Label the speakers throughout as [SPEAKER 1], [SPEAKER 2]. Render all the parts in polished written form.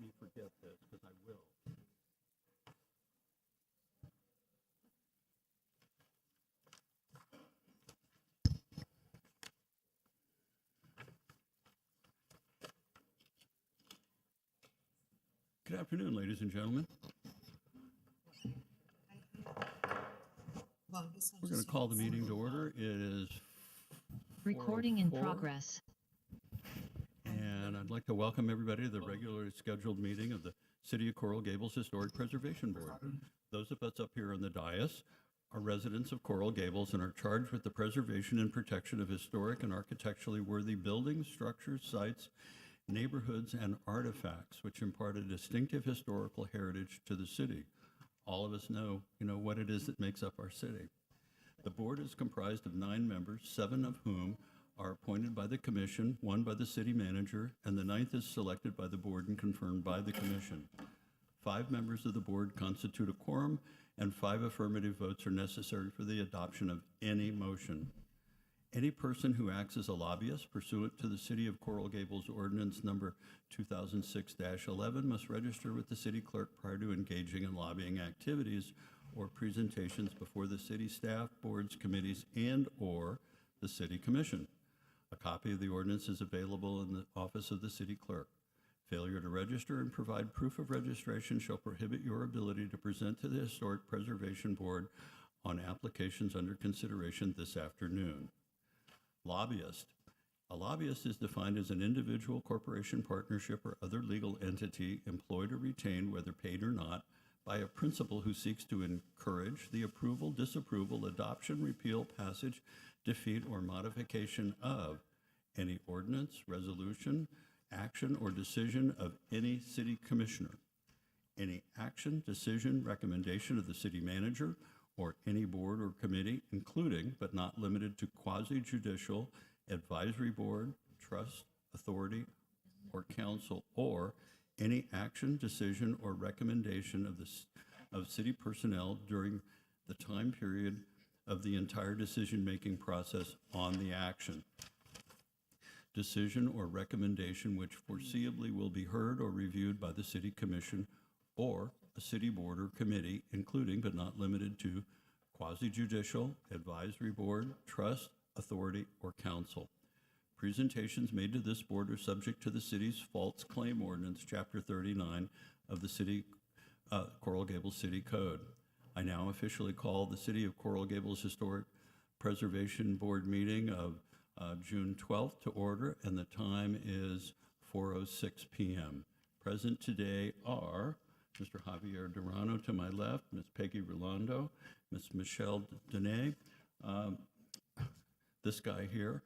[SPEAKER 1] me forget this, because I will. Good afternoon, ladies and gentlemen. We're going to call the meeting to order. It is
[SPEAKER 2] Recording in
[SPEAKER 1] 4:04,
[SPEAKER 2] progress.
[SPEAKER 1] and I'd like to welcome everybody to the regularly scheduled meeting of the City of Coral Gables Historic Preservation Board. Those of us up here on the dais are residents of Coral Gables and are charged with the preservation and protection of historic and architecturally worthy buildings, structures, sites, neighborhoods, and artifacts which impart a distinctive historical heritage to the city. All of us know, what it is that makes up our city. The board is comprised of 9 members, 7 of whom are appointed by the commission, 1 by the city manager, and the 9th is selected by the board and confirmed by the commission. 5 members of the board constitute a quorum, and 5 affirmative votes are necessary for the adoption of any motion. Any person who acts as a lobbyist pursuant to the City of Coral Gables Ordinance Number 2006-11 must register with the city clerk prior to engaging in lobbying activities or presentations before the city staff, boards, committees, and/or the city commission. A copy of the ordinance is available in the office of the city clerk. Failure to register and provide proof of registration shall prohibit your ability to present to the Historic Preservation Board on applications under consideration this afternoon. Lobbyist. A lobbyist is defined as an individual, corporation, partnership, or other legal entity employed or retained, whether paid or not, by a principal who seeks to encourage the approval, disapproval, adoption, repeal, passage, defeat, or modification of any ordinance, resolution, action, or decision of any city commissioner. Any action, decision, recommendation of the city manager, or any board or committee, including but not limited to quasi-judicial, advisory board, trust, authority, or council, or any action, decision, or recommendation of city personnel during the time period of the entire decision-making process on the action, decision, or recommendation which foreseeably will be heard or reviewed by the city commission or a city board or committee, including but not limited to quasi-judicial, advisory board, trust, authority, or council. Presentations made to this board are subject to the city's False Claim Ordinance, Chapter 39 of the Coral Gables City Code. I now officially call the City of Coral Gables Historic Preservation Board meeting of June 12th to order, and the time is 4:06 p.m. Present today are Mr. Javier Durano to my left, Ms. Peggy Rolando, Ms. Michelle Dene, this guy here,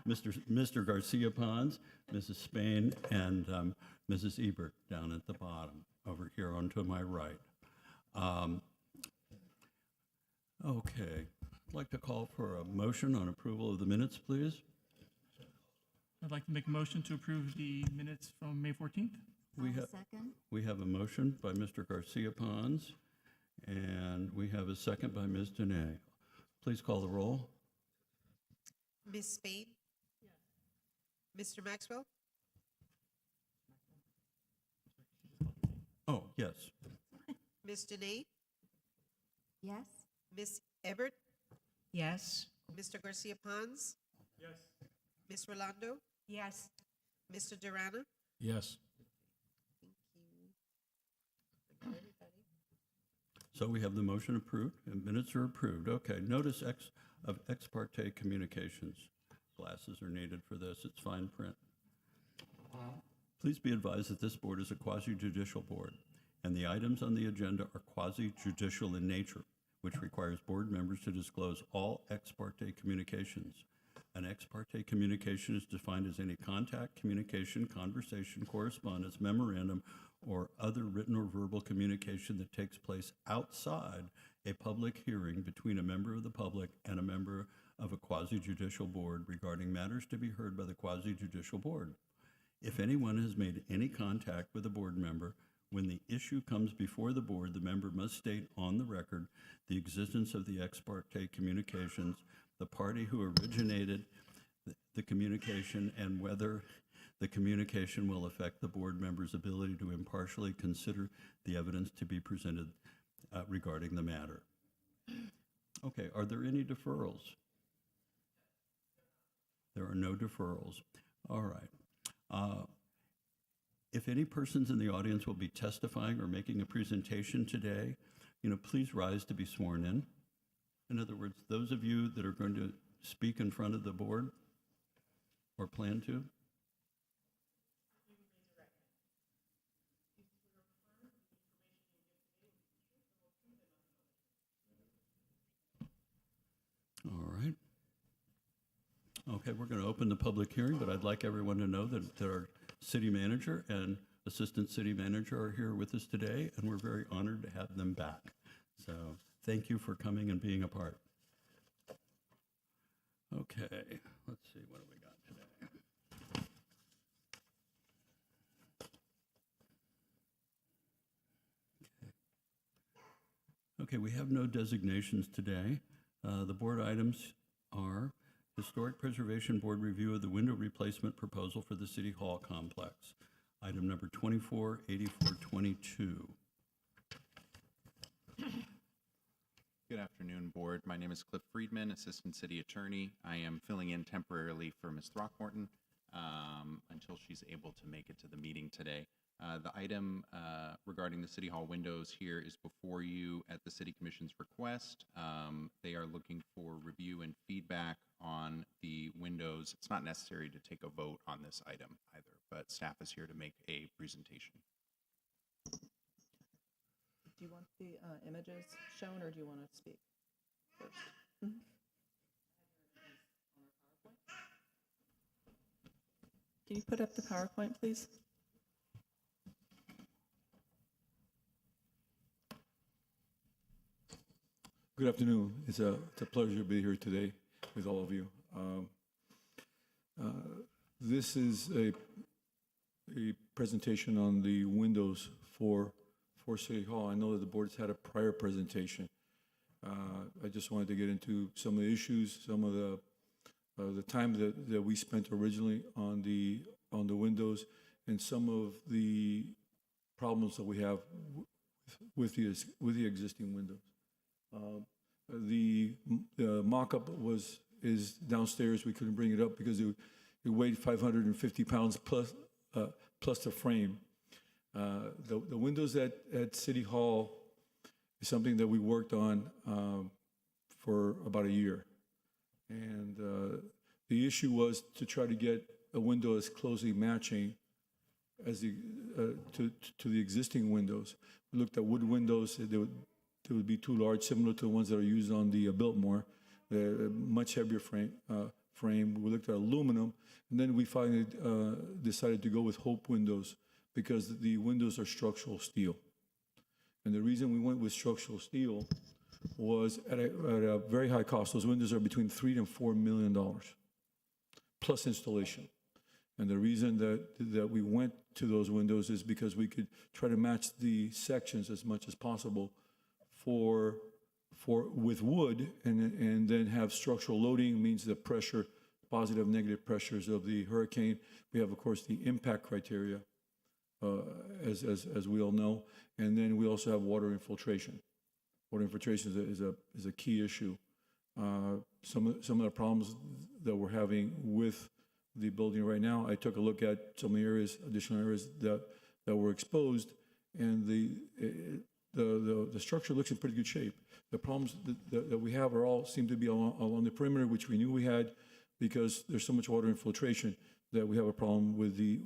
[SPEAKER 1] Mr. Garcia Pons, Mrs. Spain, and Mrs. Ebert down at the bottom, over here on to my right. Okay, I'd like to call for a motion on approval of the minutes, please.
[SPEAKER 3] I'd like to make a motion to approve the minutes from May 14th.
[SPEAKER 1] We have a motion by Mr. Garcia Pons, and we have a second by Ms. Dene. Please call the roll.
[SPEAKER 4] Ms. Spain? Yes. Mr. Maxwell?
[SPEAKER 1] Oh, yes.
[SPEAKER 4] Ms. Dene?
[SPEAKER 2] Yes.
[SPEAKER 4] Ms. Ebert?
[SPEAKER 5] Yes.
[SPEAKER 4] Mr. Garcia Pons?
[SPEAKER 3] Yes.
[SPEAKER 4] Ms. Rolando?
[SPEAKER 5] Yes.
[SPEAKER 4] Mr. Durana?
[SPEAKER 3] Yes.
[SPEAKER 4] Thank you.
[SPEAKER 1] So we have the motion approved and minutes are approved. Okay, notice of ex parte communications. Glasses are needed for this. It's fine print. Please be advised that this board is a quasi-judicial board, and the items on the agenda are quasi-judicial in nature, which requires board members to disclose all ex parte communications. An ex parte communication is defined as any contact, communication, conversation, correspondence, memorandum, or other written or verbal communication that takes place outside a public hearing between a member of the public and a member of a quasi-judicial board regarding matters to be heard by the quasi-judicial board. If anyone has made any contact with a board member, when the issue comes before the board, the member must state on the record the existence of the ex parte communications, the party who originated the communication, and whether The communication will affect the board members' ability to impartially consider the evidence to be presented regarding the matter. Okay, are there any deferrals? There are no deferrals. All right. If any persons in the audience will be testifying or making a presentation today, please rise to be sworn in. In other words, those of you that are going to speak in front of the board or plan to. All right. Okay, we're going to open the public hearing, but I'd like everyone to know that our city manager and assistant city manager are here with us today, and we're very honored to have them back. So thank you for coming and being a part. Okay, let's see, what do we got today? Okay, we have no designations today. The board items are Historic Preservation Board review of the window replacement proposal for the City Hall complex. Item number 248422.
[SPEAKER 5] Good afternoon, Board. My name is Cliff Friedman, Assistant City Attorney. I am filling in temporarily for Ms. Throckmorton until she's able to make it to the meeting today. The item regarding the City Hall windows here is before you at the City Commission's request. They are looking for review and feedback on the windows. It's not necessary to take a vote on this item either, but staff is here to make a presentation.
[SPEAKER 6] Do you want the images shown, or do you want to speak first? Can you put up the PowerPoint, please?
[SPEAKER 7] Good afternoon. It's a pleasure to be here today with all of you. This is a presentation on the windows for City Hall. I know that the board's had a prior presentation. I just wanted to get into some of the issues, some of the time that we spent originally on the windows, and some of the problems that we have with the existing windows. The mock-up is downstairs. We couldn't bring it up because it weighed 550 pounds plus the frame. The windows at City Hall is something that we worked on for about a year, and the issue was to try to get a window as closely matching as to the existing windows. We looked at wood windows. They would be too large, similar to the ones that are used on the Biltmore, much heavier frame. We looked at aluminum, and then we finally decided to go with Hope windows because the windows are structural steel. And the reason we went with structural steel was at a very high cost. Those windows are between $3 and $4 million, plus installation. And the reason that we went to those windows is because we could try to match the sections as much as possible with wood, and then have structural loading, means the pressure, positive, negative pressures of the hurricane. We have, of course, the impact criteria, as we all know, and then we also have water infiltration. Water infiltration is a key issue. Some of the problems that we're having with the building right now, I took a look at some areas, additional areas that were exposed, and the structure looks in pretty good shape. The problems that we have seem to be along the perimeter, which we knew we had, because there's so much water infiltration that we have a problem with the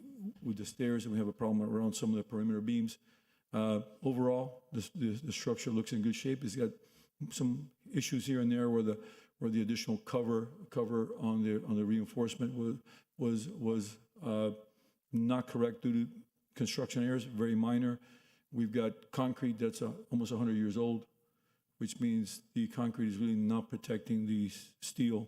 [SPEAKER 7] stairs, and we have a problem around some of the perimeter beams. Overall, the structure looks in good shape. It's got some issues here and there where the additional cover on the reinforcement was not correct due to construction errors, very minor. We've got concrete that's almost 100 years old, which means the concrete is really not protecting the steel.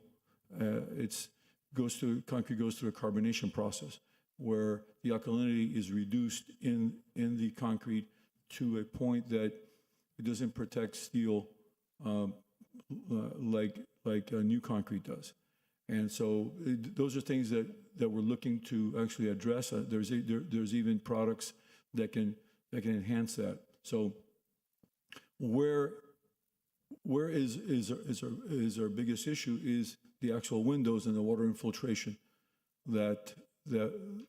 [SPEAKER 7] Concrete goes through a carbonation process where the alkalinity is reduced in the concrete to a point that it doesn't protect steel like new concrete does. And so those are things that we're looking to actually address. There's even products that can enhance that. So where is our biggest issue is the actual windows and the water infiltration that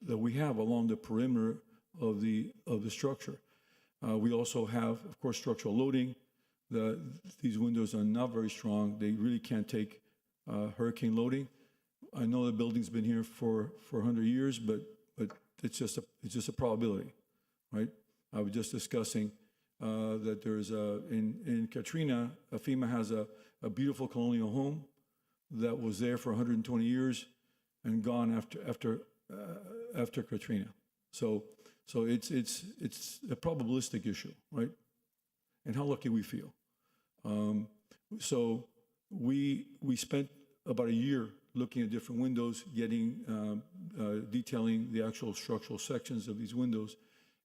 [SPEAKER 7] we have along the perimeter of the structure. We also have, of course, structural loading. These windows are not very strong. They really can't take hurricane loading. I know the building's been here for 100 years, but it's just a probability, right? I was just discussing that there's in Katrina, FEMA has a beautiful colonial home that was there for 120 years and gone after Katrina. So it's a probabilistic issue, right? And how lucky we feel. So we spent about a year looking at different windows, getting detailing the actual structural sections of these windows,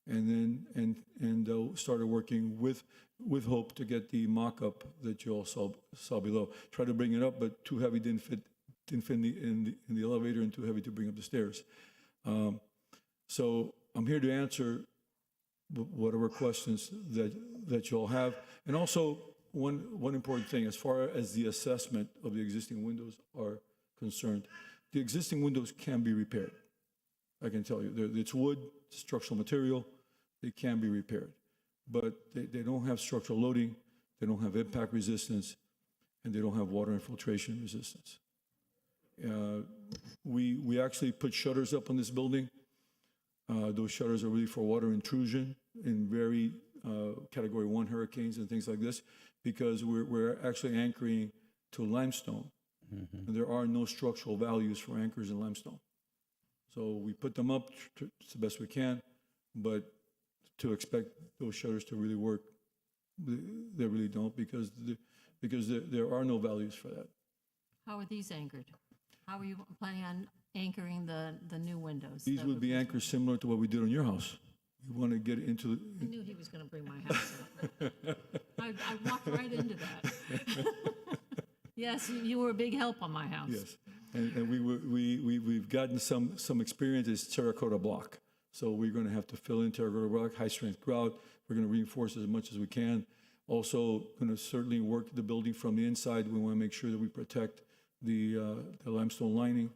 [SPEAKER 7] and then started working with Hope to get the mock-up that you all saw below. Tried to bring it up, but too heavy, didn't fit in the elevator, and too heavy to bring up the stairs. So I'm here to answer whatever questions that you all have, and also one important thing as far as the assessment of the existing windows are concerned. The existing windows can be repaired. I can tell you, it's wood, structural material, they can be repaired. But they don't have structural loading, they don't have impact resistance, and they don't have water infiltration resistance. We actually put shutters up on this building. Those shutters are really for water intrusion in very Category 1 hurricanes and things like this, because we're actually anchoring to limestone. Mm-hmm. And there are no structural values for anchors in limestone. So we put them up to the best we can, but to expect those shutters to really work, they really don't, because there are no values for that.
[SPEAKER 2] How are these anchored? How are you planning on anchoring the new windows?
[SPEAKER 7] These would be anchors similar to what we did on your house. You want to get into
[SPEAKER 2] I knew he was going to bring my house up. I walked right into that. Yes, you were a big help on my house.
[SPEAKER 7] Yes, and we've gotten some experience. It's terracotta block, so we're going to have to fill in terracotta block, high strength grout. We're going to reinforce as much as we can. Also, going to certainly work the building from the inside. We want to make sure that we protect the limestone lining.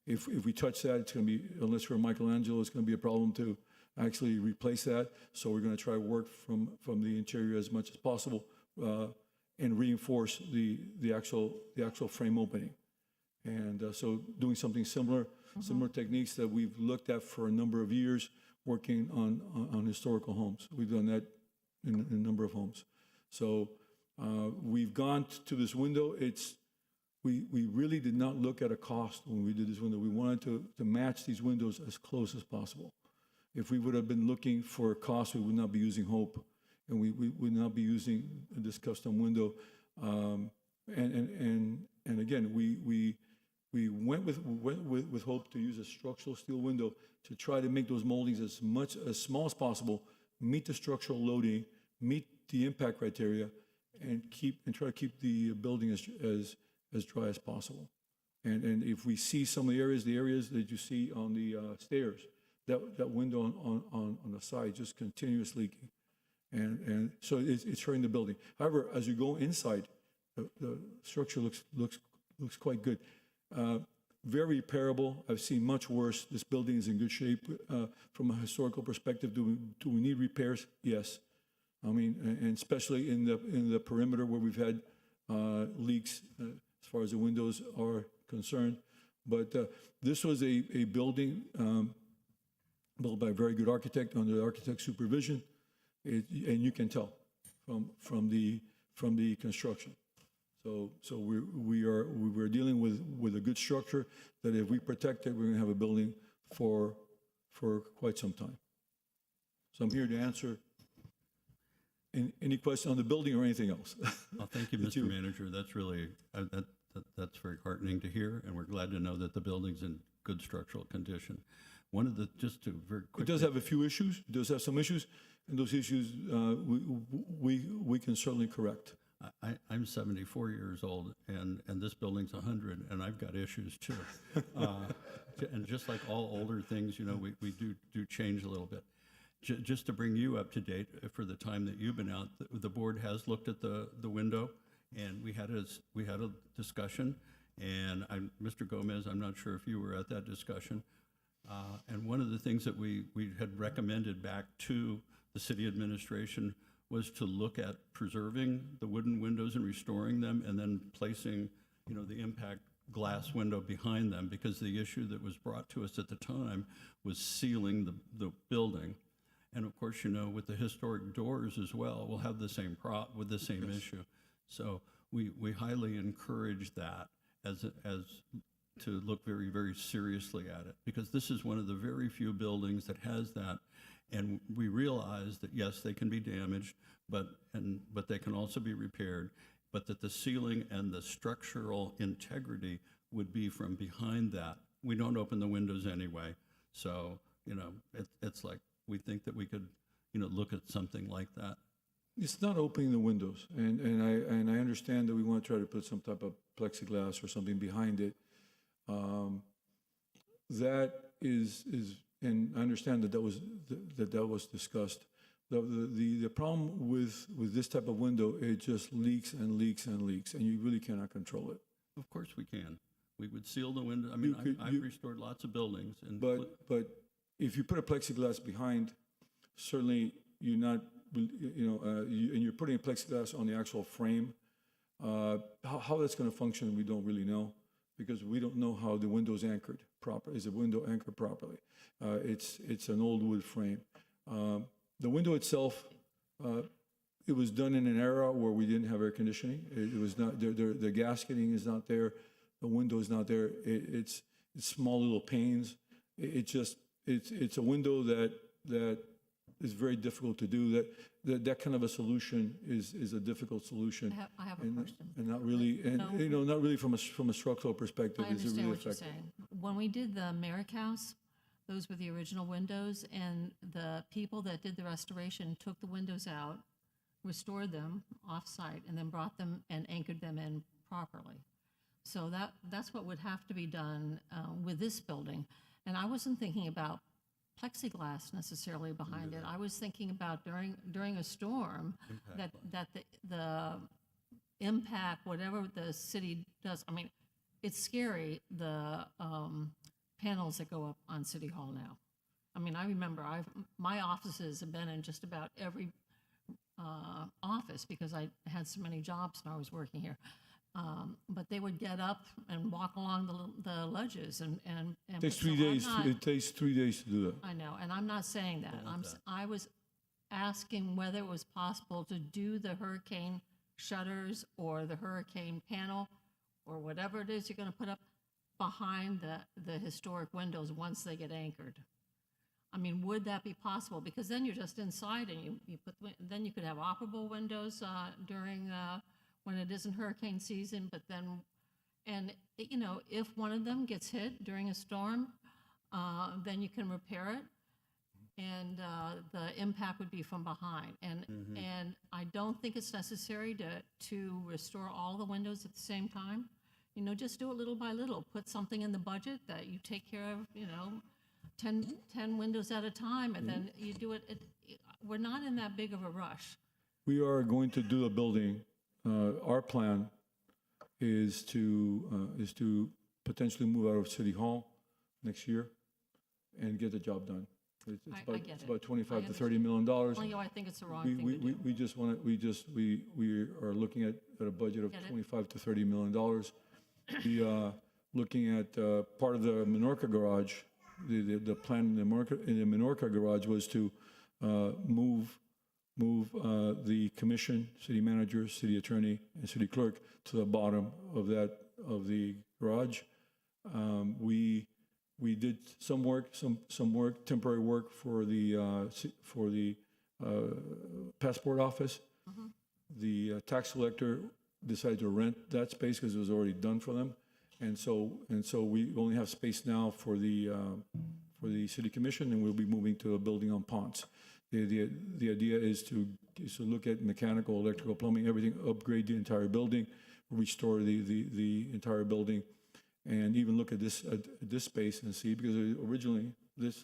[SPEAKER 7] If we touch that, it's going to be, unless we're Michelangelo, it's going to be a problem to actually replace that. So we're going to try to work from the interior as much as possible and reinforce the actual frame opening. And so doing something similar techniques that we've looked at for a number of years, working on historical homes. We've done that in a number of homes. So we've gone to this window. We really did not look at a cost when we did this window. We wanted to match these windows as close as possible. If we would have been looking for a cost, we would not be using Hope, and we would not be using this custom window. And again, we went with Hope to use a structural steel window to try to make those moldings as small as possible, meet the structural loading, meet the impact criteria, and try to keep the building as dry as possible. And if we see some of the areas that you see on the stairs, that window on the side just continuously leaking, and so it's hurting the building. However, as you go inside, the structure looks quite good, very repairable. I've seen much worse. This building is in good shape from a historical perspective. Do we need repairs? Yes. I mean, and especially in the perimeter where we've had leaks as far as the windows are concerned. But this was a building built by a very good architect under the architect's supervision, and you can tell from the construction. So we're dealing with a good structure that if we protect it, we're going to have a building for quite some time. So I'm here to answer any question on the building or anything else.
[SPEAKER 1] Well, thank you, Mr. Manager. That's really that's very heartening to hear, and we're glad to know that the building's in good structural condition. One of the, just to very quickly,
[SPEAKER 7] it does have a few issues. It does have some issues, and those issues we can certainly correct.
[SPEAKER 1] I'm 74 years old, and this building's 100, and I've got issues too. And just like all older things, we do change a little bit. Just to bring you up to date for the time that you've been out, the board has looked at the window, and we had a discussion. And Mr. Gomez, I'm not sure if you were at that discussion. And one of the things that we had recommended back to the city administration was to look at preserving the wooden windows and restoring them, and then placing, the impact glass window behind them, because the issue that was brought to us at the time was sealing the building. And of course, with the historic doors as well, we'll have the same issue. So we highly encourage that as to look very, very seriously at it, because this is one of the very few buildings that has that. And we realize that, yes, they can be damaged, but they can also be repaired, but that the ceiling and the structural integrity would be from behind that. We don't open the windows anyway. So, it's like, we think that we could, look at something like that.
[SPEAKER 7] It's not opening the windows, and I understand that we want to try to put some type of plexiglass or something behind it. That is, and I understand that was discussed. The problem with this type of window, it just leaks and leaks and leaks, and you really cannot control it.
[SPEAKER 1] Of course we can. We would seal the window. I've restored lots of buildings, and
[SPEAKER 7] but if you put a plexiglass behind, certainly you're not, and you're putting a plexiglass on the actual frame. How that's going to function, we don't really know, because we don't know how the window's anchored properly. Is the window anchored properly? It's an old wood frame. The window itself, it was done in an era where we didn't have air conditioning. It was not there. The gasketing is not there. The window is not there. It's small little panes. It's a window that is very difficult to do. That kind of a solution is a difficult solution.
[SPEAKER 2] I have a question.
[SPEAKER 7] And not really, not really from a structural perspective.
[SPEAKER 2] I
[SPEAKER 7] Is it
[SPEAKER 2] understand
[SPEAKER 7] really
[SPEAKER 2] what you're
[SPEAKER 7] effective?
[SPEAKER 2] saying. When we did the Merrick House, those were the original windows, and the people that did the restoration took the windows out, restored them off-site, and then brought them and anchored them in properly. So that's what would have to be done with this building. And I wasn't thinking about plexiglass necessarily behind it. I was thinking about during a storm that the impact, whatever the city does. I mean, it's scary, the panels that go up on City Hall now. I mean, I remember my offices have been in just about every office, because I had so many jobs when I was working here. But they would get up and walk along the ledges and
[SPEAKER 7] It takes
[SPEAKER 2] so
[SPEAKER 7] 3 days.
[SPEAKER 2] I'm not-
[SPEAKER 7] It takes 3 days to do that.
[SPEAKER 2] I know, and I'm not saying that. I was asking whether it was possible to do the hurricane shutters or the hurricane panel or whatever it is you're going to put up behind the historic windows once they get anchored. I mean, would that be possible? Because then you're just inside, and then you could have operable windows during when it isn't hurricane season. But then, if one of them gets hit during a storm, then you can repair it, and the impact would be from behind. And I don't think it's necessary to restore all the windows at the same time. Just do it little by little. Put something in the budget that you take care of, 10 windows at a time, and then you do it. We're not in that big of a rush.
[SPEAKER 7] We are going to do a building. Our plan is to potentially move out of City Hall next year and get the job done.
[SPEAKER 2] I get
[SPEAKER 7] It's
[SPEAKER 2] it.
[SPEAKER 7] about
[SPEAKER 2] I
[SPEAKER 7] $25 to $30 million.
[SPEAKER 2] I think it's the wrong thing to do.
[SPEAKER 7] We are looking at a budget of
[SPEAKER 2] Get it.
[SPEAKER 7] $25 to $30 million. We are looking at part of the Menorca garage. The plan in the Menorca garage was to move the commission, city manager, city attorney, and city clerk to the bottom of the garage. We did some work, temporary work for the passport office. The tax collector decided to rent that space because it was already done for them, and so we only have space now for the city commission, and we'll be moving to a building on Ponce. The idea is to So look at mechanical, electrical, plumbing, everything, upgrade the entire building, restore the entire building, and even look at this space and see, because originally the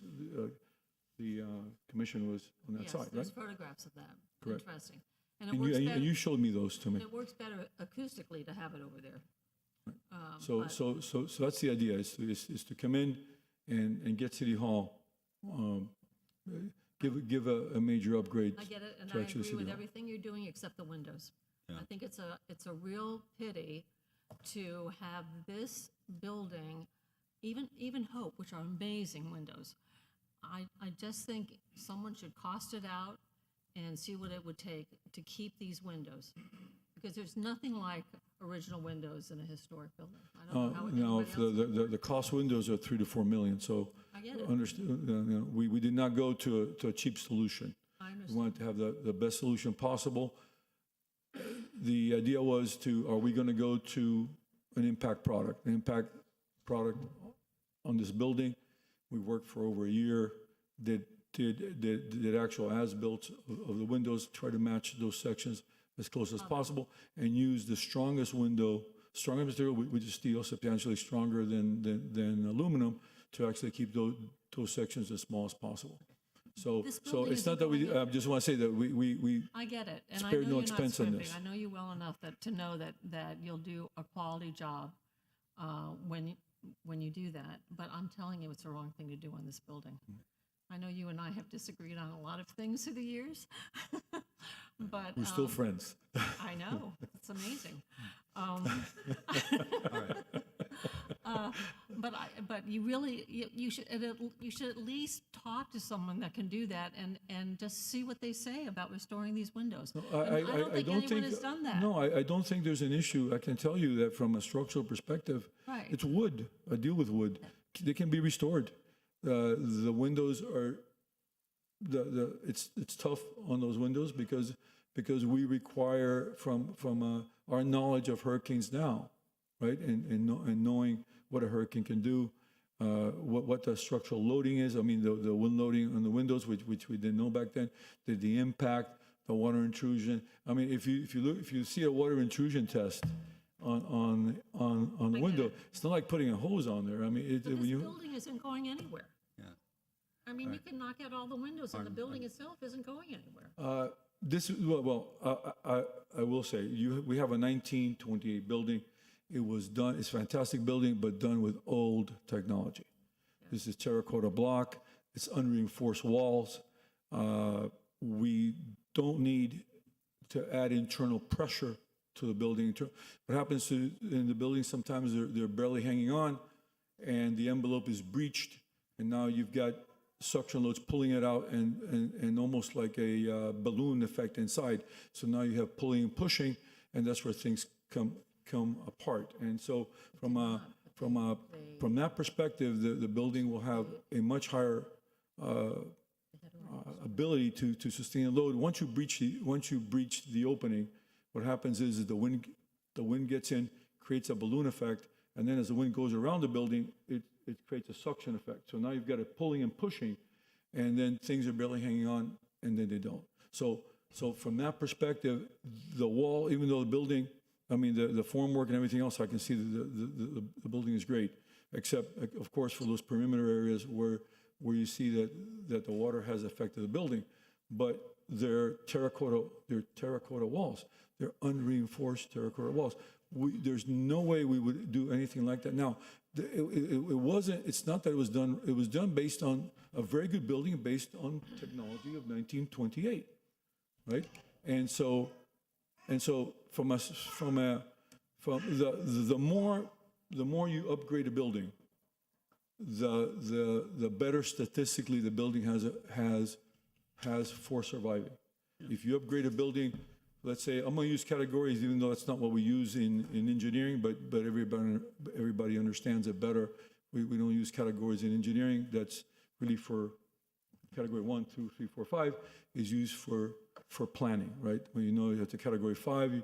[SPEAKER 7] commission was on that
[SPEAKER 2] Yes,
[SPEAKER 7] side, right?
[SPEAKER 2] there's photographs of that.
[SPEAKER 7] Correct.
[SPEAKER 2] Interesting. And it
[SPEAKER 7] And
[SPEAKER 2] works
[SPEAKER 7] you,
[SPEAKER 2] better,
[SPEAKER 7] and you showed me those to me.
[SPEAKER 2] and it works better acoustically to have it over there.
[SPEAKER 7] So,
[SPEAKER 2] but-
[SPEAKER 7] so that's the idea, is to come in and get City Hall, give a major upgrade.
[SPEAKER 2] I get it, and
[SPEAKER 7] to
[SPEAKER 2] I
[SPEAKER 7] actually
[SPEAKER 2] agree
[SPEAKER 7] City
[SPEAKER 2] with
[SPEAKER 7] Hall.
[SPEAKER 2] everything you're doing except the windows.
[SPEAKER 1] Yeah.
[SPEAKER 2] I think it's a real pity to have this building, even Hope, which are amazing windows. I just think someone should cost it out and see what it would take to keep these windows. Because there's nothing like original windows in a historic building. I don't know how
[SPEAKER 7] Now,
[SPEAKER 2] anybody
[SPEAKER 7] if
[SPEAKER 2] else.
[SPEAKER 7] the cost windows are $3 to $4 million, so
[SPEAKER 2] I get it.
[SPEAKER 7] we did not go to a cheap solution.
[SPEAKER 2] I
[SPEAKER 7] We
[SPEAKER 2] understand.
[SPEAKER 7] wanted to have the best solution possible. The idea was are we going to go to an impact product? An impact product on this building. We worked for over a year, did actual as-built of the windows, try to match those sections as close as possible, and use the strongest strongest material, which is steel, substantially stronger than aluminum, to actually keep those sections as small as possible. So
[SPEAKER 2] This
[SPEAKER 7] so
[SPEAKER 2] building
[SPEAKER 7] it's not
[SPEAKER 2] isn't
[SPEAKER 7] that we,
[SPEAKER 2] going
[SPEAKER 7] I just want to say that we
[SPEAKER 2] I get it, and I know
[SPEAKER 7] spared no
[SPEAKER 2] you're not
[SPEAKER 7] expense on
[SPEAKER 2] scrimping.
[SPEAKER 7] this.
[SPEAKER 2] I know you well enough to know that you'll do a quality job when you do that. But I'm telling you, it's the wrong thing to do on this building. I know you and I have disagreed on a lot of things through the years, but
[SPEAKER 7] we're still friends.
[SPEAKER 2] I know it's amazing. But you really you should at least talk to someone that can do that and just see what they say about restoring these windows. And I don't think anyone has done that.
[SPEAKER 7] No, I don't think there's an issue. I can tell you that from a structural perspective,
[SPEAKER 2] Right.
[SPEAKER 7] it's wood. I deal with wood. They can be restored. The windows are it's tough on those windows because we require from our knowledge of hurricanes now, right, and knowing what a hurricane can do, what the structural loading is. I mean, the wind loading on the windows, which we didn't know back then, the impact, the water intrusion. I mean, if you see a water intrusion test on the window, it's not like putting a hose on there. I mean,
[SPEAKER 2] But
[SPEAKER 7] when
[SPEAKER 2] this
[SPEAKER 7] you
[SPEAKER 2] building isn't going anywhere.
[SPEAKER 1] Yeah.
[SPEAKER 2] I mean, you can knock out all the windows, and the building itself isn't going anywhere.
[SPEAKER 7] I will say, we have a 1928 building. It was done, it's a fantastic building, but done with old technology. This is terracotta block, it's unreinforced walls. We don't need to add internal pressure to the building. What happens in the building, sometimes they're barely hanging on, and the envelope is breached, and now you've got suction loads pulling it out and almost like a balloon effect inside. So now you have pulling and pushing, and that's where things come apart. And so from that perspective, the building will have a much higher ability to sustain a load. Once you breach the opening, what happens is the wind gets in, creates a balloon effect, and then as the wind goes around the building, it creates a suction effect. So now you've got it pulling and pushing, and then things are barely hanging on, and then they don't. So from that perspective, the wall, even though the building, I mean, the formwork and everything else, I can see that the building is great, except, of course, for those perimeter areas where you see that the water has affected the building. But they're terracotta walls. They're unreinforced terracotta walls. There's no way we would do anything like that. Now, it's not that it was done, it was done based on a very good building based on technology of 1928, right? And so the more you upgrade a building, the better statistically the building has for surviving. If you upgrade a building, let's say, I'm going to use categories, even though that's not what we use in engineering, but everybody understands it better. We don't use categories in engineering. That's really for category 1, 2, 3, 4, 5 is used for planning, right? When you know you have to category 5,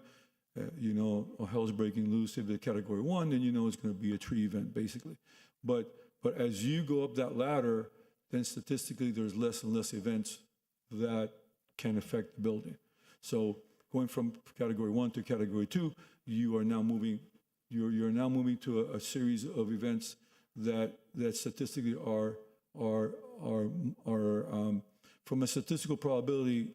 [SPEAKER 7] you know, hell's breaking loose. If the category 1, then you know it's going to be a tree event, basically. But as you go up that ladder, then statistically there's less and less events that can affect the building. So going from category 1 to category 2, you are now moving. You're now moving to a series of events that statistically are from a statistical probability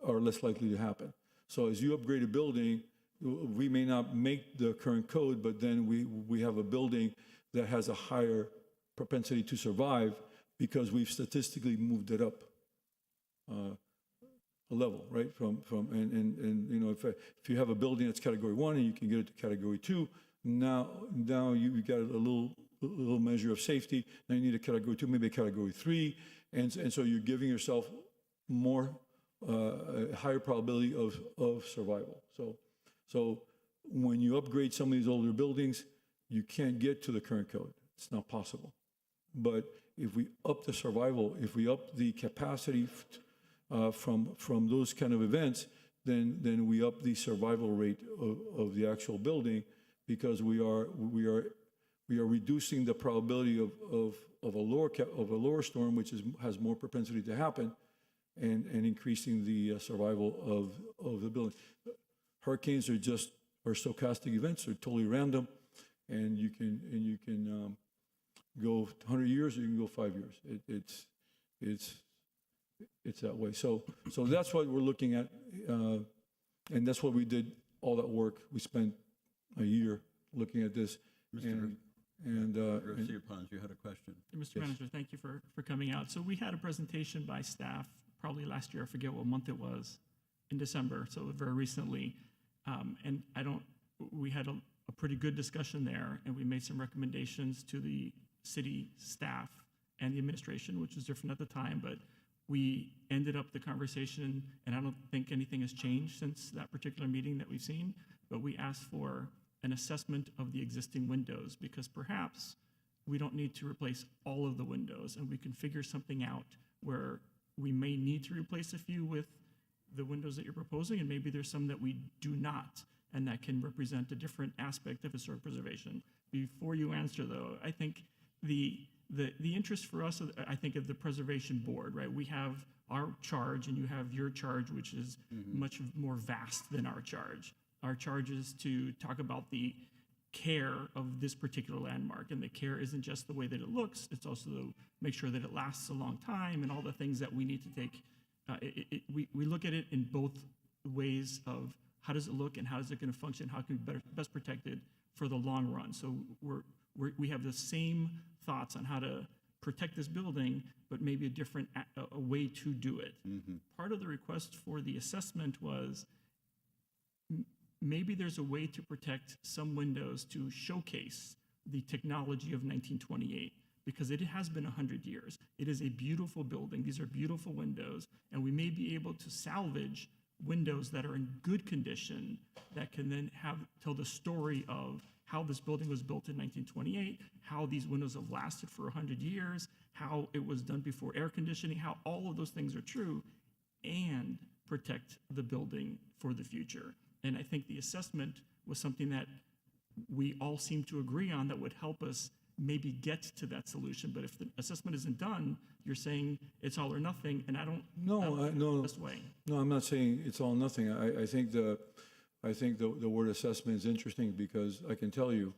[SPEAKER 7] are less likely to happen. So as you upgrade a building, we may not make the current code, but then we have a building that has a higher propensity to survive because we've statistically moved it up a level, right? And you know, if you have a building that's category 1 and you can get it to category 2, now you got a little measure of safety. Now you need a category 2, maybe a category 3, and so you're giving yourself more a higher probability of survival. So when you upgrade some of these older buildings, you can't get to the current code. It's not possible. But if we up the survival, if we up the capacity from those kind of events, then we up the survival rate of the actual building, because we are reducing the probability of a lower storm, which has more propensity to happen, and increasing the survival of the building. Hurricanes are stochastic events; they're totally random, and you can go 100 years, or you can go 5 years. It's that way. So that's what we're looking at, and that's what we did. All that work, we spent a year looking at this.
[SPEAKER 1] Garcia Pons, you had a question.
[SPEAKER 3] Mr. Manager, thank you for coming out. So we had a presentation by staff probably last year, I forget what month it was, in December, so very recently. And we had a pretty good discussion there, and we made some recommendations to the city staff and the administration, which was different at the time, but we ended up the conversation, and I don't think anything has changed since that particular meeting that we've seen, but we asked for an assessment of the existing windows, because perhaps we don't need to replace all of the windows, and we can figure something out where we may need to replace a few with the windows that you're proposing, and maybe there's some that we do not, and that can represent a different aspect of historic preservation. Before you answer, though, I think the interest for us, I think, of the preservation board, right? We have our charge, and you have your charge, which is much more vast than our charge. Our charge is to talk about the care of this particular landmark, and the care isn't just the way that it looks, it's also to make sure that it lasts a long time and all the things that we need to take. We look at it in both ways of how does it look and how is it going to function, how can we best protect it for the long run. So we have the same thoughts on how to protect this building, but maybe a different a way to do it. Part of the request for the assessment was maybe there's a way to protect some windows to showcase the technology of 1928, because it has been 100 years. It is a beautiful building. These are beautiful windows, and we may be able to salvage windows that are in good condition that can then tell the story of how this building was built in 1928, how these windows have lasted for 100 years, how it was done before air conditioning, how all of those things are true, and protect the building for the future. And I think the assessment was something that we all seem to agree on that would help us maybe get to that solution. But if the assessment isn't done, you're saying it's all or nothing, and I don't think that's the best way.
[SPEAKER 7] No, I'm not saying it's all or nothing. I think the word assessment is interesting, because I can tell you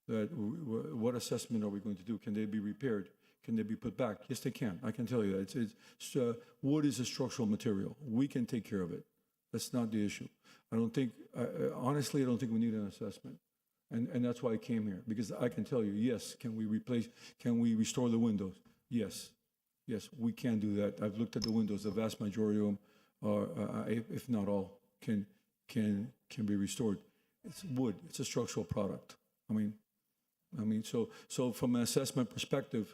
[SPEAKER 7] that what assessment are we going to do? Can they be repaired? Can they be put back? Yes, they can. I can tell you that. Wood is a structural material. We can take care of it. That's not the issue. Honestly, I don't think we need an assessment. And that's why I came here, because I can tell you, yes, can we restore the windows? Yes, we can do that. I've looked at the windows. The vast majority of them, if not all, can be restored. It's wood. It's a structural product. I mean, so from an assessment perspective,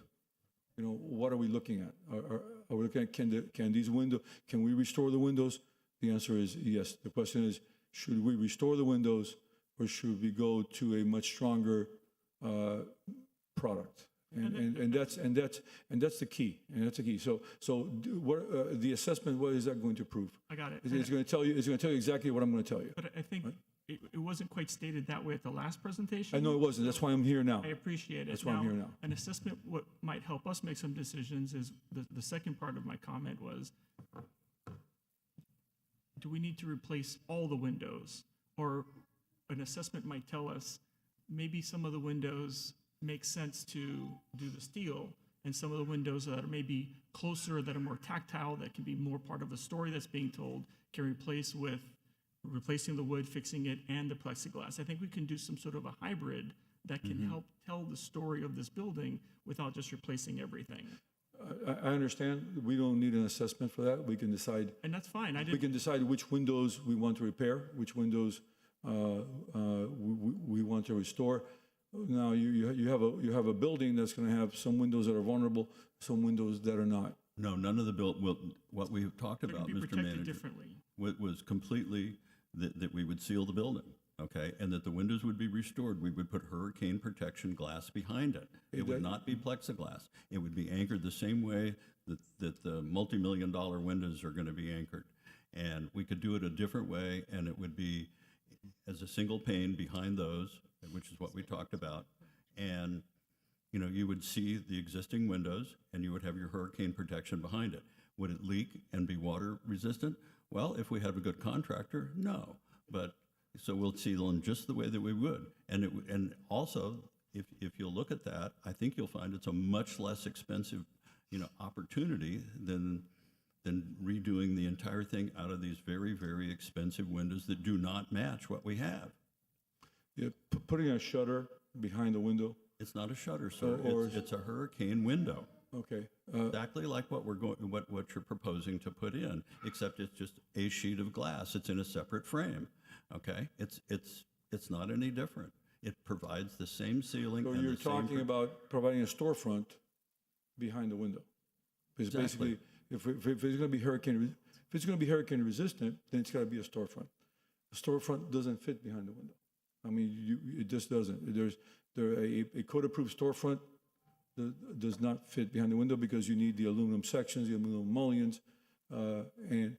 [SPEAKER 7] what are we looking at? Are we looking at can we restore the windows? The answer is yes. The question is, should we restore the windows, or should we go to a much stronger product? And that's the key. And that's the key. So what the assessment? What is that going to prove?
[SPEAKER 3] I got it.
[SPEAKER 7] It's going to tell you. It's going to tell you exactly what I'm going to tell you.
[SPEAKER 3] But I think it wasn't quite stated that way at the last presentation.
[SPEAKER 7] I know it wasn't. That's why I'm here now.
[SPEAKER 3] I appreciate it.
[SPEAKER 7] That's why I'm here now.
[SPEAKER 3] An assessment, what might help us make some decisions is the second part of my comment was, do we need to replace all the windows? Or an assessment might tell us maybe some of the windows make sense to do the steel, and some of the windows that are maybe closer, that are more tactile, that can be more part of the story that's being told, can replace with replacing the wood, fixing it, and the plexiglass. I think we can do some sort of a hybrid that can help tell the story of this building without just replacing everything.
[SPEAKER 7] I understand. We don't need an assessment for that. We can decide.
[SPEAKER 3] And that's fine. I
[SPEAKER 7] We
[SPEAKER 3] didn't,
[SPEAKER 7] can decide which windows we want to repair, which windows we want to restore. Now, you have a building that's going to have some windows that are vulnerable, some windows that are not.
[SPEAKER 1] No, none of the what we've talked
[SPEAKER 3] they're
[SPEAKER 1] about,
[SPEAKER 3] going to be
[SPEAKER 1] Mr.
[SPEAKER 3] protected
[SPEAKER 1] Manager,
[SPEAKER 3] differently.
[SPEAKER 1] was completely that we would seal the building, okay? And that the windows would be restored. We would put hurricane protection glass behind it. It would not be plexiglass. It would be anchored the same way that the multi-million-dollar windows are going to be anchored. And we could do it a different way, and it would be as a single pane behind those, which is what we talked about. And, you know, you would see the existing windows, and you would have your hurricane protection behind it. Would it leak and be water resistant? Well, if we have a good contractor, no. But so we'll seal them just the way that we would. And also, if you'll look at that, I think you'll find it's a much less expensive, opportunity than redoing the entire thing out of these very, very expensive windows that do not match what we have.
[SPEAKER 7] Yeah, putting a shutter behind the window.
[SPEAKER 1] It's not a shutter, sir.
[SPEAKER 7] Or-
[SPEAKER 1] It's a hurricane window.
[SPEAKER 7] Okay.
[SPEAKER 1] Exactly like what what you're proposing to put in, except it's just a sheet of glass. It's in a separate frame. Okay, it's not any different. It provides the same sealing.
[SPEAKER 7] So
[SPEAKER 1] and
[SPEAKER 7] you're
[SPEAKER 1] the same
[SPEAKER 7] talking about providing a storefront behind the window. Because
[SPEAKER 1] Exactly.
[SPEAKER 7] basically, if it's going to be hurricane resistant, then it's got to be a storefront. A storefront doesn't fit behind the window. I mean, it just doesn't. A code-approved storefront does not fit behind the window because you need the aluminum sections, the aluminum mullions, and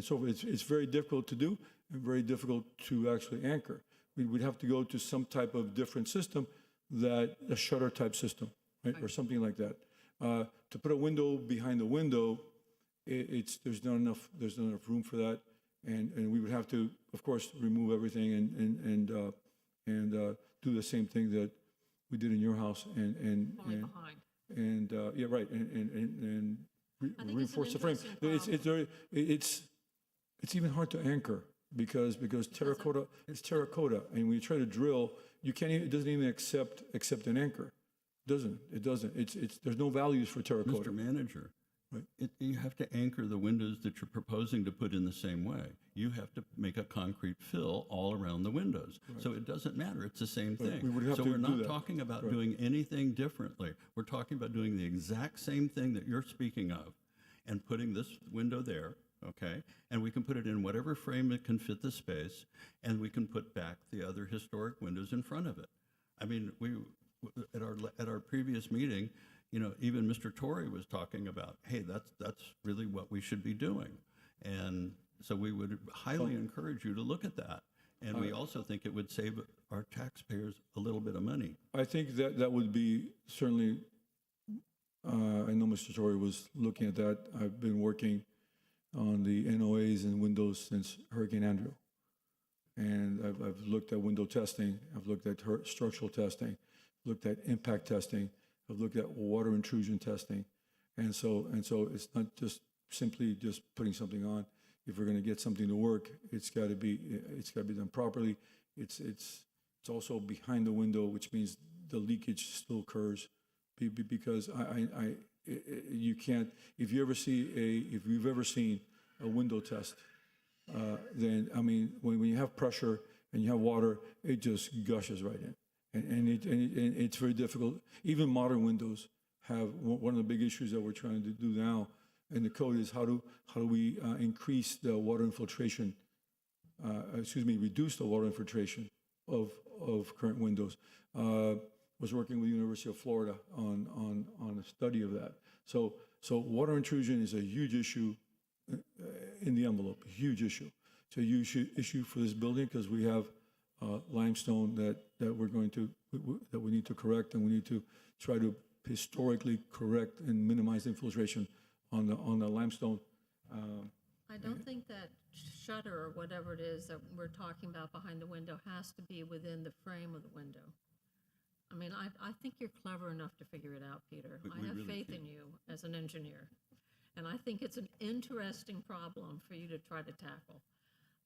[SPEAKER 7] so forth. It's very difficult to do and very difficult to actually anchor. We would have to go to some type of different system, a shutter type system, right, or something like that. To put a window behind the window, there's not enough room for that, and we would have to, of course, remove everything and do the same thing that we did in your house and yeah, right, and
[SPEAKER 2] I think it's an
[SPEAKER 7] reinforce the frame.
[SPEAKER 2] interesting
[SPEAKER 7] It's even hard to anchor because terracotta, it's terracotta, and when you try to drill, it doesn't even accept an anchor. It doesn't. There's no values for terracotta.
[SPEAKER 1] Mr. Manager,
[SPEAKER 7] Right.
[SPEAKER 1] you have to anchor the windows that you're proposing to put in the same way. You have to make a concrete fill all around the windows. So it doesn't matter. It's the same thing.
[SPEAKER 7] we would have
[SPEAKER 1] so
[SPEAKER 7] to
[SPEAKER 1] we're
[SPEAKER 7] do
[SPEAKER 1] not
[SPEAKER 7] that.
[SPEAKER 1] talking about doing anything differently. We're talking about doing the exact same thing that you're speaking of and putting this window there, okay? And we can put it in whatever frame it can fit the space, and we can put back the other historic windows in front of it. I mean, at our previous meeting, even Mr. Torrey was talking about, hey, that's really what we should be doing. And so we would highly encourage you to look at that. And we also think it would save our taxpayers a little bit of money.
[SPEAKER 7] I think that would be certainly, I know Mr. Torrey was looking at that. I've been working on the NOAs and windows since Hurricane Andrew. And I've looked at window testing, I've looked at structural testing, looked at impact testing, I've looked at water intrusion testing. And so it's not just simply just putting something on. If we're going to get something to work, it's got to be done properly. It's also behind the window, which means the leakage still occurs, because you can't. If you've ever seen a window test, then I mean, when you have pressure and you have water, it just gushes right in, and it's very difficult. Even modern windows have one of the big issues that we're trying to do now in the code is how do we increase the water infiltration, reduce the water infiltration of current windows. Was working with the University of Florida on a study of that. So water intrusion is a huge issue in the envelope, a huge issue. It's a huge issue for this building because we have limestone that we need to correct, and we need to try to historically correct and minimize infiltration on the limestone.
[SPEAKER 2] I don't think that shutter or whatever it is that we're talking about behind the window has to be within the frame of the window. I mean, I think you're clever enough to figure it out, Peter.
[SPEAKER 1] We
[SPEAKER 2] I have
[SPEAKER 1] really
[SPEAKER 2] faith
[SPEAKER 1] can't.
[SPEAKER 2] in you as an engineer. And I think it's an interesting problem for you to try to tackle.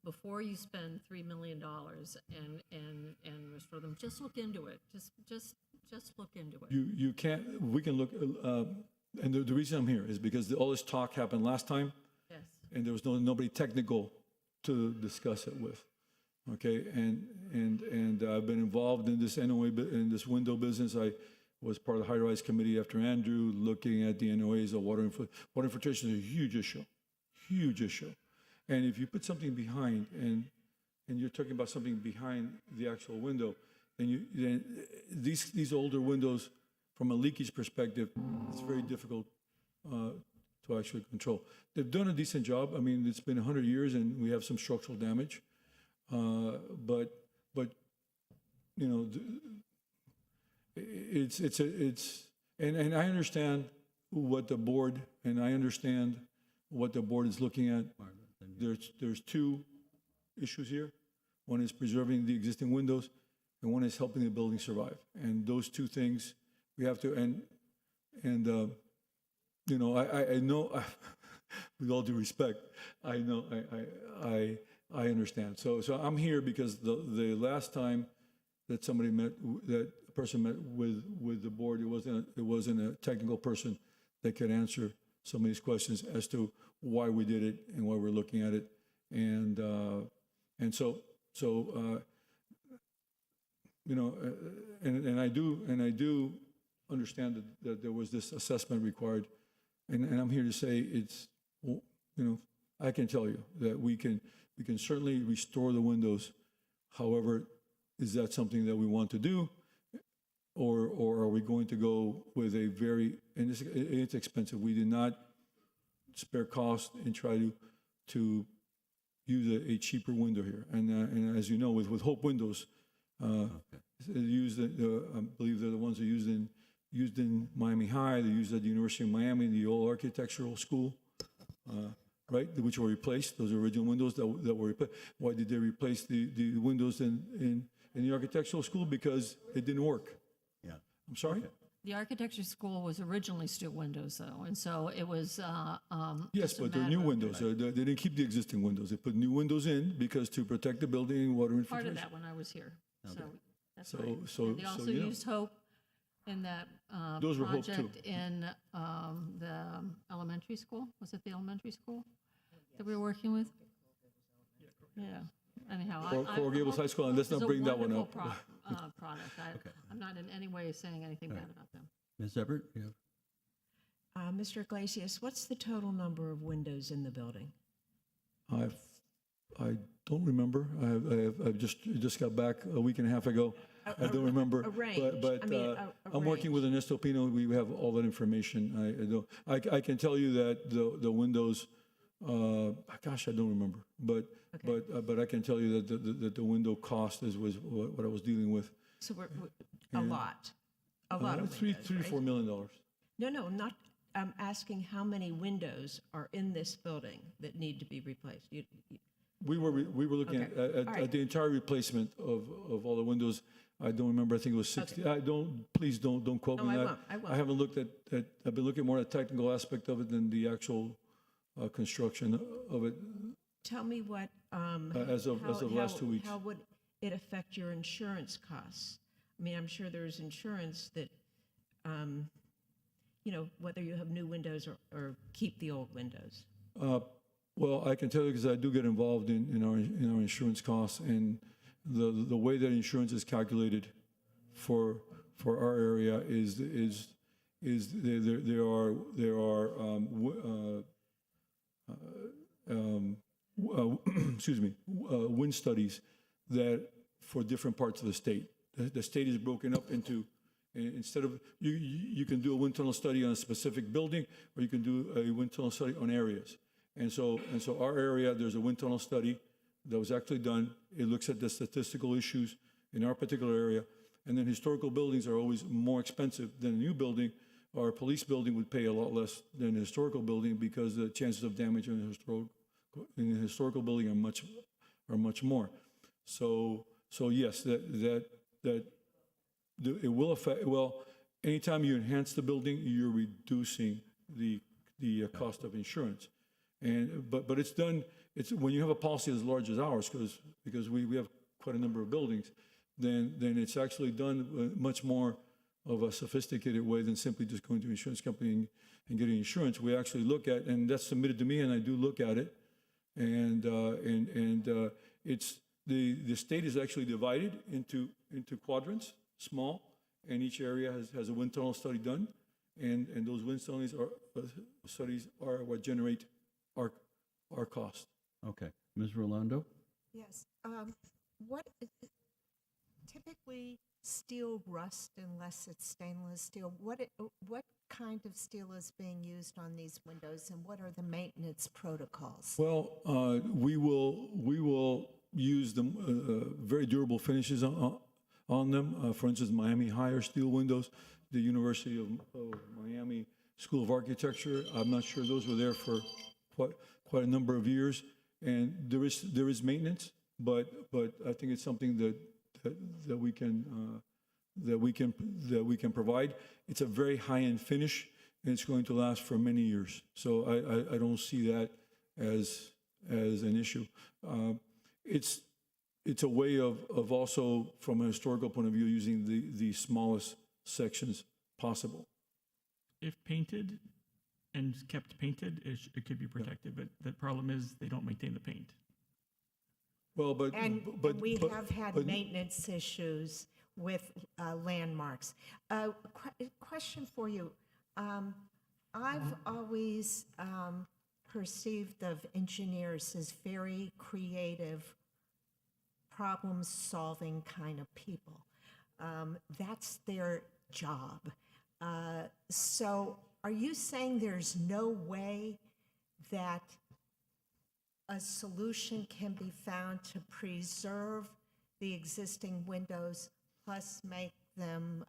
[SPEAKER 2] Before you spend $3 million and restore them, just look into it. Just look into it.
[SPEAKER 7] You can't, we can look, and the reason I'm here is because all this talk happened last time,
[SPEAKER 2] Yes.
[SPEAKER 7] and there was nobody technical to discuss it with. Okay, and I've been involved in this NOA, in this window business. I was part of the high-rise committee after Andrew, looking at the NOAs of water infiltration is a huge issue. And if you put something behind, and you're talking about something behind the actual window, then these older windows, from a leakage perspective, it's very difficult to actually control. They've done a decent job. I mean, it's been 100 years, and we have some structural damage. But you know, and I understand what the board, is looking at. There's two issues here. One is preserving the existing windows, and one is helping the building survive. And those two things we have to, you know, I know, with all due respect, I know, I understand. So I'm here because the last time that somebody that a person met with the board, it wasn't a technical person that could answer some of these questions as to why we did it and why we're looking at it. And so you know, and I do understand that there was this assessment required, and I'm here to say it's, you know, I can tell you that we can certainly restore the windows. However, is that something that we want to do, or are we going to go with a very, and it's expensive. We did not spare cost and try to use a cheaper window here. And as you know, with Hope Windows, used, I believe they're the ones that used in Miami High. They used at the University of Miami, the old architectural school, right, which were replaced. Those original windows that were replaced. Why did they replace the windows in the architectural school? Because it didn't work.
[SPEAKER 1] Yeah.
[SPEAKER 7] I'm sorry?
[SPEAKER 1] Okay.
[SPEAKER 2] The architecture school was originally steel windows, though, and so it was.
[SPEAKER 7] Yes,
[SPEAKER 2] just a
[SPEAKER 7] but they're new
[SPEAKER 2] matter of-
[SPEAKER 7] windows. They didn't keep the existing windows. They put new windows in because to protect the building and water
[SPEAKER 2] Part
[SPEAKER 7] infiltration.
[SPEAKER 2] of that when I was here, so that's
[SPEAKER 7] So-
[SPEAKER 2] right.
[SPEAKER 7] so-
[SPEAKER 2] And they
[SPEAKER 7] so,
[SPEAKER 2] also
[SPEAKER 7] you know.
[SPEAKER 2] used Hope in that
[SPEAKER 7] Those were Hope, too.
[SPEAKER 2] project in the elementary school. Was it the elementary school that we were working with? Yeah. Anyhow,
[SPEAKER 7] Coral Gables High School, and let's not bring that one up.
[SPEAKER 2] Product. I'm not in any way saying anything bad about them.
[SPEAKER 1] Ms. Everett, you have?
[SPEAKER 8] Mr. Iglesias, what's the total number of windows in the building?
[SPEAKER 7] I don't remember. I've just got back a week and a half ago. I don't remember.
[SPEAKER 8] A range.
[SPEAKER 7] But
[SPEAKER 8] I mean, a
[SPEAKER 7] I'm working with Ernesto Pino. We have all that information. I can tell you that the windows. Gosh, I don't remember. But I can tell you that the window cost was what I was dealing with.
[SPEAKER 8] So we're a lot of windows,
[SPEAKER 7] $3 to
[SPEAKER 8] right?
[SPEAKER 7] $4 million.
[SPEAKER 8] No, not. I'm asking how many windows are in this building that need to be replaced.
[SPEAKER 7] We were looking
[SPEAKER 8] Okay. All right.
[SPEAKER 7] at the entire replacement of all the windows. I don't remember. I think it was 60. Please don't quote
[SPEAKER 8] No,
[SPEAKER 7] me
[SPEAKER 8] I
[SPEAKER 7] that.
[SPEAKER 8] won't. I won't.
[SPEAKER 7] I haven't looked at. I've been looking more at the technical aspect of it than the actual construction of it.
[SPEAKER 8] Tell me what.
[SPEAKER 7] As of the last 2 weeks.
[SPEAKER 8] How would it affect your insurance costs? I mean, I'm sure there's insurance that, you know, whether you have new windows or keep the old windows.
[SPEAKER 7] Well, I can tell you because I do get involved in our insurance costs, and the way that insurance is calculated for our area is there are excuse me, wind studies that for different parts of the state. The state is broken up into, instead of, you can do a wind tunnel study on a specific building, or you can do a wind tunnel study on areas. And so our area, there's a wind tunnel study that was actually done. It looks at the statistical issues in our particular area. And then historical buildings are always more expensive than a new building. Our police building would pay a lot less than a historical building because the chances of damage in a historical in the historical building are much more. So yes, it will affect. Well, anytime you enhance the building, you're reducing the cost of insurance, but it's done. It's when you have a policy as large as ours, because we have quite a number of buildings, then it's actually done much more of a sophisticated way than simply just going to an insurance company and getting insurance. We actually look at, and that's submitted to me, and I do look at it, and it's the state is actually divided into quadrants, small, and each area has a wind tunnel study done, and those wind studies are what generate our cost.
[SPEAKER 1] Okay. Ms. Rolando?
[SPEAKER 9] Yes. What typically steel rust unless it's stainless steel? What kind of steel is being used on these windows, and what are the maintenance protocols?
[SPEAKER 7] Well, we will use them very durable finishes on them. For instance, Miami Higher steel windows, the University of Miami School of Architecture. I'm not sure those were there for quite a number of years, and there is maintenance, but I think it's something that we can provide. It's a very high-end finish, and it's going to last for many years. So I don't see that as an issue. It's a way of also, from a historical point of view, using the smallest sections possible.
[SPEAKER 3] If painted and kept painted, it could be protected, but the problem is they don't maintain the paint.
[SPEAKER 7] Well, but
[SPEAKER 9] We have had maintenance issues with landmarks. Question for you. I've always perceived of engineers as very creative, problem-solving kind of people. That's their job. So are you saying there's no way that a solution can be found to preserve the existing windows plus make them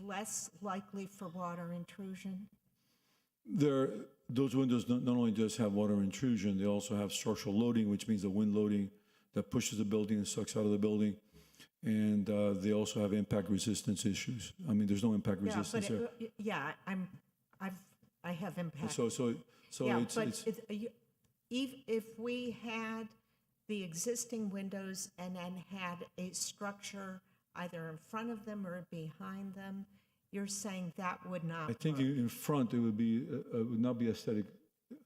[SPEAKER 9] less likely for water intrusion?
[SPEAKER 7] Those windows not only just have water intrusion, they also have structural loading, which means the wind loading that pushes the building and sucks out of the building. And they also have impact resistance issues. I mean, there's no impact resistance there.
[SPEAKER 9] I have impact.
[SPEAKER 7] So
[SPEAKER 9] Yeah,
[SPEAKER 7] it's
[SPEAKER 9] if we had the existing windows and then had a structure either in front of them or behind them, you're saying that would not
[SPEAKER 7] I think
[SPEAKER 9] work.
[SPEAKER 7] in front it would not be aesthetic.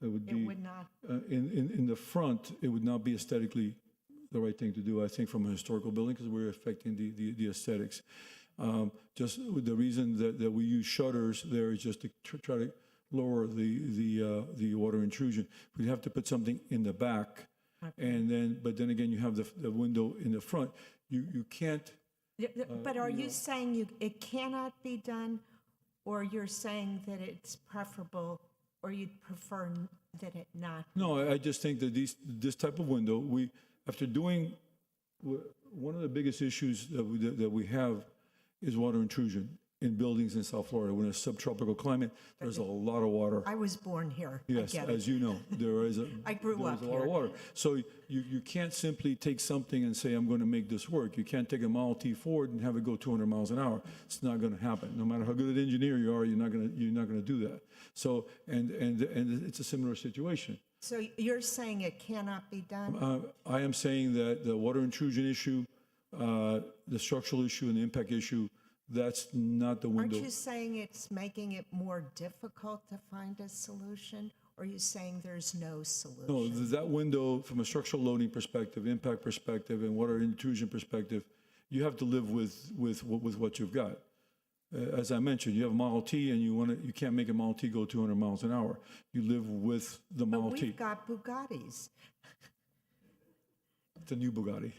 [SPEAKER 7] It would be
[SPEAKER 9] It would not.
[SPEAKER 7] in the front. It would not be aesthetically the right thing to do. I think from a historical building, because we're affecting the aesthetics. Just with the reason that we use shutters there is just to try to lower the water intrusion. We'd have to put something in the back, but then again you have the window in the front. You can't.
[SPEAKER 9] But are you saying it cannot be done, or you're saying that it's preferable, or you'd prefer that it not?
[SPEAKER 7] No, I just think that this type of window, after doing one of the biggest issues that we have is water intrusion in buildings in South Florida. When it's subtropical climate, there's a lot of water.
[SPEAKER 9] I was born here.
[SPEAKER 7] Yes,
[SPEAKER 9] I get it.
[SPEAKER 7] as you know, there is
[SPEAKER 9] I grew up
[SPEAKER 7] a lot
[SPEAKER 9] here.
[SPEAKER 7] of water. So you can't simply take something and say, I'm going to make this work. You can't take a Model T Ford and have it go 200 miles an hour. It's not going to happen. No matter how good an engineer you are, you're not going to do that. So and it's a similar situation.
[SPEAKER 9] So you're saying it cannot be done?
[SPEAKER 7] I am saying that the water intrusion issue, the structural issue, and the impact issue, that's not the window.
[SPEAKER 9] Aren't you saying it's making it more difficult to find a solution, or are you saying there's no solution?
[SPEAKER 7] No, that window, from a structural loading perspective, impact perspective, and water intrusion perspective, you have to live with what you've got. As I mentioned, you have a Model T, and you can't make a Model T go 200 miles an hour. You live with the Model
[SPEAKER 9] But
[SPEAKER 7] T.
[SPEAKER 9] we've got Bugattis.
[SPEAKER 7] The new Bugatti.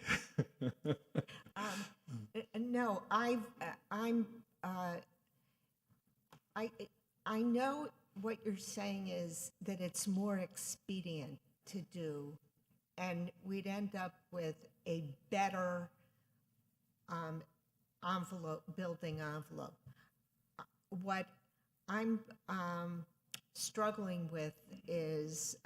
[SPEAKER 9] No, I know what you're saying is that it's more expedient to do, and we'd end up with a better building envelope. What I'm struggling with is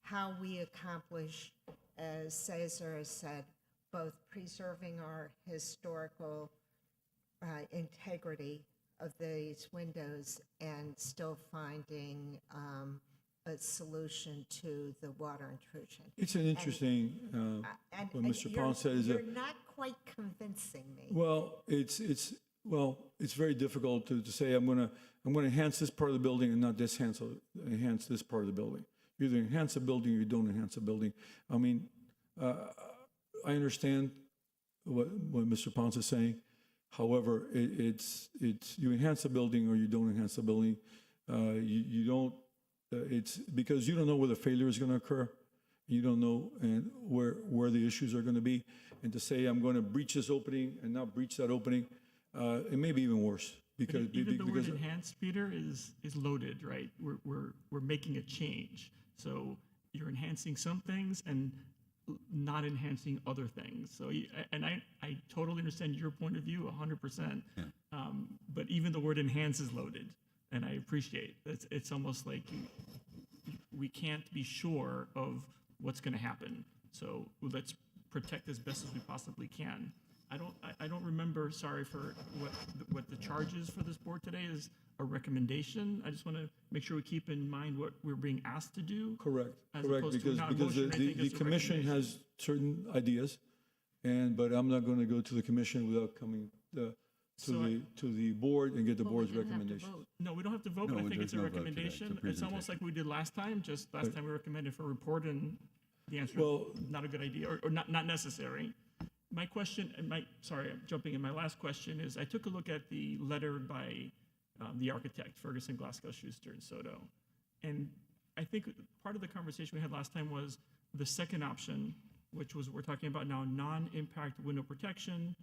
[SPEAKER 9] how we accomplish, as Cesar has said, both preserving our historical integrity of these windows and still finding a solution to the water intrusion.
[SPEAKER 7] It's an interesting,
[SPEAKER 9] And
[SPEAKER 7] what Mr. Pound said is
[SPEAKER 9] you're
[SPEAKER 7] that,
[SPEAKER 9] not quite convincing me.
[SPEAKER 7] well, it's very difficult to say, I'm gonna enhance this part of the building and not enhance this part of the building. You either enhance the building or you don't enhance the building. I mean, I understand what Mr. Ponce is saying. However, it's you enhance the building or you don't enhance the building. You don't. It's because you don't know where the failure is going to occur. You don't know and where the issues are going to be. And to say I'm going to breach this opening and not breach that opening, it may be even worse because
[SPEAKER 3] Even the word
[SPEAKER 7] because
[SPEAKER 3] enhanced, Peter, is loaded, right? We're making a change. So you're enhancing some things and not enhancing other things. So, and I totally understand your point of view 100%. But even the word enhance is loaded, and I appreciate it. It's almost like we can't be sure of what's going to happen. So let's protect as best as we possibly can. I don't remember, sorry, for what the charge is for this board today is a recommendation. I just want to make sure we keep in mind what we're being asked to do.
[SPEAKER 7] correct,
[SPEAKER 3] As
[SPEAKER 7] correct,
[SPEAKER 3] opposed to
[SPEAKER 7] because
[SPEAKER 3] not motion, I think
[SPEAKER 7] the
[SPEAKER 3] it's a
[SPEAKER 7] commission has certain ideas, but I'm not going to go to the commission without coming to the board and get the
[SPEAKER 2] Well, we
[SPEAKER 7] board's
[SPEAKER 2] didn't have to
[SPEAKER 7] recommendation.
[SPEAKER 2] vote.
[SPEAKER 3] No, we don't have to vote,
[SPEAKER 1] No,
[SPEAKER 3] but I think
[SPEAKER 1] there's
[SPEAKER 3] it's a
[SPEAKER 1] no vote today. It's a
[SPEAKER 3] recommendation. It's almost like we did last time, just last time we recommended for a report and the answer
[SPEAKER 7] Well-
[SPEAKER 3] is not a good idea or not necessary. My question, sorry, I'm jumping in. My last question is, I took a look at the letter by the architect, Ferguson, Glasgow, Schuster, and Soto. And I think part of the conversation we had last time was the second option, which was we're talking about now non-impact window protection,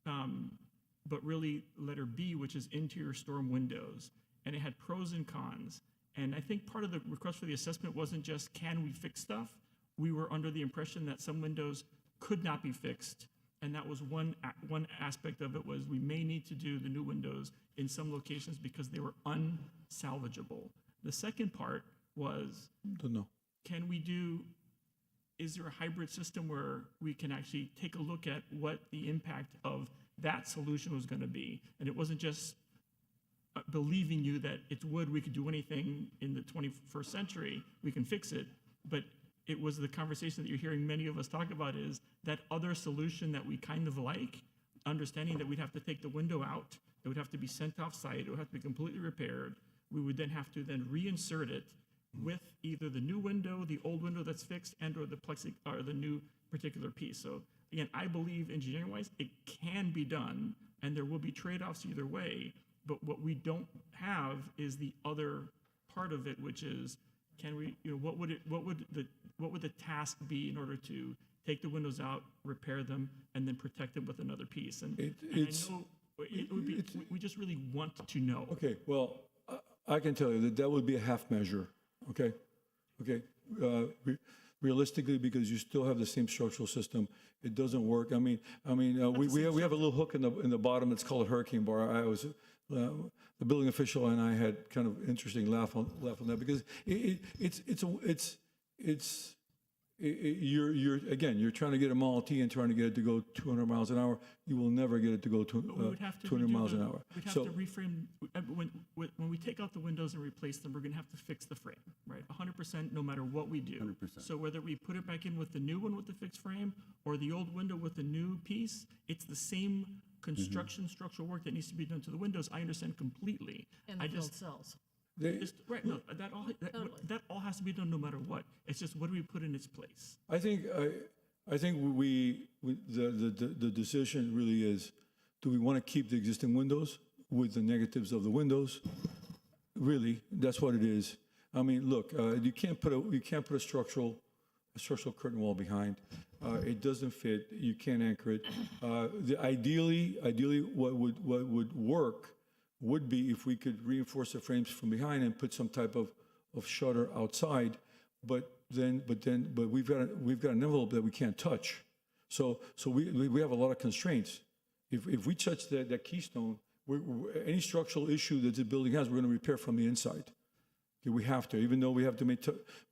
[SPEAKER 3] but really letter B, which is interior storm windows. And it had pros and cons. And I think part of the request for the assessment wasn't just can we fix stuff? We were under the impression that some windows could not be fixed. And that was one aspect of it was we may need to do the new windows in some locations because they were unsalvageable. The second part was,
[SPEAKER 7] Don't know.
[SPEAKER 3] is there a hybrid system where we can actually take a look at what the impact of that solution was going to be? And it wasn't just believing you that it's wood, we could do anything in the 21st century, we can fix it, but it was the conversation that you're hearing many of us talk about is that other solution that we kind of like, understanding that we'd have to take the window out, it would have to be sent off site, it would have to be completely repaired. We would then have to then reinsert it with either the new window, the old window that's fixed, and or the new particular piece. So again, I believe engineering-wise, it can be done, and there will be trade-offs either way. But what we don't have is the other part of it, which is, can we, what would the task be in order to take the windows out, repair them, and then protect them with another piece? And I know it would be, we just really want to know.
[SPEAKER 7] Okay, well, I can tell you that would be a half measure, okay? Okay, realistically, because you still have the same structural system, it doesn't work. I mean, we have a little hook in the bottom that's called a hurricane bar. The building official and I had kind of interesting laugh on that because you're trying to get a Model T and trying to get it to go 200 miles an hour. You will never get it to go 200 miles an hour.
[SPEAKER 3] We'd have to reframe, when we take out the windows and replace them, we're gonna have to fix the frame, right? 100% no matter what we do.
[SPEAKER 1] 100%.
[SPEAKER 3] So whether we put it back in with the new one with the fixed frame or the old window with the new piece, it's the same construction structural work that needs to be done to the windows. I understand completely.
[SPEAKER 2] And the filled cells.
[SPEAKER 3] Right, no, that all has to be done no matter what. It's just what do we put in its place?
[SPEAKER 7] I think the decision really is, do we want to keep the existing windows with the negatives of the windows? Really, that's what it is. I mean, look, you can't put a structural curtain wall behind. It doesn't fit. You can't anchor it. Ideally, what would work would be if we could reinforce the frames from behind and put some type of shutter outside. But we've got an envelope that we can't touch. So we have a lot of constraints. If we touch that keystone, any structural issue that the building has, we're going to repair from the inside. Okay, we have to, even though we have to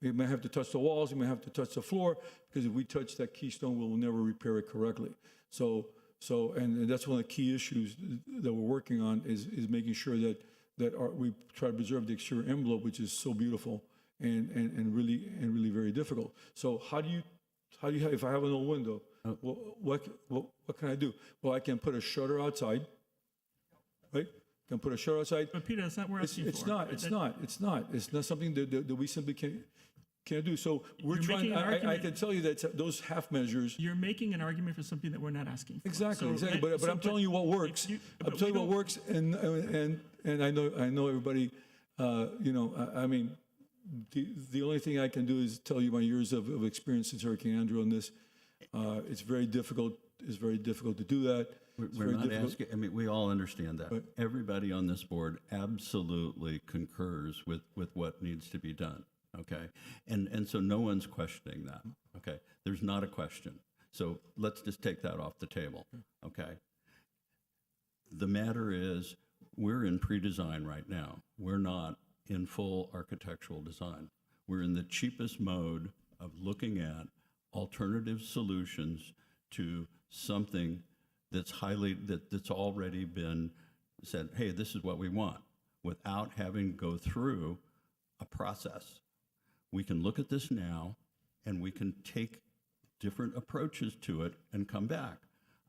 [SPEAKER 7] we may have to touch the walls, we may have to touch the floor, because if we touch that keystone, we'll never repair it correctly. And that's one of the key issues that we're working on is making sure that we try to preserve the exterior envelope, which is so beautiful and really very difficult. So how do you if I have an old window, what can I do? Well, I can put a shutter outside, right? Can put a shutter outside.
[SPEAKER 3] But Peter, that's not what we're asking
[SPEAKER 7] It's
[SPEAKER 3] for.
[SPEAKER 7] not. It's not. It's not something that we simply can't do. So we're
[SPEAKER 3] You're
[SPEAKER 7] trying.
[SPEAKER 3] making an
[SPEAKER 7] I
[SPEAKER 3] argument-
[SPEAKER 7] can tell you that those half measures.
[SPEAKER 3] You're making an argument for something that we're not asking for.
[SPEAKER 7] Exactly.
[SPEAKER 3] So,
[SPEAKER 7] But I'm telling you what works. I'm
[SPEAKER 3] but
[SPEAKER 7] telling
[SPEAKER 3] we
[SPEAKER 7] you what
[SPEAKER 3] don't-
[SPEAKER 7] works, and I know everybody. I mean, the only thing I can do is tell you my years of experience since Hurricane Andrew on this. It's very difficult. It's very difficult to do that. It's
[SPEAKER 1] We're
[SPEAKER 7] very
[SPEAKER 1] not
[SPEAKER 7] difficult.
[SPEAKER 1] asking, I mean, we all understand that.
[SPEAKER 7] Right.
[SPEAKER 1] Everybody on this board absolutely concurs with what needs to be done, okay? And so no one's questioning that, okay? There's not a question. So let's just take that off the table, okay? The matter is, we're in pre-design right now. We're not in full architectural design. We're in the cheapest mode of looking at alternative solutions to something that's already been said, hey, this is what we want, without having to go through a process. We can look at this now, and we can take different approaches to it and come back.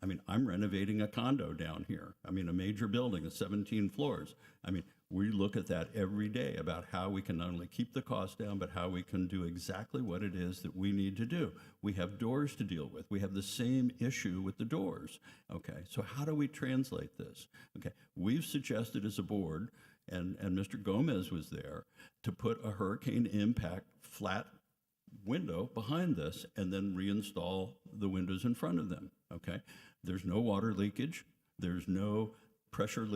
[SPEAKER 1] I mean, I'm renovating a condo down here. I mean, a major building of 17 floors. I mean, we look at that every day about how we can not only keep the cost down, but how we can do exactly what it is that we need to do. We have doors to deal with. We have the same issue with the doors. Okay, so how do we translate this? Okay, we've suggested as a board, and Mr. Gomez was there, to put a hurricane impact flat window behind this and then reinstall the windows in front of them. Okay, there's no water leakage. There's no pressure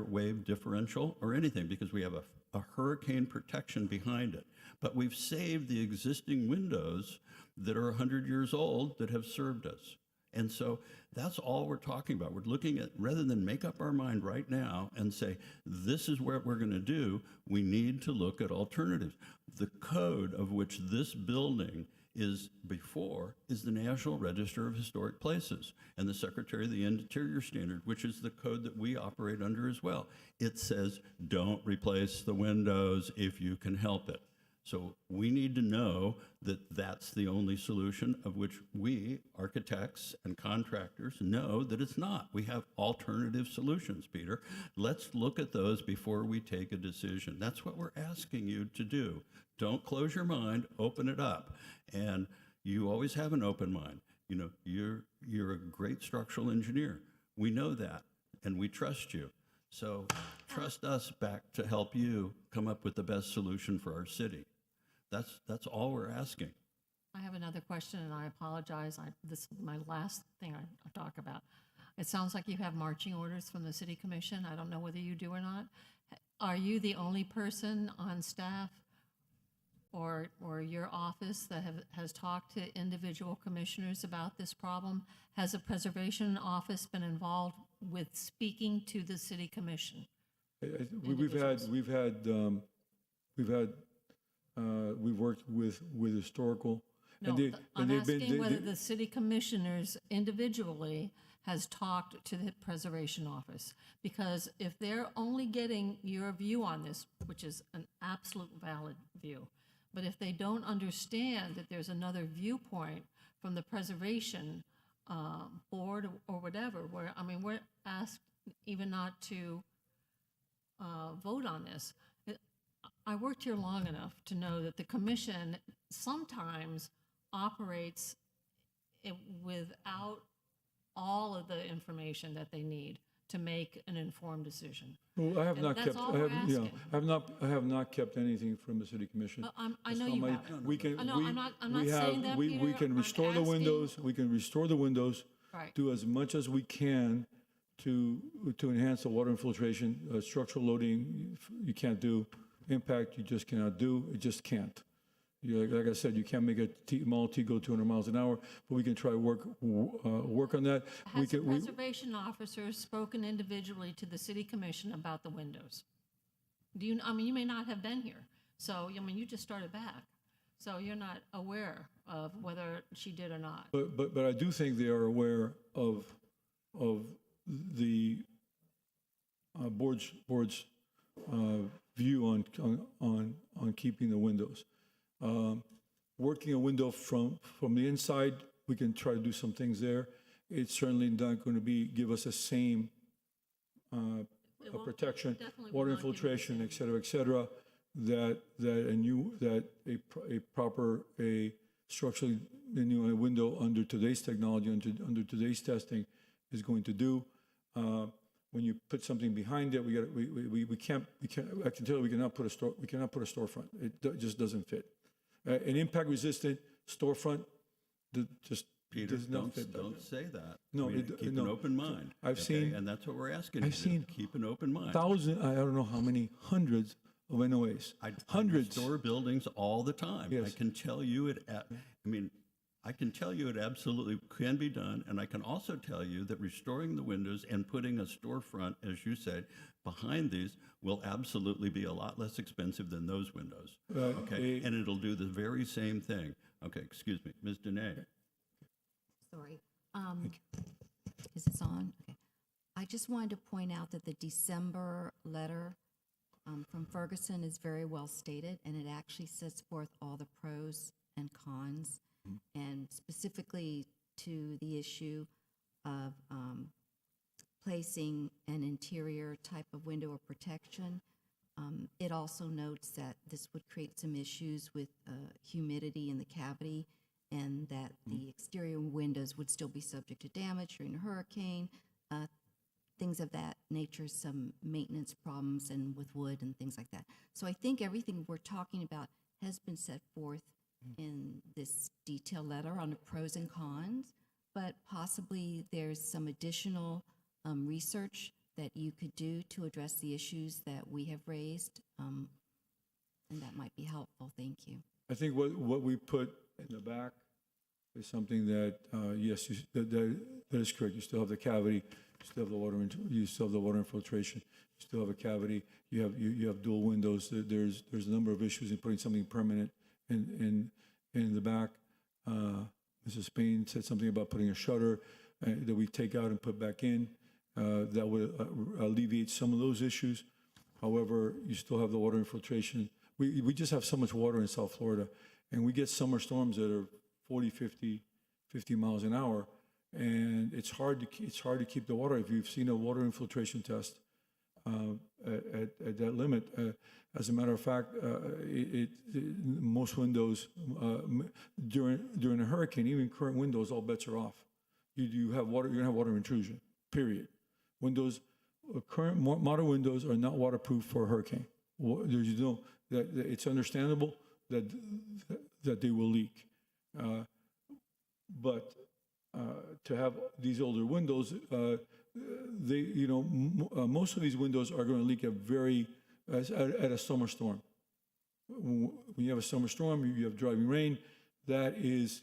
[SPEAKER 1] wave differential or anything, because we have a hurricane protection behind it. But we've saved the existing windows that are 100 years old that have served us. And so that's all we're talking about. We're looking at, rather than make up our mind right now and say, this is what we're going to do, we need to look at alternatives. The code of which this building is before is the National Register of Historic Places and the Secretary of the Interior Standard, which is the code that we operate under as well. It says, don't replace the windows if you can help it. So we need to know that that's the only solution, of which we, architects and contractors, know that it's not. We have alternative solutions, Peter. Let's look at those before we take a decision. That's what we're asking you to do. Don't close your mind, open it up. And you always have an open mind. You know, you're a great structural engineer. We know that, and we trust you. So trust us back to help you come up with the best solution for our city. That's all we're asking.
[SPEAKER 2] I have another question, and I apologize. This is my last thing I talk about. It sounds like you have marching orders from the city commission. I don't know whether you do or not. Are you the only person on staff or your office that has talked to individual commissioners about this problem? Has the preservation office been involved with speaking to the city commission?
[SPEAKER 7] We've worked with historical.
[SPEAKER 2] No, I'm asking whether the city commissioners individually has talked to the preservation office. Because if they're only getting your view on this, which is an absolute valid view, but if they don't understand that there's another viewpoint from the preservation board or whatever, we're asked even not to vote on this. I worked here long enough to know that the commission sometimes operates without all of the information that they need to make an informed decision.
[SPEAKER 7] Well, I have
[SPEAKER 2] And
[SPEAKER 7] not
[SPEAKER 2] that's
[SPEAKER 7] kept.
[SPEAKER 2] all
[SPEAKER 7] I
[SPEAKER 2] we're
[SPEAKER 7] have,
[SPEAKER 2] asking.
[SPEAKER 7] I have not kept anything from the city commission.
[SPEAKER 2] I
[SPEAKER 7] That's
[SPEAKER 2] know
[SPEAKER 7] not
[SPEAKER 2] you
[SPEAKER 7] my-
[SPEAKER 2] haven't.
[SPEAKER 7] We can.
[SPEAKER 2] No, I'm not
[SPEAKER 7] we have,
[SPEAKER 2] saying that,
[SPEAKER 7] we
[SPEAKER 2] Peter.
[SPEAKER 7] can
[SPEAKER 2] I'm
[SPEAKER 7] restore the
[SPEAKER 2] asking-
[SPEAKER 7] windows. We can restore the windows.
[SPEAKER 2] Right.
[SPEAKER 7] Do as much as we can to enhance the water infiltration. Structural loading, you can't do. Impact, you just cannot do. It just can't. Like I said, you can't make a Model T go 200 miles an hour, but we can try work on that.
[SPEAKER 2] Has the preservation officer spoken individually to the city commission about the windows? I mean, you may not have been here. So, I mean, you just started back. So you're not aware of whether she did or not.
[SPEAKER 7] But I do think they are aware of the board's view on keeping the windows. Working a window from the inside, we can try to do some things there. It's certainly not going to give us the same protection,
[SPEAKER 2] definitely will
[SPEAKER 7] water
[SPEAKER 2] not give you the
[SPEAKER 7] infiltration,
[SPEAKER 2] same.
[SPEAKER 7] et cetera, that a structurally new window under today's technology, under today's testing, is going to do. When you put something behind it, we can't. I can tell you, we cannot put a storefront. It just doesn't fit. An impact-resistant storefront just
[SPEAKER 1] Peter,
[SPEAKER 7] does not fit.
[SPEAKER 1] don't say that.
[SPEAKER 7] No,
[SPEAKER 1] I mean, keep
[SPEAKER 7] no.
[SPEAKER 1] an open mind.
[SPEAKER 7] I've seen-
[SPEAKER 1] and that's what we're asking you
[SPEAKER 7] I've
[SPEAKER 1] to do.
[SPEAKER 7] seen
[SPEAKER 1] Keep an open mind.
[SPEAKER 7] I don't know how many hundreds of NOAs.
[SPEAKER 1] I
[SPEAKER 7] Hundreds.
[SPEAKER 1] restore buildings all the time.
[SPEAKER 7] Yes.
[SPEAKER 1] I can tell you I can tell you it absolutely can be done, and I can also tell you that restoring the windows and putting a storefront, as you said, behind these will absolutely be a lot less expensive than those windows. Okay, and it'll do the very same thing. Okay, excuse me, Ms. Dene.
[SPEAKER 10] Sorry. Is this on? Okay. I just wanted to point out that the December letter from Ferguson is very well stated, and it actually sets forth all the pros and cons, and specifically to the issue of placing an interior type of window of protection. It also notes that this would create some issues with humidity in the cavity, and that the exterior windows would still be subject to damage during a hurricane, things of that nature, some maintenance problems and with wood and things like that. So I think everything we're talking about has been set forth in this detailed letter on the pros and cons, but possibly there's some additional research that you could do to address the issues that we have raised, and that might be helpful. Thank you.
[SPEAKER 7] I think what we put in the back is something that, yes, that is correct. You still have the cavity, you still have the water, you still have the water infiltration, you still have a cavity, you have dual windows. There's a number of issues in putting something permanent in the back. Mrs. Payne said something about putting a shutter that we take out and put back in. That would alleviate some of those issues. However, you still have the water infiltration. We just have so much water in South Florida, and we get summer storms that are 40, 50 miles an hour, and it's hard to keep the water. If you've seen a water infiltration test at that limit, as a matter of fact, most windows during a hurricane, even current windows, all bets are off. You have water. You're gonna have water intrusion. Period. Windows, current modern windows are not waterproof for a hurricane. There's no that it's understandable that they will leak, but to have these older windows, most of these windows are going to leak at a summer storm. When you have a summer storm, you have driving rain. That is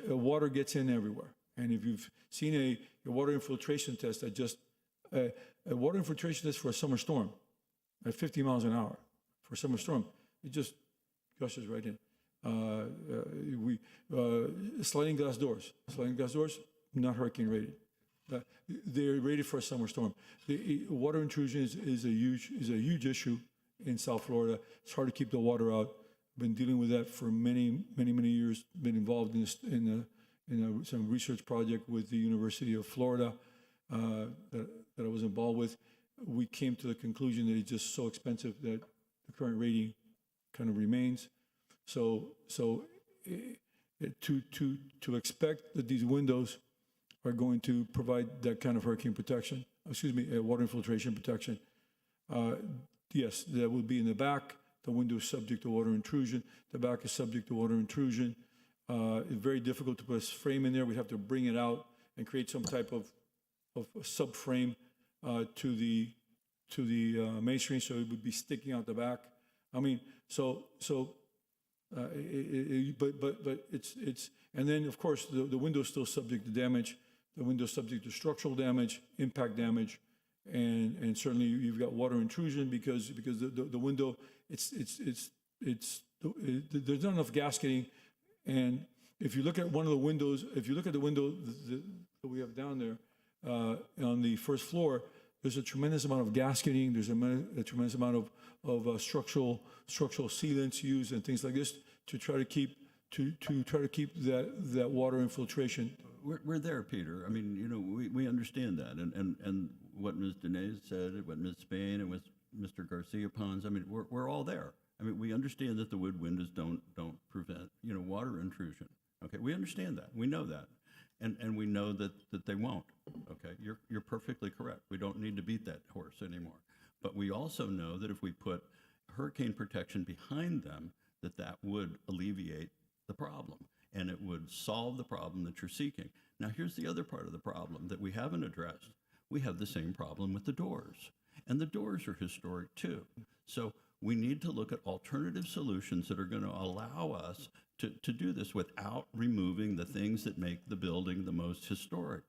[SPEAKER 7] water gets in everywhere. And if you've seen a water infiltration test, a water infiltration test for a summer storm at 50 miles an hour for a summer storm, it just gushes right in. Sliding glass doors, not hurricane rated. They're rated for a summer storm. The water intrusion is a huge issue in South Florida. It's hard to keep the water out. Been dealing with that for many years. Been involved in some research project with the University of Florida that I was involved with. We came to the conclusion that it's just so expensive that the current rating kind of remains. So to expect that these windows are going to provide that kind of hurricane protection, water infiltration protection, yes, that would be in the back. The window is subject to water intrusion. The back is subject to water intrusion. It's very difficult to put a frame in there. We'd have to bring it out and create some type of subframe to the masonry, so it would be sticking out the back. I mean, but it's and then of course the window's still subject to damage. The window's subject to structural damage, impact damage, and certainly you've got water intrusion because the window, there's not enough gasketing. And if you look at one of the windows, if you look at the window that we have down there on the first floor, there's a tremendous amount of gasketing. There's a tremendous amount of structural sealants used and things like this to try to keep that water infiltration.
[SPEAKER 1] We're there, Peter. I mean, you know, we understand that, and what Ms. Dene said, what Ms. Spain and what Mr. Garcia Pons. I mean, we're all there. I mean, we understand that the wood windows don't prevent, you know, water intrusion. Okay, we understand that. We know that, and we know that they won't. Okay, you're perfectly correct. We don't need to beat that horse anymore. But we also know that if we put hurricane protection behind them, that would alleviate the problem, and it would solve the problem that you're seeking. Now, here's the other part of the problem that we haven't addressed. We have the same problem with the doors, and the doors are historic too. So we need to look at alternative solutions that are going to allow us to do this without removing the things that make the building the most historic.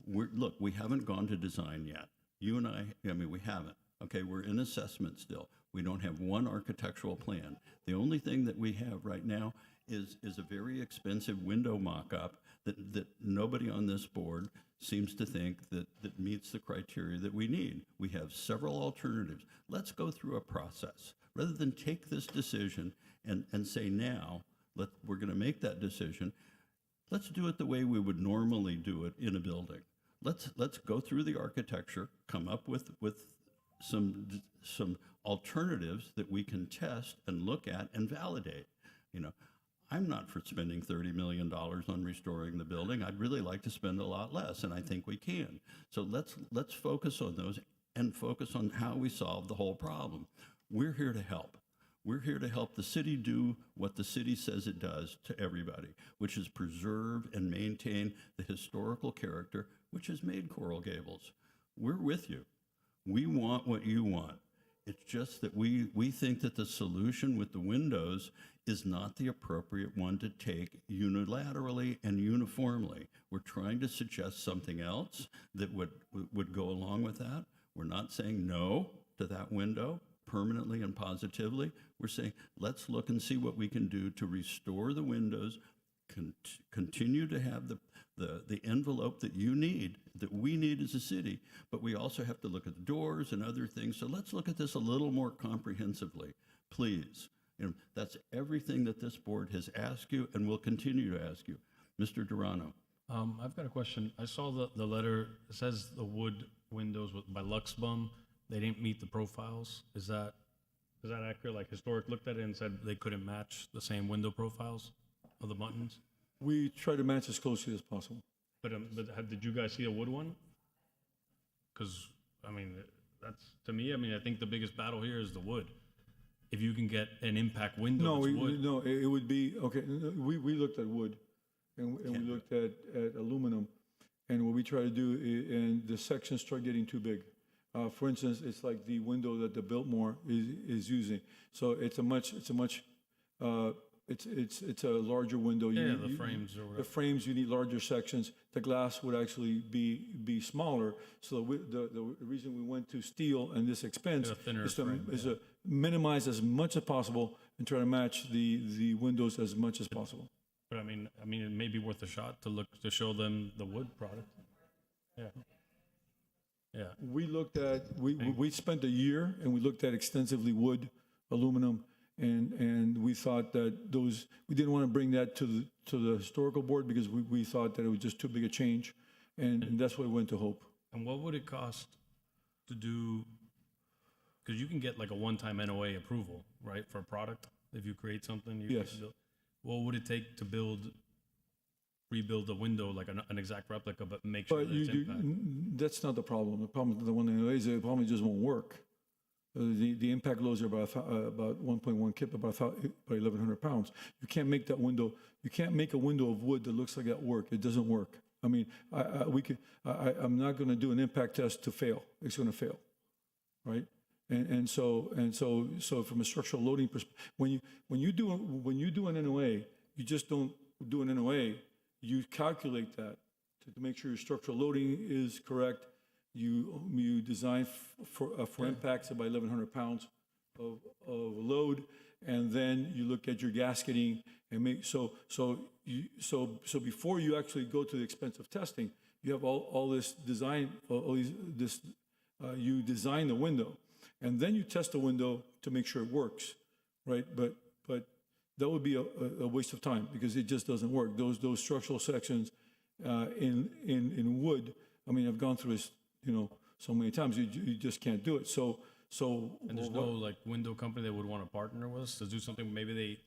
[SPEAKER 1] Look, we haven't gone to design yet. You and I mean, we haven't. Okay, we're in assessment still. We don't have one architectural plan. The only thing that we have right now is a very expensive window mock-up that nobody on this board seems to think that meets the criteria that we need. We have several alternatives. Let's go through a process. Rather than take this decision and say now, we're going to make that decision, let's do it the way we would normally do it in a building. Let's go through the architecture, come up with some alternatives that we can test and look at and validate. You know, I'm not for spending $30 million on restoring the building. I'd really like to spend a lot less, and I think we can. So let's focus on those and focus on how we solve the whole problem. We're here to help. We're here to help the city do what the city says it does to everybody, which is preserve and maintain the historical character which has made Coral Gables. We're with you. We want what you want. It's just that we think that the solution with the windows is not the appropriate one to take unilaterally and uniformly. We're trying to suggest something else that would go along with that. We're not saying no to that window permanently and positively. We're saying let's look and see what we can do to restore the windows, continue to have the envelope that you need, that we need as a city, but we also have to look at the doors and other things. So let's look at this a little more comprehensively, please. You know, that's everything that this board has asked you and will continue to ask you. Mr. Durano.
[SPEAKER 11] I've got a question. I saw the letter. It says the wood windows by Luxbum, they didn't meet the profiles. Is that accurate? Like Historic looked at it and said they couldn't match the same window profiles of the buttons?
[SPEAKER 7] We try to match as closely as possible.
[SPEAKER 11] But did you guys see a wood one? Because, I mean, that's, to me, I mean, I think the biggest battle here is the wood. If you can get an impact window that's wood.
[SPEAKER 7] No, it would be, okay, we looked at wood, and we looked at aluminum, and what we try to do, and the sections start getting too big. For instance, it's like the window that the Biltmore is using. So it's a larger window.
[SPEAKER 11] The frames or whatever.
[SPEAKER 7] The frames, you need larger sections. The glass would actually be smaller. So the reason we went to steel and this expense is to minimize as much as possible and try to match the windows as much as possible.
[SPEAKER 11] But I mean, it may be worth a shot to show them the wood product. Yeah. Yeah.
[SPEAKER 7] We spent a year and we looked at extensively wood, aluminum, and we thought that we didn't want to bring that to the historical board because we thought that it was just too big a change, and that's why we went to Hope.
[SPEAKER 11] And what would it cost to do? Because you can get like a one-time NOA approval, right, for a product if you create something.
[SPEAKER 7] Yes.
[SPEAKER 11] What would it take to rebuild a window like an exact replica, but make sure that it's impact?
[SPEAKER 7] That's not the problem. The problem, the one is the problem just won't work. The impact loads are about 1.1 kip, about 1,100 pounds. You can't make that window. You can't make a window of wood that looks like that work. It doesn't work. I mean, I'm not going to do an impact test to fail. It's going to fail, right? And so from a structural loading perspective, when you do an NOA, you just don't do an NOA. You calculate that to make sure your structural loading is correct. you design for impacts of about 1,100 pounds of load, and then you look at your gasketing and make so before you actually go to the expense of testing, you have all this design, you design the window, and then you test the window to make sure it works, right? But that would be a waste of time because it just doesn't work. Those structural sections in wood, I mean, I've gone through this, so many times. You just can't do it. So
[SPEAKER 11] And there's no like window company that would want to partner with us to do something. Maybe they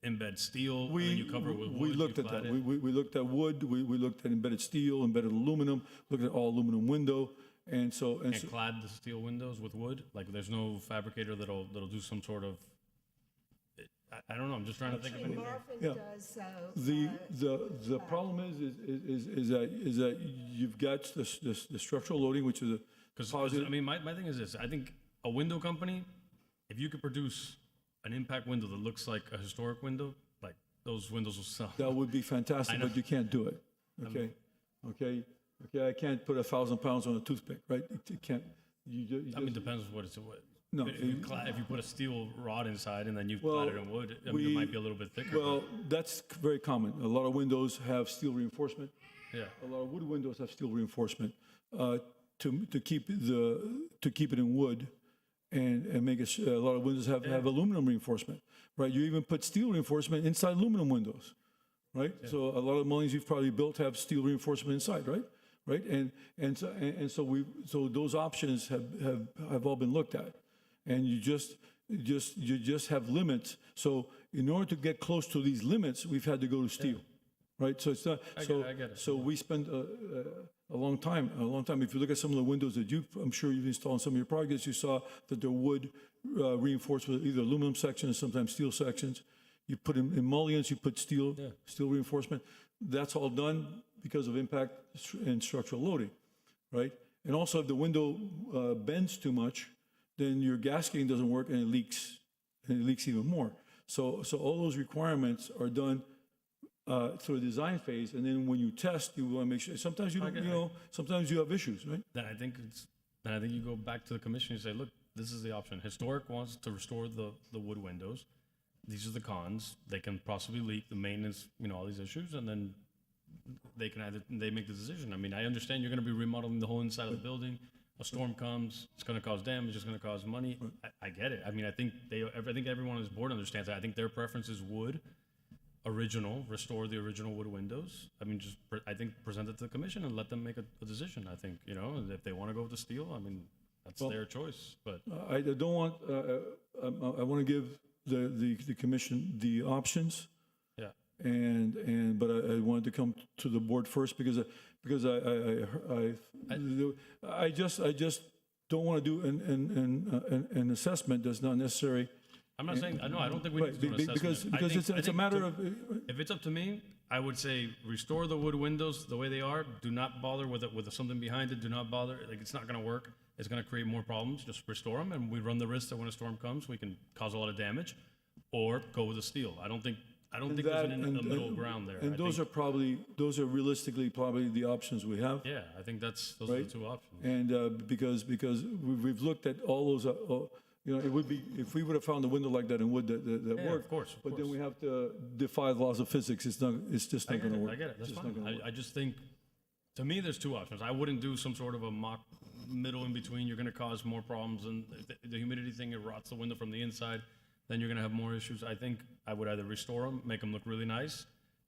[SPEAKER 11] embed steel and then you cover it with wood.
[SPEAKER 7] We looked
[SPEAKER 11] you
[SPEAKER 7] at
[SPEAKER 11] clad
[SPEAKER 7] that.
[SPEAKER 11] it.
[SPEAKER 7] We looked at wood. We looked at embedded steel, embedded aluminum. Looked at all aluminum window, and so
[SPEAKER 11] Clad the steel windows with wood. Like there's no fabricator that'll do some sort of. I don't know. I'm just trying to think of anything.
[SPEAKER 9] Marvin
[SPEAKER 7] Yeah.
[SPEAKER 9] does,
[SPEAKER 7] the problem is that you've got the structural loading, which is a
[SPEAKER 11] Because
[SPEAKER 7] positive.
[SPEAKER 11] I mean, my thing is this. I think a window company, if you could produce an impact window that looks like a historic window, like those windows will sell.
[SPEAKER 7] That would be fantastic,
[SPEAKER 11] I know.
[SPEAKER 7] but you can't do it. Okay. I can't put 1,000 pounds on a toothpick, right? You can't.
[SPEAKER 11] I mean, depends what it's. What,
[SPEAKER 7] No,
[SPEAKER 11] if you put a steel rod inside and then you clad it in wood, I mean, it might be a little bit thicker.
[SPEAKER 7] Well, that's very common. A lot of windows have steel reinforcement.
[SPEAKER 11] yeah.
[SPEAKER 7] A lot of wood windows have steel reinforcement to keep it in wood, and make it. A lot of windows have aluminum reinforcement, right? You even put steel reinforcement inside aluminum windows, right? So a lot of mullions you've probably built have steel reinforcement inside, right? Right, so those options have all been looked at, and you just have limits. So in order to get close to these limits, we've had to go to steel, right? So it's not.
[SPEAKER 11] I get it.
[SPEAKER 7] So we spent a long time. If you look at some of the windows that I'm sure you've installed in some of your projects, you saw that they're wood reinforced with either aluminum sections, sometimes steel sections. You put in mullions, you put steel reinforcement. That's all done because of impact and structural loading, right? And also, if the window bends too much, then your gasketing doesn't work and it leaks even more. So all those requirements are done through a design phase, and then when you test, you want to make sure. Sometimes you don't, sometimes you have issues, right?
[SPEAKER 11] Then I think you go back to the commission and say, look, this is the option. Historic wants to restore the wood windows. These are the cons. They can possibly leak, the maintenance, all these issues, and then they make the decision. I mean, I understand you're going to be remodeling the whole inside of the building. A storm comes, it's going to cause damage, it's going to cause money. I get it. I mean, I think everyone on this board understands that. I think their preference is wood, restore the original wood windows. I mean, I think present it to the commission and let them make a decision. I think, and if they want to go with the steel, I mean, that's their choice. But
[SPEAKER 7] I don't want. I want to give the commission the options.
[SPEAKER 11] yeah.
[SPEAKER 7] But I wanted to come to the board first because I just don't want to do an assessment that's not necessary.
[SPEAKER 11] I'm not saying, I don't think we need to do an assessment.
[SPEAKER 7] Because it's a matter of.
[SPEAKER 11] If it's up to me, I would say restore the wood windows the way they are. Do not bother with something behind it. Do not bother. Like, it's not going to work. It's going to create more problems. Just restore them, and we run the risk that when a storm comes, we can cause a lot of damage, or go with the steel. I don't think there's a middle ground there.
[SPEAKER 7] And those are realistically probably the options we have.
[SPEAKER 11] Yeah, I think those are the two options.
[SPEAKER 7] And because we've looked at all those, it would be, if we would have found a window like that in wood that worked.
[SPEAKER 11] Of course.
[SPEAKER 7] But then we have to defy the laws of physics. It's just not going to work.
[SPEAKER 11] I get it. That's
[SPEAKER 7] It's just
[SPEAKER 11] fine.
[SPEAKER 7] not gonna work.
[SPEAKER 11] I just think, to me, there's two options. I wouldn't do some sort of a mock middle in between. You're going to cause more problems, and the humidity thing, it rots the window from the inside. Then you're going to have more issues. I think I would either restore them, make them look really nice,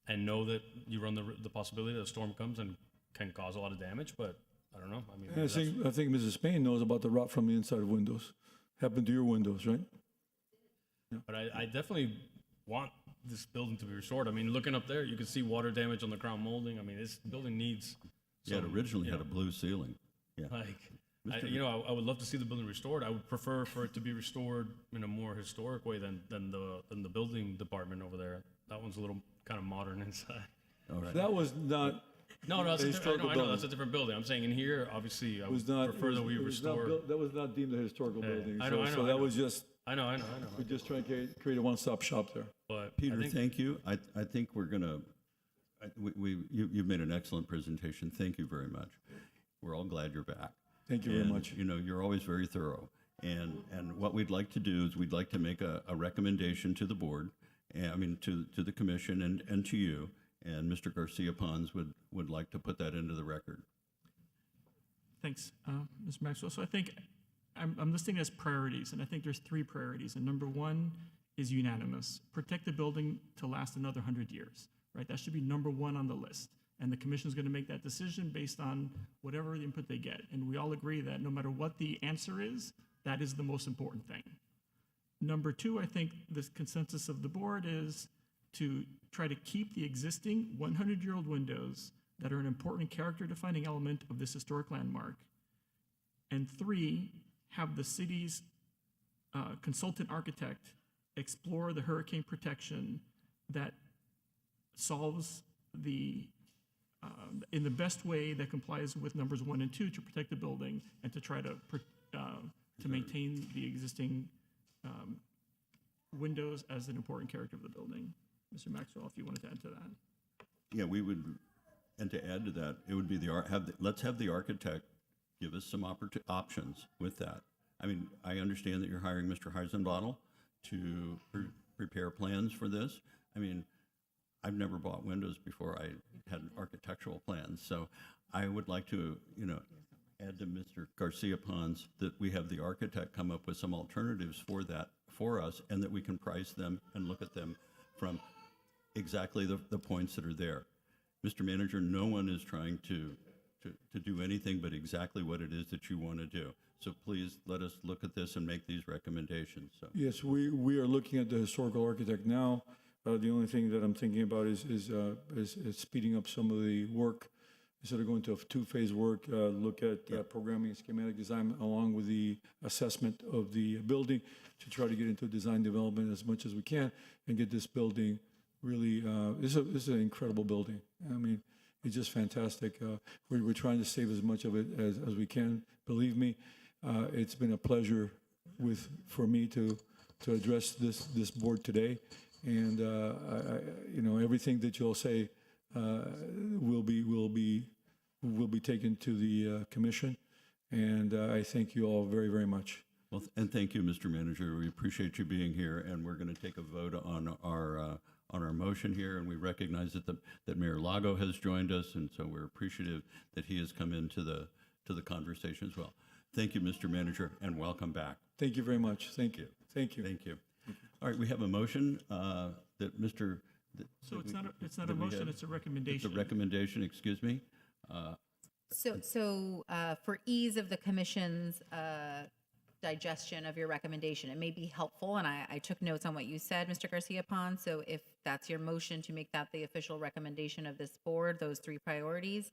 [SPEAKER 11] and know that you run the possibility that a storm comes and can cause a lot of damage. But I don't know. I mean,
[SPEAKER 7] I think Mrs. Spain knows about the rot from the inside of windows. Happened to your windows, right?
[SPEAKER 11] But I definitely want this building to be restored. I mean, looking up there, you can see water damage on the crown molding. I mean, this building needs.
[SPEAKER 1] Yeah, it originally had a blue ceiling. Yeah.
[SPEAKER 11] I would love to see the building restored. I would prefer for it to be restored in a more historic way than the building department over there. That one's a little kind of modern inside.
[SPEAKER 1] All right.
[SPEAKER 7] That was not.
[SPEAKER 11] No, that's
[SPEAKER 7] historical
[SPEAKER 11] I know that's a different building. I'm saying in here, obviously, I would prefer that we restore.
[SPEAKER 7] That was not deemed a historical building.
[SPEAKER 11] I know.
[SPEAKER 7] So that was just.
[SPEAKER 11] I know.
[SPEAKER 7] We're just trying to create a one-stop shop there.
[SPEAKER 11] But
[SPEAKER 1] Peter, thank you. I think we're going to, you've made an excellent presentation. Thank you very much. We're all glad you're back.
[SPEAKER 7] Thank you very
[SPEAKER 1] And,
[SPEAKER 7] much.
[SPEAKER 1] you know, you're always very thorough. And what we'd like to do is we'd like to make a recommendation to the board, I mean, to the commission and to you. And Mr. Garcia Pons would like to put that into the record.
[SPEAKER 3] Thanks, Mr. Maxwell. So I think I'm listing as priorities, and I think there's three priorities. And number one is unanimous. Protect the building to last another 100 years, right? That should be number one on the list. And the commission is going to make that decision based on whatever input they get. And we all agree that no matter what the answer is, that is the most important thing. Number two, I think the consensus of the board is to try to keep the existing 100-year-old windows that are an important character-defining element of this historic landmark. And three, have the city's consultant architect explore the hurricane protection that solves in the best way that complies with numbers 1 and 2 to protect the building and to try to maintain the existing windows as an important character of the building. Mr. Maxwell, if you wanted to add to that.
[SPEAKER 1] Yeah, we would, and to add to that, it would be let's have the architect give us some options with that. I mean, I understand that you're hiring Mr. Heisenbottle to prepare plans for this. I mean, I've never bought windows before I had architectural plans, so I would like to, you know, add to Mr. Garcia Pons that we have the architect come up with some alternatives for that for us, and that we can price them and look at them from exactly the points that are there. Mr. Manager, no one is trying to do anything but exactly what it is that you want to do. So please let us look at this and make these recommendations. So.
[SPEAKER 7] Yes, we are looking at the historical architect now. The only thing that I'm thinking about is speeding up some of the work. Instead of going to a two-phase work, look at programming and schematic design along with the assessment of the building to try to get into design development as much as we can and get this building really, this is an incredible building. I mean, it's just fantastic. We're trying to save as much of it as we can. Believe me, it's been a pleasure for me to address this board today. And you know, everything that you'll say will be taken to the commission. And I thank you all very, very much.
[SPEAKER 1] Well, and thank you, Mr. Manager. We appreciate you being here, and we're going to take a vote on our motion here. And we recognize that Mayor Lago has joined us, and so we're appreciative that he has come into the conversation as well. Thank you, Mr. Manager, and welcome back.
[SPEAKER 7] Thank you very much. Thank you. Thank you.
[SPEAKER 1] Thank you. All right, we have a motion that Mr.
[SPEAKER 3] So it's not a motion, it's a recommendation.
[SPEAKER 1] It's a recommendation, excuse me.
[SPEAKER 12] So for ease of the commission's digestion of your recommendation, it may be helpful, and I took notes on what you said, Mr. Garcia Pons, so if that's your motion to make that the official recommendation of this board, those three priorities,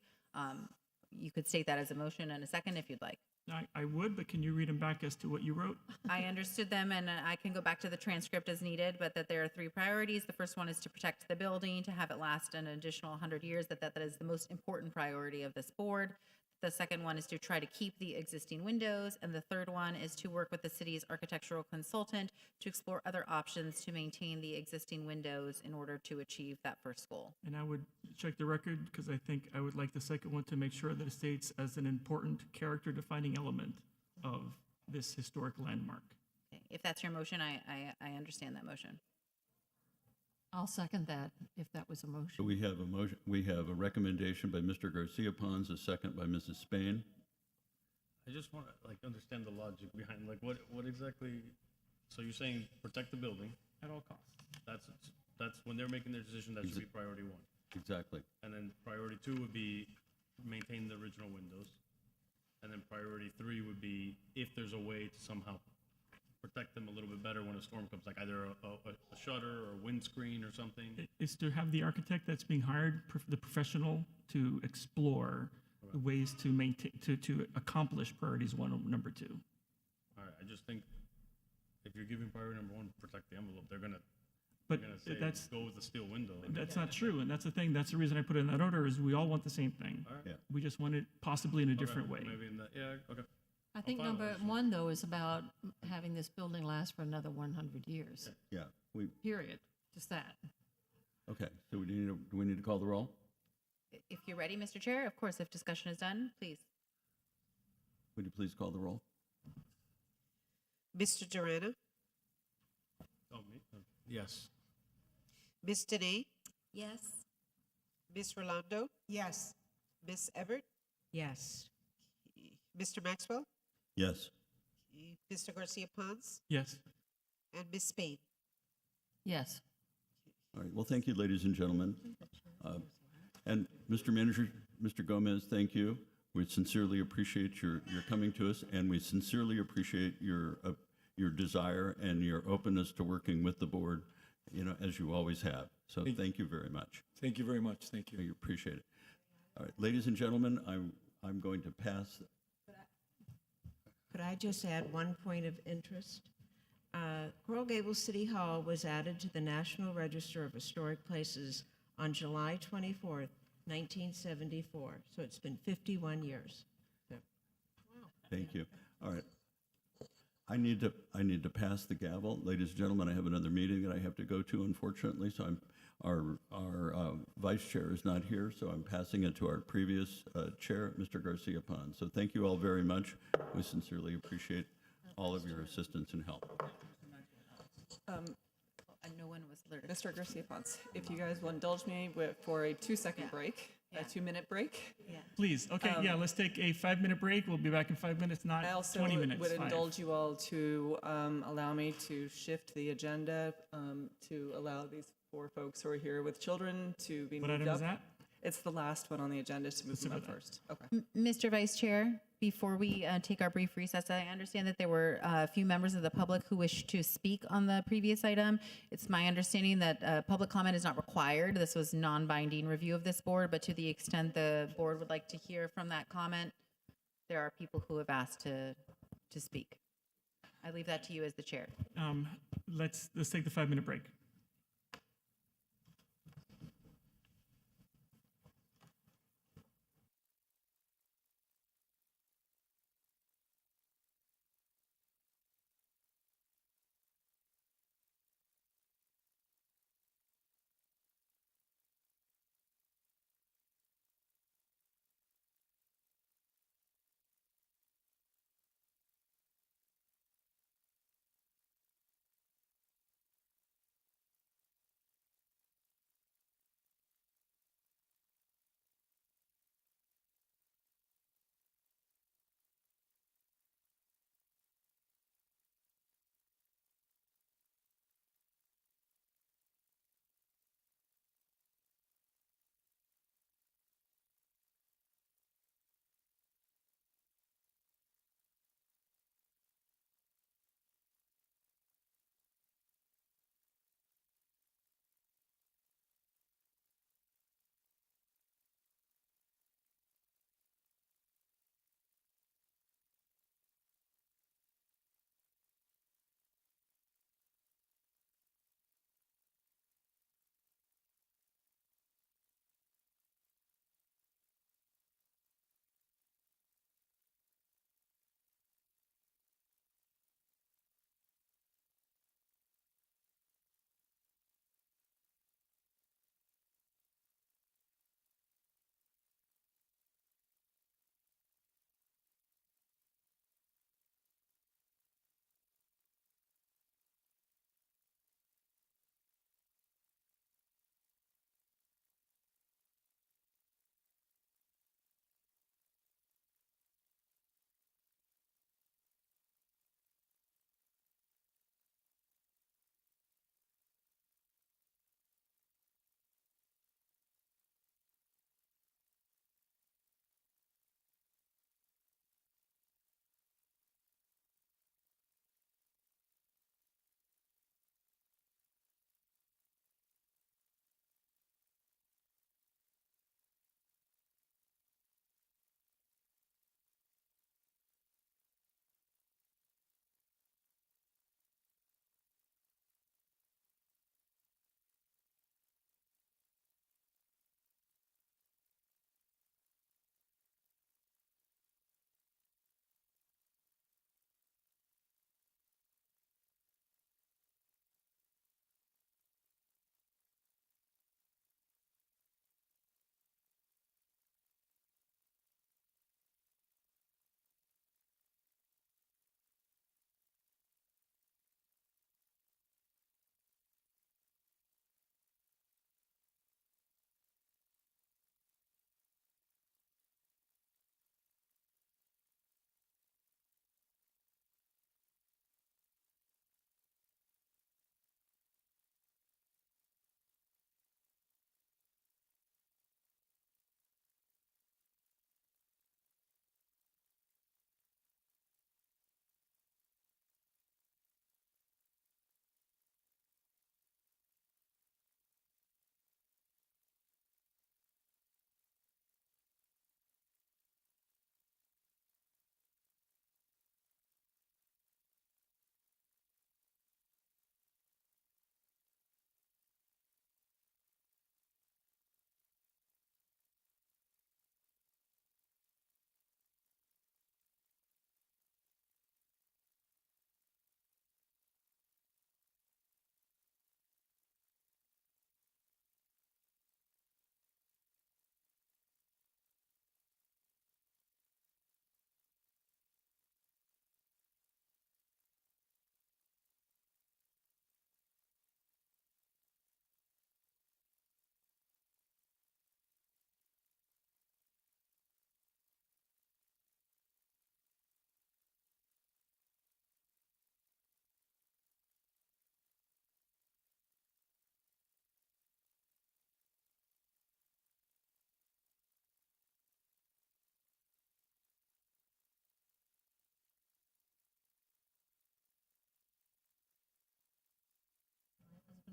[SPEAKER 12] you could state that as a motion in a second if you'd like.
[SPEAKER 3] I would, but can you read them back as to what you wrote?
[SPEAKER 12] I understood them, and I can go back to the transcript as needed, but that there are three priorities. The first one is to protect the building, to have it last an additional 100 years, that is the most important priority of this board. The second one is to try to keep the existing windows, and the third one is to work with the city's architectural consultant to explore other options to maintain the existing windows in order to achieve that first goal.
[SPEAKER 3] And I would check the record because I think I would like the second one to make sure that it states as an important character-defining element of this historic landmark.
[SPEAKER 12] Okay. If that's your motion, I understand that motion.
[SPEAKER 2] I'll second that if that was a
[SPEAKER 1] So
[SPEAKER 2] motion.
[SPEAKER 1] we have a motion. We have a recommendation by Mr. Garcia Pons, a second by Mrs. Spain.
[SPEAKER 11] I just want to understand the logic behind what exactly. So you're saying protect the building
[SPEAKER 3] At all costs.
[SPEAKER 11] That's when they're making their decision. That should be priority one.
[SPEAKER 1] Exactly.
[SPEAKER 11] And then priority two would be maintain the original windows. And then priority three would be if there's a way to somehow protect them a little bit better when a storm comes, like either a shutter or a windscreen or something.
[SPEAKER 3] Is to have the architect that's being hired, the professional, to explore ways to maintain, to accomplish priorities 1 and number 2.
[SPEAKER 11] All right, I just think if you're giving priority number 1, protect the envelope, they're gonna say
[SPEAKER 3] that's
[SPEAKER 11] go with the steel window.
[SPEAKER 3] that's not true, and that's the thing. That's the reason I put it in that order. Is we all want the same thing.
[SPEAKER 11] All right.
[SPEAKER 1] Yeah.
[SPEAKER 3] We just want it possibly in a
[SPEAKER 11] Okay,
[SPEAKER 3] different way.
[SPEAKER 11] Maybe in that, yeah, okay.
[SPEAKER 2] I think
[SPEAKER 11] fine with
[SPEAKER 2] number
[SPEAKER 11] that.
[SPEAKER 2] 1, though, is about having this building last for another 100 years,
[SPEAKER 1] Yeah.
[SPEAKER 2] period. Just that.
[SPEAKER 1] Okay. So do we need to call the roll?
[SPEAKER 12] If you're ready, Mr. Chair, of course, if discussion is done, please.
[SPEAKER 1] Would you please call the roll?
[SPEAKER 4] Mr. Durana,
[SPEAKER 11] Yes.
[SPEAKER 4] Ms. Dene,
[SPEAKER 10] Yes.
[SPEAKER 4] Ms. Rolando,
[SPEAKER 9] Yes.
[SPEAKER 4] Ms. Everett,
[SPEAKER 8] Yes.
[SPEAKER 4] Mr. Maxwell,
[SPEAKER 1] Yes.
[SPEAKER 4] Mr. Garcia Pons,
[SPEAKER 3] Yes.
[SPEAKER 4] and Ms. Spain.
[SPEAKER 2] Yes.
[SPEAKER 1] All right, well, thank you, ladies and gentlemen. And Mr. Manager, Mr. Gomez, thank you. We sincerely appreciate your coming to us, and we sincerely appreciate your desire and your openness to working with the board, as you always have. So thank you very much.
[SPEAKER 7] Thank you very much. Thank you.
[SPEAKER 1] We appreciate it. All right, ladies and gentlemen, I'm going to pass.
[SPEAKER 8] Could I just add one point of interest? Coral Gables City Hall was added to the National Register of Historic Places on July 24th, 1974. So it's been 51 years.
[SPEAKER 1] Thank you. All right. I need to pass the gavel. Ladies and gentlemen, I have another meeting that I have to go to, unfortunately, so our vice chair is not here, so I'm passing it to our previous chair, Mr. Garcia Pons. So thank you all very much. We sincerely appreciate all of your assistance and help.
[SPEAKER 12] And no one was alerted.
[SPEAKER 6] Mr. Garcia Pons, if you guys will indulge me for a 2-second break, a 2-minute break.
[SPEAKER 3] Please. Okay. Yeah. Let's take a 5-minute break. We'll be back in 5 minutes, not
[SPEAKER 6] I also
[SPEAKER 3] 20 minutes.
[SPEAKER 6] would
[SPEAKER 3] 5.
[SPEAKER 6] indulge you all to allow me to shift the agenda to allow these 4 folks who are here with children to be
[SPEAKER 3] What
[SPEAKER 6] moved
[SPEAKER 3] item
[SPEAKER 6] up.
[SPEAKER 3] is that?
[SPEAKER 6] It's the last one on the agenda to move them up
[SPEAKER 3] Let's do that.
[SPEAKER 6] first. Okay.
[SPEAKER 12] Mr. Vice Chair, before we take our brief recess, I understand that there were a few members of the public who wish to speak on the previous item. It's my understanding that public comment is not required. This was non-binding review of this board, but to the extent the board would like to hear from that comment, there are people who have asked to speak. I leave that to you as the chair.
[SPEAKER 3] Let's take the 5-minute break.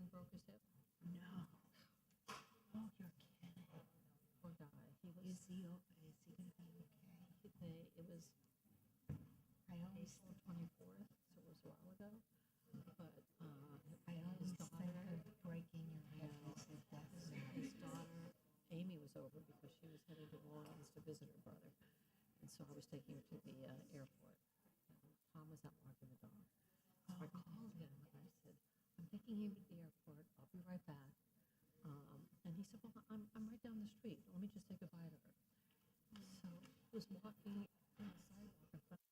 [SPEAKER 2] and broke his hip?
[SPEAKER 8] No. Oh, you're kidding.
[SPEAKER 2] Poor guy. He was.
[SPEAKER 8] Is he gonna be okay?
[SPEAKER 2] It was
[SPEAKER 8] I always,
[SPEAKER 2] April 24th, so it was a while ago. But
[SPEAKER 8] I always
[SPEAKER 2] his
[SPEAKER 8] think
[SPEAKER 2] daughter,
[SPEAKER 8] of breaking your hip as if that's
[SPEAKER 2] his daughter, Amy was over because she was headed to New Orleans to visit her brother. And so I was taking her to the airport. And Tom was out walking the dog. So I called him and I said, I'm taking you to the airport. I'll be right back. And he said, well, I'm right down the street. Let me just say goodbye to her. So he was walking on the sidewalk in front.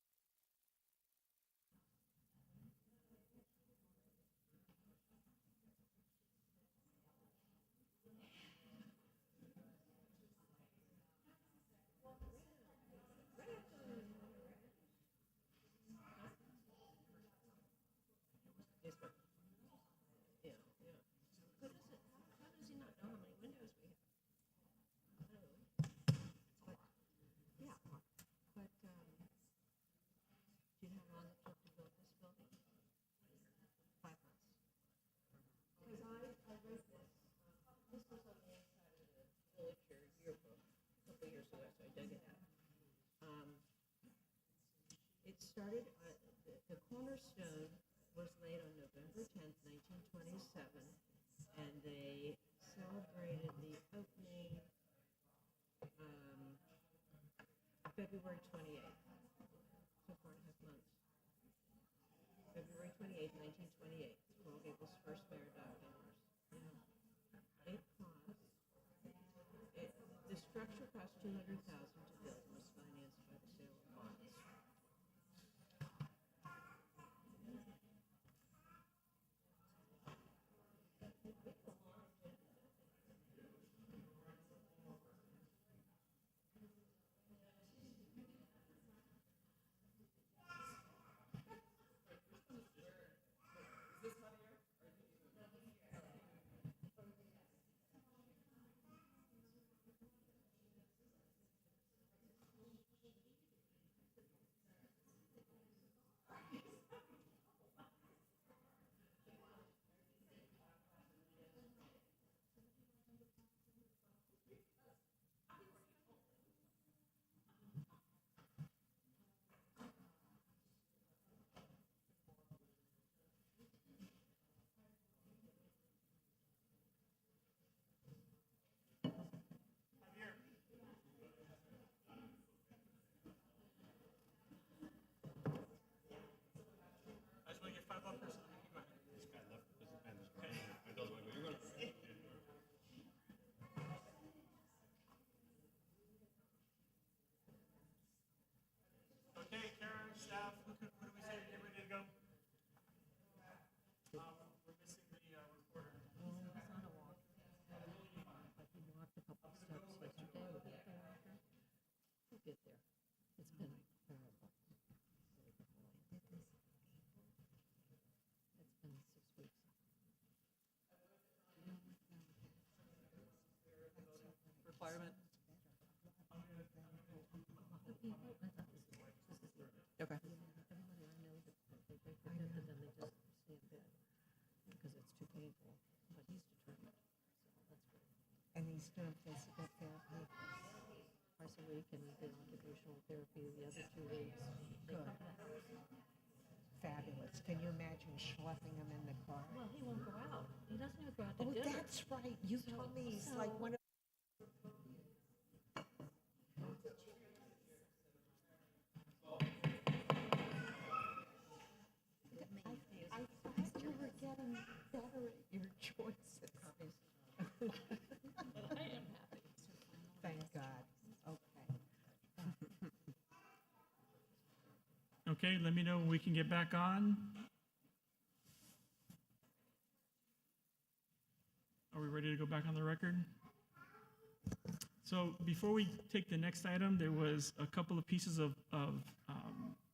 [SPEAKER 2] Yeah, yeah. How does he not know how many windows we have? I don't know. But, yeah, but, do you know how long it took to build this building? 5 months. Because I read this, this was on the inside of the Villager yearbook a couple years ago, so I dug it out. It started, the cornerstone was laid on November 10th, 1927, and they celebrated the opening February 28th, so 4.5 months. February 28th, 1928, Coral Gables' first mayor died on Mars. It cost, the structure cost $200,000 to build and was financed by the sale of bonds.
[SPEAKER 3] I just want to get 5 up there so we can go ahead.
[SPEAKER 11] This guy left because the pen is going. It doesn't like, you're going.
[SPEAKER 3] Okay, Karen, staff, who do we say to get ready to go? We're missing the reporter.
[SPEAKER 2] Well, he was on a walk. But he walked a couple of steps yesterday without the walker. He'll get there. It's been horrible. It's been 6 weeks.
[SPEAKER 6] Requirement.
[SPEAKER 2] A lot of people, I thought this is it.
[SPEAKER 6] Okay.
[SPEAKER 2] Everybody I know that they break their hip and then they just stay in bed because it's too painful. But he's determined, so that's good.
[SPEAKER 8] and he's doing physical therapy.
[SPEAKER 2] Twice a week and he did occupational therapy the other 2 weeks. They come to the house.
[SPEAKER 8] Fabulous. Can you imagine schlepping him in the car?
[SPEAKER 2] Well, he won't go out. He doesn't even go out to
[SPEAKER 8] Oh,
[SPEAKER 2] dinner.
[SPEAKER 8] that's right. You told me he's like one of. I thought you were getting better at your choices.
[SPEAKER 2] But I am happy.
[SPEAKER 8] Thank God. Okay.
[SPEAKER 3] Okay, let me know when we can get back on. Are we ready to go back on the record? So before we take the next item, there was a couple of pieces of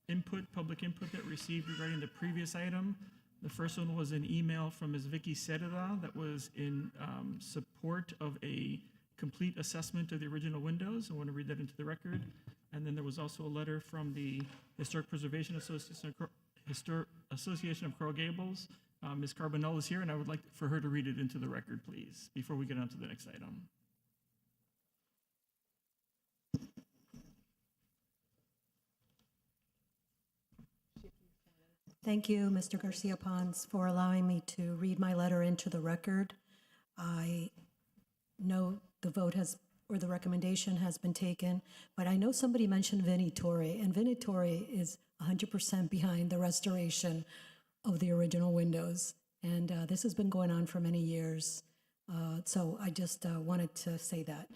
[SPEAKER 3] input, public input that received regarding the previous item. The first one was an email from Ms. Vicky Cerda that was in support of a complete assessment of the original windows. I want to read that into the record. And then there was also a letter from the Historic Preservation Association of Coral Gables Ms. Carbonell is here, and I would like for her to read it into the record, please, before we get on to the next item.
[SPEAKER 13] Thank you, Mr. Garcia Pons, for allowing me to read my letter into the record. I know the vote has, or the recommendation has been taken, but I know somebody mentioned Vinnie Torre, and Vinnie Torre is 100% behind the restoration of the original windows. And this has been going on for many years. So I just wanted to say that.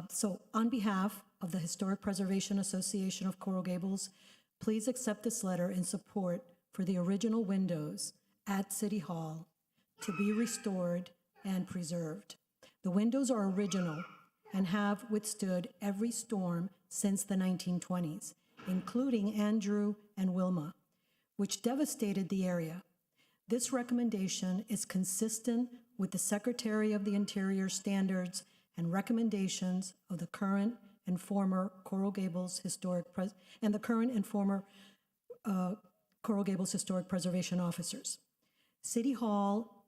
[SPEAKER 13] So on behalf of the Historic Preservation Association of Coral Gables, please accept this letter in support for the original windows at City Hall to be restored and preserved. The windows are original and have withstood every storm since the 1920s, including Andrew and Wilma, which devastated the area. This recommendation is consistent with the Secretary of the Interior standards and recommendations of the current and former Coral Gables Coral Gables Historic Preservation officers. City Hall,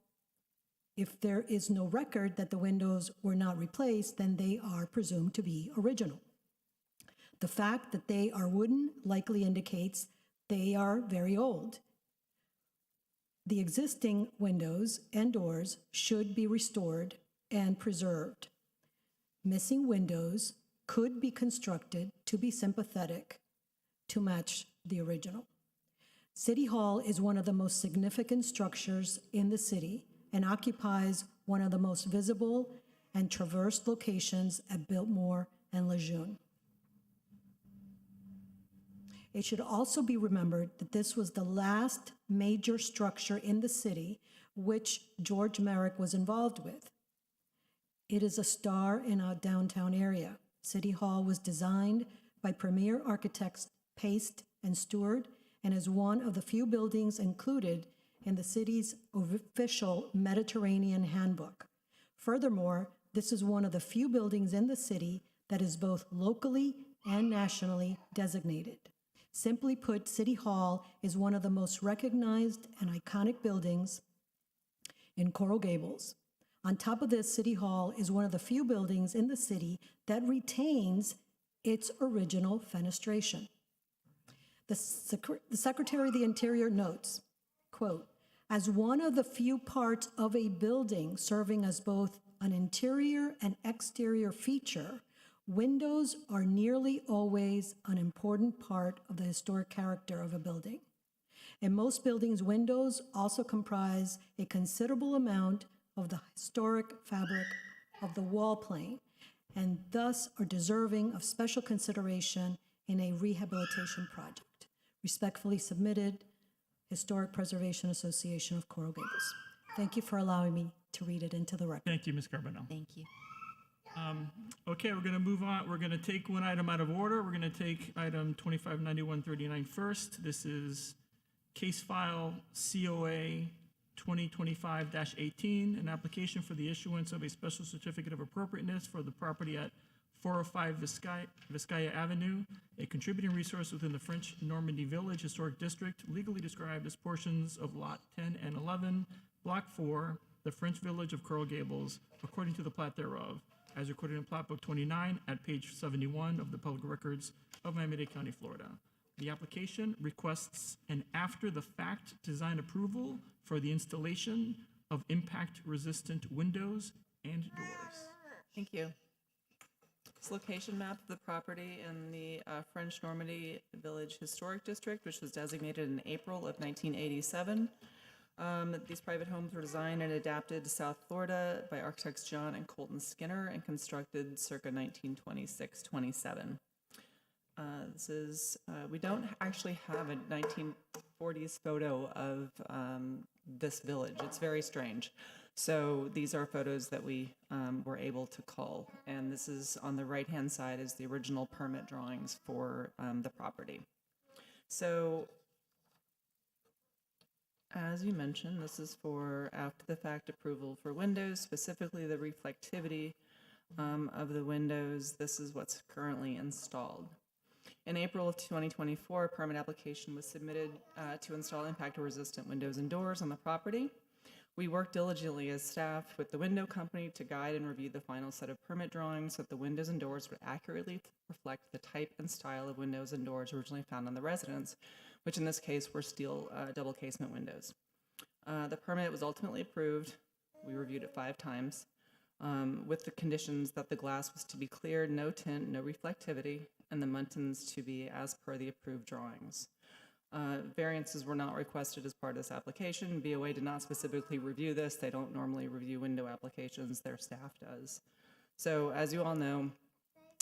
[SPEAKER 13] if there is no record that the windows were not replaced, then they are presumed to be original. The fact that they are wooden likely indicates they are very old. The existing windows and doors should be restored and preserved. Missing windows could be constructed to be sympathetic to match the original. City Hall is one of the most significant structures in the city and occupies one of the most visible and traversed locations at Biltmore and Lejeune. It should also be remembered that this was the last major structure in the city which George Merrick was involved with. It is a star in our downtown area. City Hall was designed by premier architects Paste and Stewart and is one of the few buildings included in the city's official Mediterranean handbook. Furthermore, this is one of the few buildings in the city that is both locally and nationally designated. Simply put, City Hall is one of the most recognized and iconic buildings in Coral Gables. On top of this, City Hall is one of the few buildings in the city that retains its original fenestration. The Secretary of the Interior notes, quote, as one of the few parts of a building serving as both an interior and exterior feature, windows are nearly always an important part of the historic character of a building. In most buildings, windows also comprise a considerable amount of the historic fabric of the wall plane, and thus are deserving of special consideration in a rehabilitation project. Respectfully submitted, Historic Preservation Association of Coral Gables. Thank you for allowing me to read it into the record.
[SPEAKER 3] Thank you, Ms. Carbonell.
[SPEAKER 10] Thank you.
[SPEAKER 3] Okay, we're going to move on. We're going to take one item out of order. We're going to take item 259139 first. This is case file COA 2025-18, an application for the issuance of a special certificate of appropriateness for the property at 405 Vizcaya Avenue, a contributing resource within the French Normandy Village Historic District, legally described as portions of Lot 10 and 11, Block 4, the French Village of Coral Gables, according to the plat thereof, as recorded in Plat Book 29 at page 71 of the Public Records of Miami-Dade County, Florida. The application requests an after-the-fact design approval for the installation of impact-resistant windows and doors.
[SPEAKER 6] Thank you. This location map of the property in the French Normandy Village Historic District, which was designated in April of 1987. These private homes were designed and adapted to South Florida by architects John and Colton Skinner and constructed circa 1926-27. This is, we don't actually have a 1940s photo of this village. It's very strange. So these are photos that we were able to cull. And this is on the right-hand side is the original permit drawings for the property. So as you mentioned, this is for after-the-fact approval for windows, specifically the reflectivity of the windows. This is what's currently installed. In April of 2024, a permit application was submitted to install impact-resistant windows and doors on the property. We worked diligently as staff with the window company to guide and review the final set of permit drawings so that the windows and doors would accurately reflect the type and style of windows and doors originally found on the residence, which in this case were steel double casement windows. The permit was ultimately approved. We reviewed it 5 times with the conditions that the glass was to be clear, no tint, no reflectivity, and the muntins to be as per the approved drawings. Variances were not requested as part of this application. BOA did not specifically review this. They don't normally review window applications. Their staff does. So as you all know,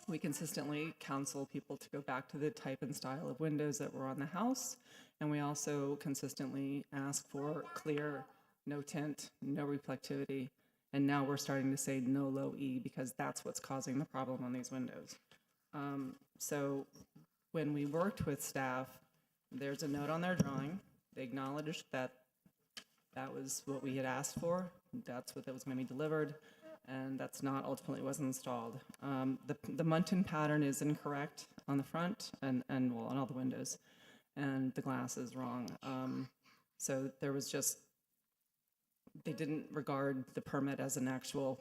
[SPEAKER 6] we consistently counsel people to go back to the type and style of windows that were on the house. And we also consistently ask for clear, no tint, no reflectivity. And now we're starting to say no low E because that's what's causing the problem on these windows. So when we worked with staff, there's a note on their drawing. They acknowledged that that was what we had asked for. That's what that was going to be delivered, and that's not ultimately was installed. The muntin pattern is incorrect on the front and well, on all the windows, and the glass is wrong. So there was just, they didn't regard the permit as an actual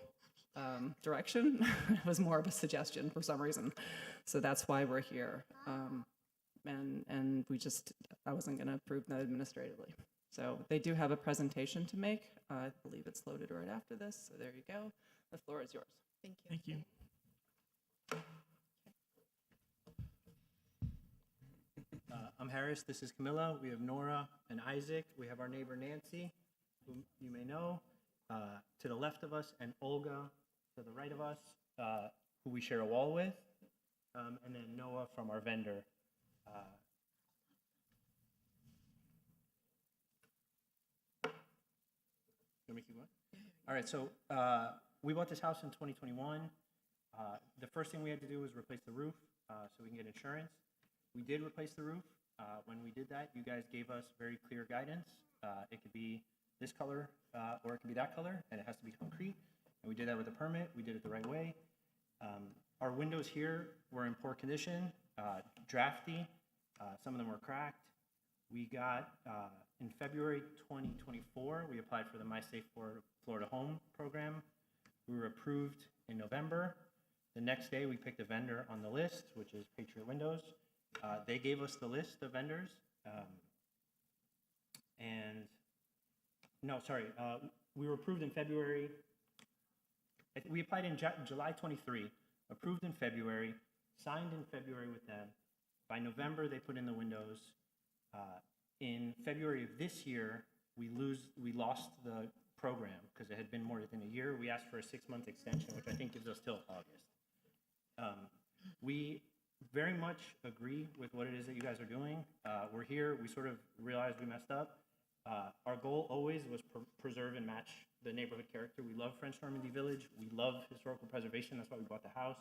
[SPEAKER 6] direction. It was more of a suggestion for some reason. So that's why we're here. And we just, I wasn't going to approve that administratively. So they do have a presentation to make. I believe it's loaded right after this. So there you go. The floor is yours.
[SPEAKER 12] Thank you.
[SPEAKER 3] Thank you.
[SPEAKER 14] I'm Harris. This is Camilla. We have Nora and Isaac. We have our neighbor Nancy, who you may know, to the left of us, and Olga to the right of us, who we share a wall with, and then Noah from our vendor. Let me keep going. All right, so we bought this house in 2021. The first thing we had to do was replace the roof so we can get insurance. We did replace the roof. When we did that, you guys gave us very clear guidance. It could be this color or it could be that color, and it has to be concrete. And we did that with a permit. We did it the right way. Our windows here were in poor condition, drafty. Some of them were cracked. We got, in February 2024, we applied for the My Safe Florida Home program. We were approved in November. The next day, we picked a vendor on the list, which is Patriot Windows. They gave us the list of vendors. We were approved in February. We applied in July 23, approved in February, signed in February with them. By November, they put in the windows. In February of this year, we lost the program because it had been more than a year. We asked for a 6-month extension, which I think gives us till August. We very much agree with what it is that you guys are doing. We're here. We sort of realized we messed up. Our goal always was preserve and match the neighborhood character. We love French Normandy Village. We love historical preservation. That's why we bought the house.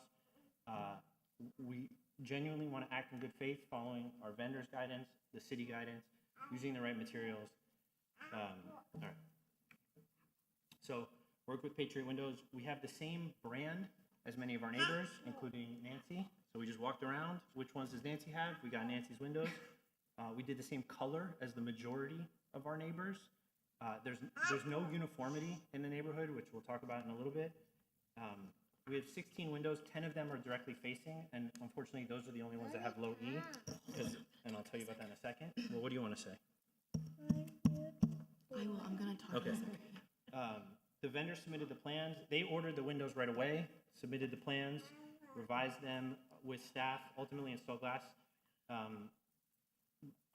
[SPEAKER 14] We genuinely want to act in good faith, following our vendor's guidance, the city guidance, using the right materials. All right. So work with Patriot Windows. We have the same brand as many of our neighbors, including Nancy. So we just walked around. Which ones does Nancy have? We got Nancy's windows. We did the same color as the majority of our neighbors. There's no uniformity in the neighborhood, which we'll talk about in a little bit. We have 16 windows. 10 of them are directly facing, and unfortunately, those are the only ones that have low E. And I'll tell you about that in a second. Well, what do you want to say?
[SPEAKER 10] I will. I'm going to talk.
[SPEAKER 14] Okay. The vendor submitted the plans. They ordered the windows right away, submitted the plans, revised them with staff, ultimately installed glass.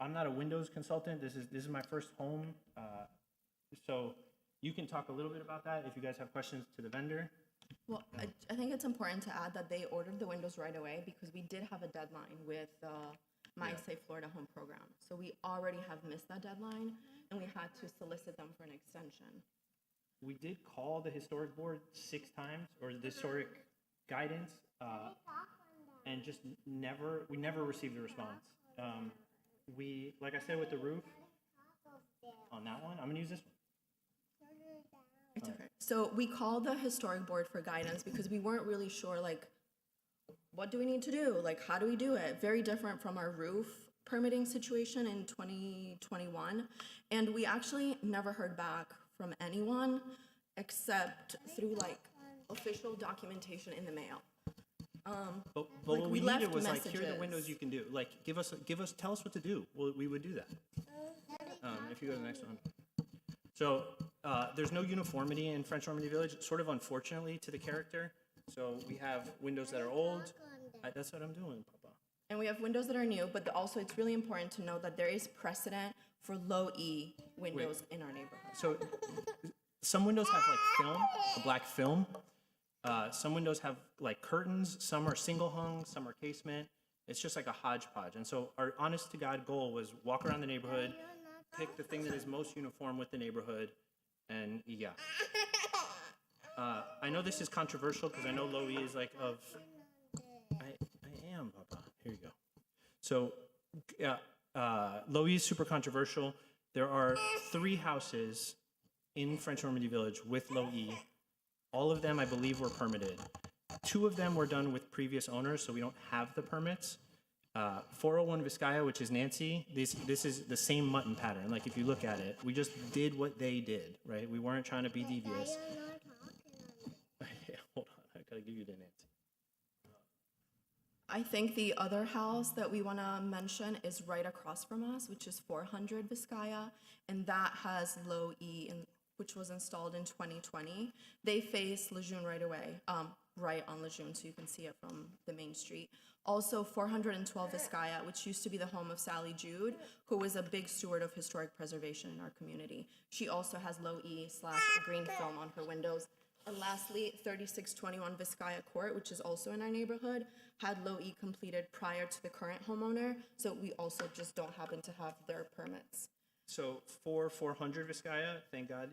[SPEAKER 14] I'm not a Windows consultant. This is my first home. So you can talk a little bit about that if you guys have questions to the vendor.
[SPEAKER 15] Well, I think it's important to add that they ordered the windows right away because we did have a deadline with My Safe Florida Home program. So we already have missed that deadline, and we had to solicit them for an extension.
[SPEAKER 14] We did call the historic board 6 times, or the historic guidance, and just we never received a response. Like I said, with the roof on that one, I'm gonna use this one.
[SPEAKER 15] It's okay. So we called the historic board for guidance because we weren't really sure, like, what do we need to do? Like, how do we do it? Very different from our roof permitting situation in 2021. And we actually never heard back from anyone except through like official documentation in the mail.
[SPEAKER 14] But
[SPEAKER 15] Like,
[SPEAKER 14] what
[SPEAKER 15] we
[SPEAKER 14] we
[SPEAKER 15] left
[SPEAKER 14] needed was like, here are the
[SPEAKER 15] messages.
[SPEAKER 14] windows you can do. Like, tell us what to do. Well, we would do that. If you go to the next one. So there's no uniformity in French Normandy Village, sort of unfortunately to the character. So we have windows that are old. That's what I'm doing, Papa.
[SPEAKER 15] And we have windows that are new, but also it's really important to know that there is precedent for low E windows in our neighborhood.
[SPEAKER 14] So some windows have like film, a black film. Some windows have like curtains. Some are single hung, some are casement. It's just like a hodgepodge. And so our honest to God goal was walk around the neighborhood, pick the thing that is most uniform with the neighborhood, and yeah. I know this is controversial because I know low E is like of. I am, Papa. Here you go. So, low E is super controversial. There are 3 houses in French Normandy Village with low E. All of them, I believe, were permitted. 2 of them were done with previous owners, so we don't have the permits. 401 Vizcaya, which is Nancy, this is the same mutton pattern. Like, if you look at it, we just did what they did, right? We weren't trying to be devious. Hold on, I gotta give you the Nancy.
[SPEAKER 15] I think the other house that we want to mention is right across from us, which is 400 Vizcaya, and that has low E, which was installed in 2020. They face Lejeune right away, right on Lejeune, so you can see it from the main street. Also, 412 Vizcaya, which used to be the home of Sally Jude, who was a big steward of historic preservation in our community. She also has low E / green film on her windows. And lastly, 3621 Vizcaya Court, which is also in our neighborhood, had low E completed prior to the current homeowner, so we also just don't happen to have their permits.
[SPEAKER 14] So for 400 Vizcaya, thank God,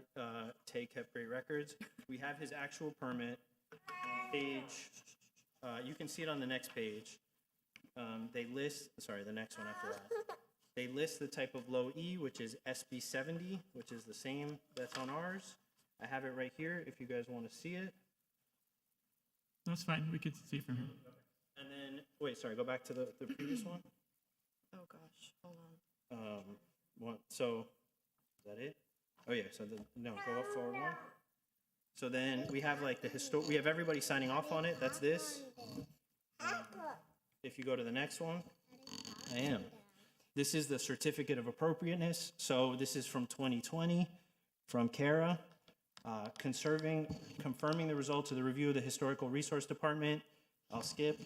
[SPEAKER 14] Tay kept great records. We have his actual permit on page, you can see it on the next page. They list, sorry, the next one after that. They list the type of low E, which is SB 70, which is the same that's on ours. I have it right here if you guys want to see it.
[SPEAKER 3] That's fine. We could see from here.
[SPEAKER 14] And then, wait, sorry, go back to the previous one.
[SPEAKER 15] Oh gosh, hold on.
[SPEAKER 14] So, is that it? Oh yeah, so no, go up forward one. So then we have like we have everybody signing off on it, that's this. If you go to the next one, I am. This is the certificate of appropriateness. So this is from 2020, from Kara. Confirming the results of the review of the Historical Resource Department. I'll skip.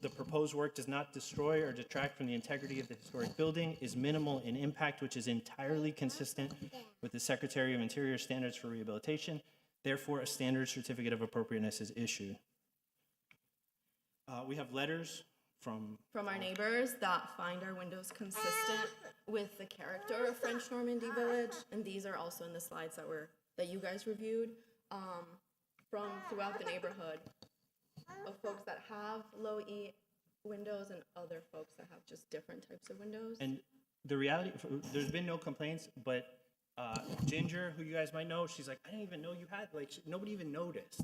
[SPEAKER 14] The proposed work does not destroy or detract from the integrity of the historic building, is minimal in impact, which is entirely consistent with the Secretary of Interior standards for rehabilitation. Therefore, a standard certificate of appropriateness is issued. We have letters from
[SPEAKER 15] our neighbors that find our windows consistent with the character of French Normandy Village, and these are also in the slides that you guys reviewed, from throughout the neighborhood, of folks that have low E windows and other folks that have just different types of windows.
[SPEAKER 14] And the reality, there's been no complaints, but Ginger, who you guys might know, she's like, I didn't even know you had, like, nobody even noticed.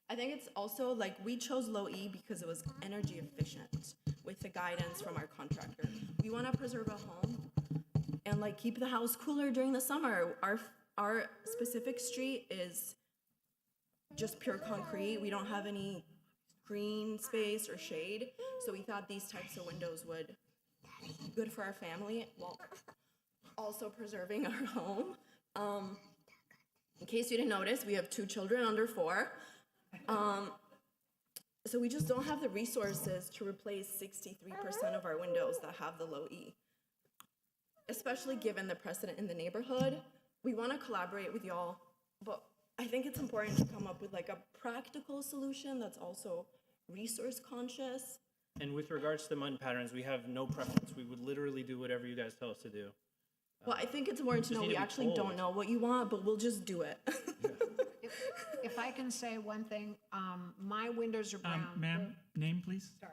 [SPEAKER 15] I think it's also like we chose low E because it was energy efficient with the guidance from our contractor. We want to preserve a home and like keep the house cooler during the summer. Our specific street is just pure concrete. We don't have any green space or shade, so we thought these types of windows would be good for our family while also preserving our home. In case you didn't notice, we have 2 children under 4. So we just don't have the resources to replace 63% of our windows that have the low E. Especially given the precedent in the neighborhood, we want to collaborate with y'all, but I think it's important to come up with like a practical solution that's also resource conscious.
[SPEAKER 14] And with regards to the mutton patterns, we have no preference. We would literally do whatever you guys tell us to do.
[SPEAKER 15] Well, I think it's important to know we actually don't know what you want, but we'll just do it.
[SPEAKER 9] If I can say one thing, my windows are brown.
[SPEAKER 3] Ma'am, name please?
[SPEAKER 9] Sorry.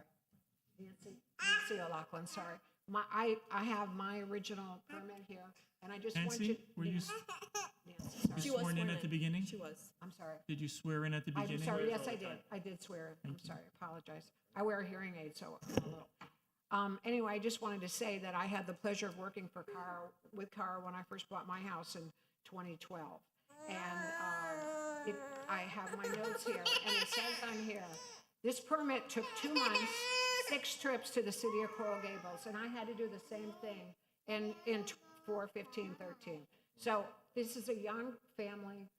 [SPEAKER 9] Nancy O'Loughlin, sorry. I have my original permit here, and I just want you.
[SPEAKER 3] Nancy, were you
[SPEAKER 9] Yes, sorry.
[SPEAKER 3] sworn in at the beginning?
[SPEAKER 6] She was.
[SPEAKER 9] I'm sorry.
[SPEAKER 3] Did you swear in at the beginning?
[SPEAKER 9] I'm sorry, yes, I did. I did swear. I'm sorry, apologize. I wear a hearing aid, so I'm a little. Anyway, I just wanted to say that I had the pleasure of working with Cara when I first bought my house in 2012. And I have my notes here, and it says on here, this permit took 2 months, 6 trips to the city of Coral Gables, and I had to do the same thing in 4/15/13. So this is a young family.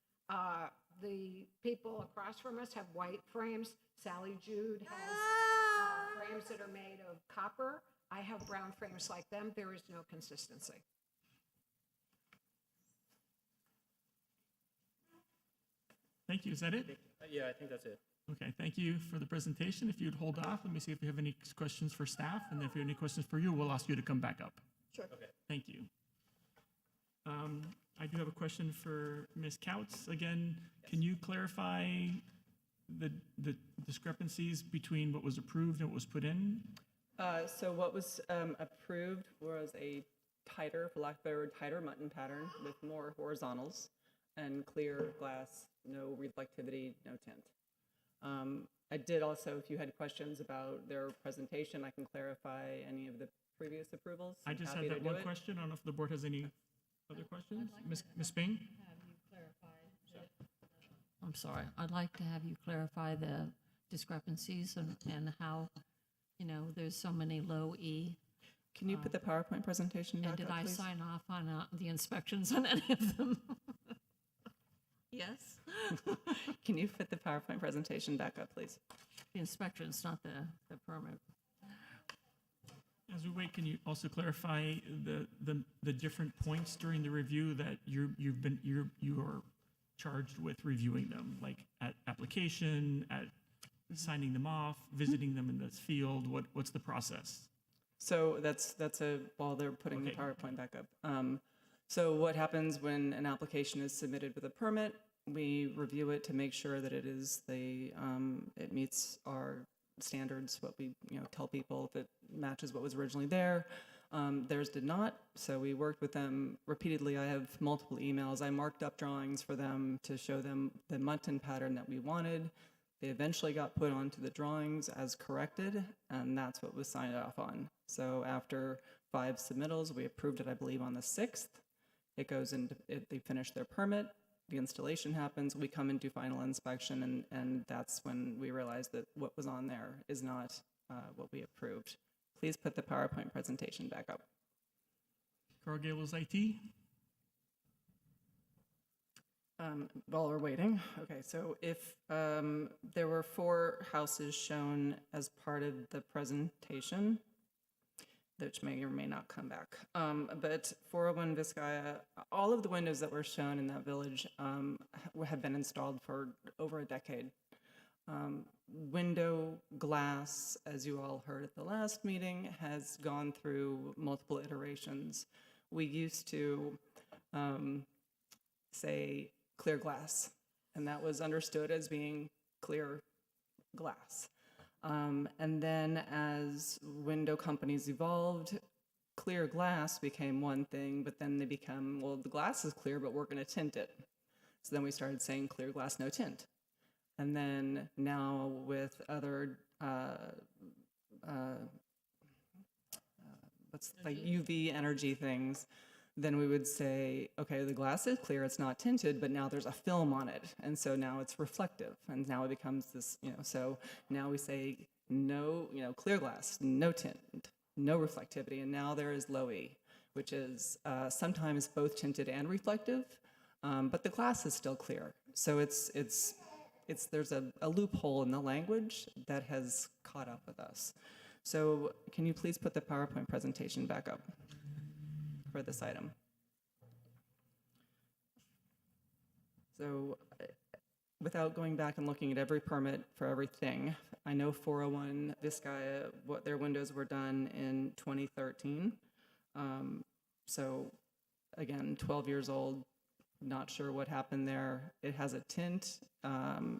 [SPEAKER 9] The people across from us have white frames. Sally Jude has frames that are made of copper. I have brown frames like them. There is no consistency.
[SPEAKER 3] Thank you. Is that it?
[SPEAKER 14] Yeah, I think that's it.
[SPEAKER 3] Okay, thank you for the presentation. If you'd hold off, let me see if we have any questions for staff, and if we have any questions for you, we'll ask you to come back up.
[SPEAKER 6] Sure.
[SPEAKER 14] Okay.
[SPEAKER 3] Thank you. I do have a question for Ms. Couts. Again, can you clarify the discrepancies between what was approved and what was put in?
[SPEAKER 6] So what was approved was a tighter, for lack of a better word, tighter mutton pattern with more horizontals and clear glass, no reflectivity, no tint. I did also, if you had questions about their presentation, I can clarify any of the previous approvals.
[SPEAKER 3] I
[SPEAKER 6] I'm
[SPEAKER 3] just
[SPEAKER 6] happy
[SPEAKER 3] had
[SPEAKER 6] to
[SPEAKER 3] that
[SPEAKER 6] do
[SPEAKER 3] one
[SPEAKER 6] it.
[SPEAKER 3] question. I don't know if the board has any other questions. Ms. Bing?
[SPEAKER 2] I'm sorry, I'd like to have you clarify the discrepancies and how, there's so many low E.
[SPEAKER 6] Can you put the PowerPoint presentation back
[SPEAKER 2] And did
[SPEAKER 6] up,
[SPEAKER 2] I
[SPEAKER 6] please?
[SPEAKER 2] sign off on the inspections on any of them? Yes?
[SPEAKER 6] Can you put the PowerPoint presentation back up, please?
[SPEAKER 2] The inspections, not the permit.
[SPEAKER 3] As we wait, can you also clarify the different points during the review that you are charged with reviewing them, like at application, at signing them off, visiting them in the field? What's the process?
[SPEAKER 6] So that's while they're putting the
[SPEAKER 3] Okay.
[SPEAKER 6] PowerPoint back up. So what happens when an application is submitted with a permit? We review it to make sure that it meets our standards, what we tell people that matches what was originally there. Theirs did not, so we worked with them repeatedly. I have multiple emails. I marked up drawings for them to show them the mutton pattern that we wanted. They eventually got put onto the drawings as corrected, and that's what was signed off on. So after 5 submittals, we approved it, I believe, on the 6th. It goes into, they finish their permit, the installation happens, we come and do final inspection, and that's when we realize that what was on there is not what we approved. Please put the PowerPoint presentation back up.
[SPEAKER 3] Coral Gables IT?
[SPEAKER 6] While we're waiting, okay, so if there were 4 houses shown as part of the presentation, which may or may not come back, but 401 Vizcaya, all of the windows that were shown in that village have been installed for over a decade. Window glass, as you all heard at the last meeting, has gone through multiple iterations. We used to say clear glass, and that was understood as being clear glass. And then as window companies evolved, clear glass became one thing, but then they become, well, the glass is clear, but we're going to tint it. So then we started saying clear glass, no tint. And then now with other, like UV energy things, then we would say, okay, the glass is clear, it's not tinted, but now there's a film on it. And so now it's reflective. And now it becomes this, so now we say no, clear glass, no tint, no reflectivity. And now there is low E, which is sometimes both tinted and reflective, but the glass is still clear. So there's a loophole in the language that has caught up with us. So can you please put the PowerPoint presentation back up for this item? So without going back and looking at every permit for everything, I know 401 Vizcaya, what their windows were done in 2013. So again, 12 years old, not sure what happened there. It has a tint.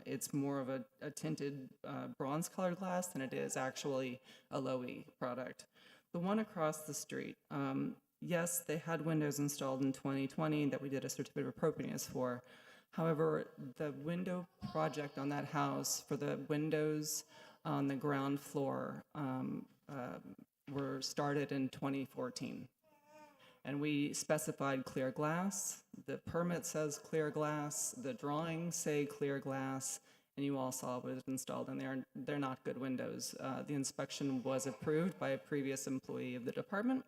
[SPEAKER 6] It's more of a tinted bronze colored glass than it is actually a low E product. The one across the street, yes, they had windows installed in 2020 that we did a certificate of appropriateness for. However, the window project on that house for the windows on the ground floor were started in 2014. And we specified clear glass. The permit says clear glass. The drawings say clear glass. And you all saw what was installed in there. They're not good windows. The inspection was approved by a previous employee of the department.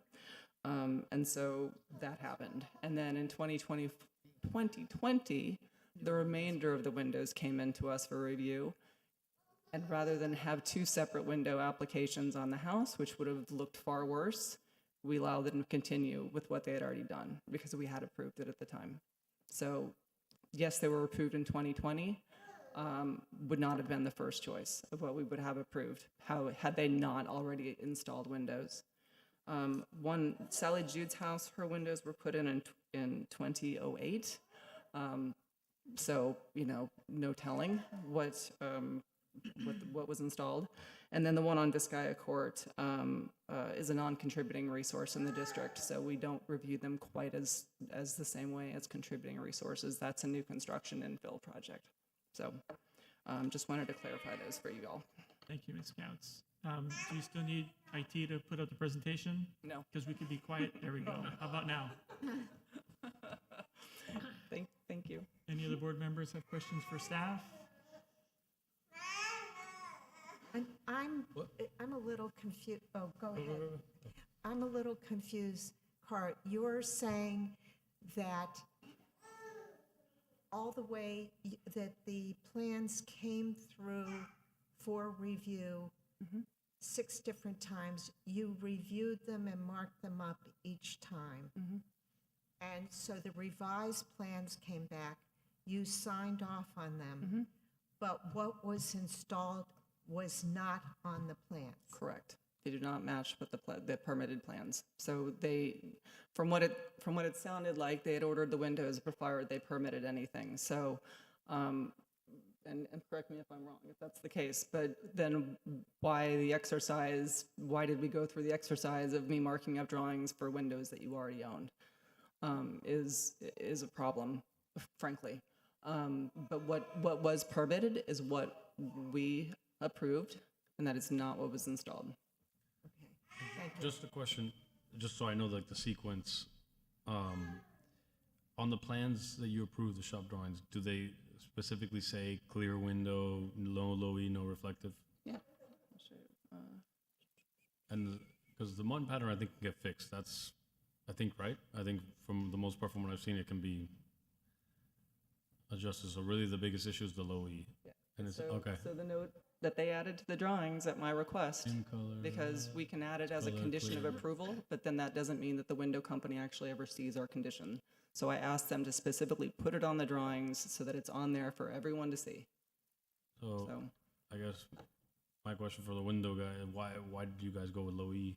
[SPEAKER 6] And so that happened. And then in 2020, the remainder of the windows came into us for review. And rather than have two separate window applications on the house, which would have looked far worse, we allowed them to continue with what they had already done because we had approved it at the time. So yes, they were approved in 2020, would not have been the first choice of what we would have approved had they not already installed windows. One, Sally Jude's house, her windows were put in 2008. So, no telling what was installed. And then the one on Vizcaya Court is a non-contributing resource in the district, so we don't review them quite as the same way as contributing resources. That's a new construction infill project. So just wanted to clarify those for you all.
[SPEAKER 3] Thank you, Ms. Counts. Do you still need IT to put up the presentation?
[SPEAKER 6] No.
[SPEAKER 3] Because we could be quiet. There we go. How about now?
[SPEAKER 6] Thank you.
[SPEAKER 3] Any other board members have questions for staff?
[SPEAKER 9] I'm a little confused. Oh, go ahead. I'm a little confused, Car. You're saying that all the way that the plans came through for review 6 different times, you reviewed them and marked them up each time. And so the revised plans came back, you signed off on them, but what was installed was not on the plans.
[SPEAKER 6] Correct. They do not match with the permitted plans. So they, from what it sounded like, they had ordered the windows before they permitted anything. So, and correct me if I'm wrong, if that's the case, but then why did we go through the exercise of me marking up drawings for windows that you already owned? Is a problem, frankly. But what was permitted is what we approved, and that is not what was installed.
[SPEAKER 9] Okay, thank you.
[SPEAKER 11] Just a question, just so I know like the sequence. On the plans that you approve, the shop drawings, do they specifically say clear window, low E, no reflective?
[SPEAKER 6] Yeah. I'll show you.
[SPEAKER 11] And because the one pattern I think can get fixed, that's, I think, right? I think from the most part from what I've seen, it can be adjusted. So really the biggest issue is the low E.
[SPEAKER 6] Yeah.
[SPEAKER 11] And it's,
[SPEAKER 6] So,
[SPEAKER 11] okay.
[SPEAKER 6] so the note that they added to the drawings at my request,
[SPEAKER 11] Same color,
[SPEAKER 6] because we can add it as a
[SPEAKER 11] color
[SPEAKER 6] condition of
[SPEAKER 11] clear.
[SPEAKER 6] approval, but then that doesn't mean that the window company actually ever sees our condition. So I asked them to specifically put it on the drawings so that it's on there for everyone to see.
[SPEAKER 11] So
[SPEAKER 6] So,
[SPEAKER 11] I guess my question for the window guy, why did you guys go with low E?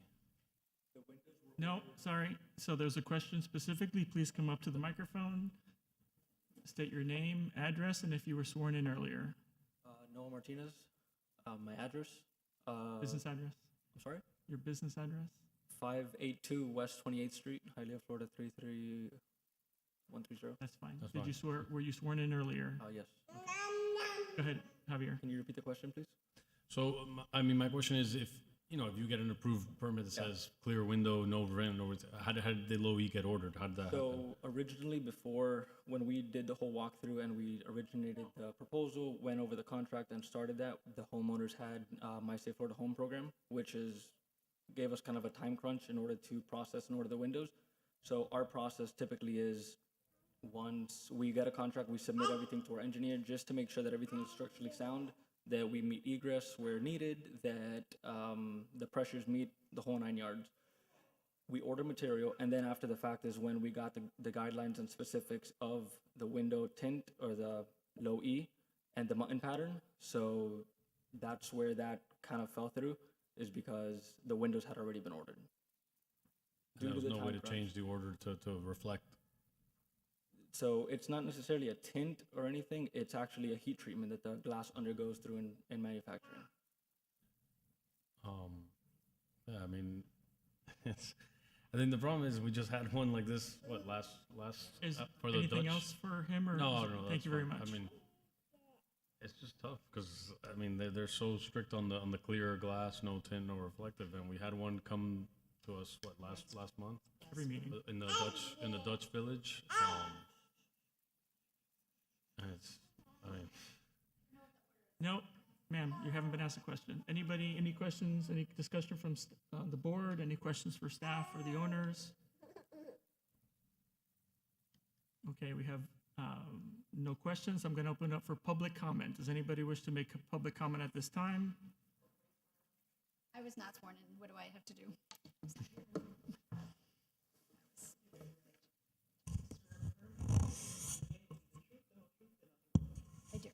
[SPEAKER 3] No, sorry. So there's a question specifically. Please come up to the microphone. State your name, address, and if you were sworn in earlier.
[SPEAKER 16] Noah Martinez. My address.
[SPEAKER 3] Business address.
[SPEAKER 16] I'm sorry?
[SPEAKER 3] Your business address.
[SPEAKER 16] 582 West 28th Street, Hialeah, Florida 33130.
[SPEAKER 3] That's fine.
[SPEAKER 11] That's
[SPEAKER 3] Did
[SPEAKER 11] fine.
[SPEAKER 3] you swear? Were you sworn in earlier?
[SPEAKER 16] Yes.
[SPEAKER 3] Go ahead, Javier.
[SPEAKER 16] Can you repeat the question, please?
[SPEAKER 11] So, I mean, my question is if you get an approved permit that says clear window, no vent, how did the low E get ordered? How did that happen?
[SPEAKER 16] So originally, before when we did the whole walkthrough and we originated the proposal, went over the contract and started that, the homeowners had My Safe Florida Home program, which gave us kind of a time crunch in order to process and order the windows. So our process typically is once we get a contract, we submit everything to our engineer just to make sure that everything is structurally sound, that we meet egress where needed, that the pressures meet the whole 9 yards. We order material, and then after the fact is when we got the guidelines and specifics of the window tint or the low E and the mutton pattern. So that's where that kind of fell through, is because the windows had already been ordered.
[SPEAKER 11] There was
[SPEAKER 16] the
[SPEAKER 11] no way
[SPEAKER 16] time
[SPEAKER 11] to
[SPEAKER 16] crunch.
[SPEAKER 11] change the order to reflect.
[SPEAKER 16] So it's not necessarily a tint or anything, it's actually a heat treatment that the glass undergoes through in manufacturing.
[SPEAKER 11] Yeah, I mean, I think the problem is we just had one like this, what, last,
[SPEAKER 3] Is
[SPEAKER 11] for the
[SPEAKER 3] anything
[SPEAKER 11] Dutch?
[SPEAKER 3] else for him, or?
[SPEAKER 11] No,
[SPEAKER 3] Thank
[SPEAKER 11] that's
[SPEAKER 3] you very
[SPEAKER 11] fine.
[SPEAKER 3] much.
[SPEAKER 11] I mean, it's just tough, because, I mean, they're so strict on the clear glass, no tint, no reflective, and we had one come to us, what, last month?
[SPEAKER 3] Every meeting.
[SPEAKER 11] In the Dutch village, and it's, I mean,
[SPEAKER 3] No, ma'am, you haven't been asked a question. Anybody, any questions, any discussion from the board? Any questions for staff or the owners? Okay, we have no questions. I'm going to open up for public comment. Does anybody wish to make a public comment at this time?
[SPEAKER 17] I was not sworn in. What do I have to do? I do.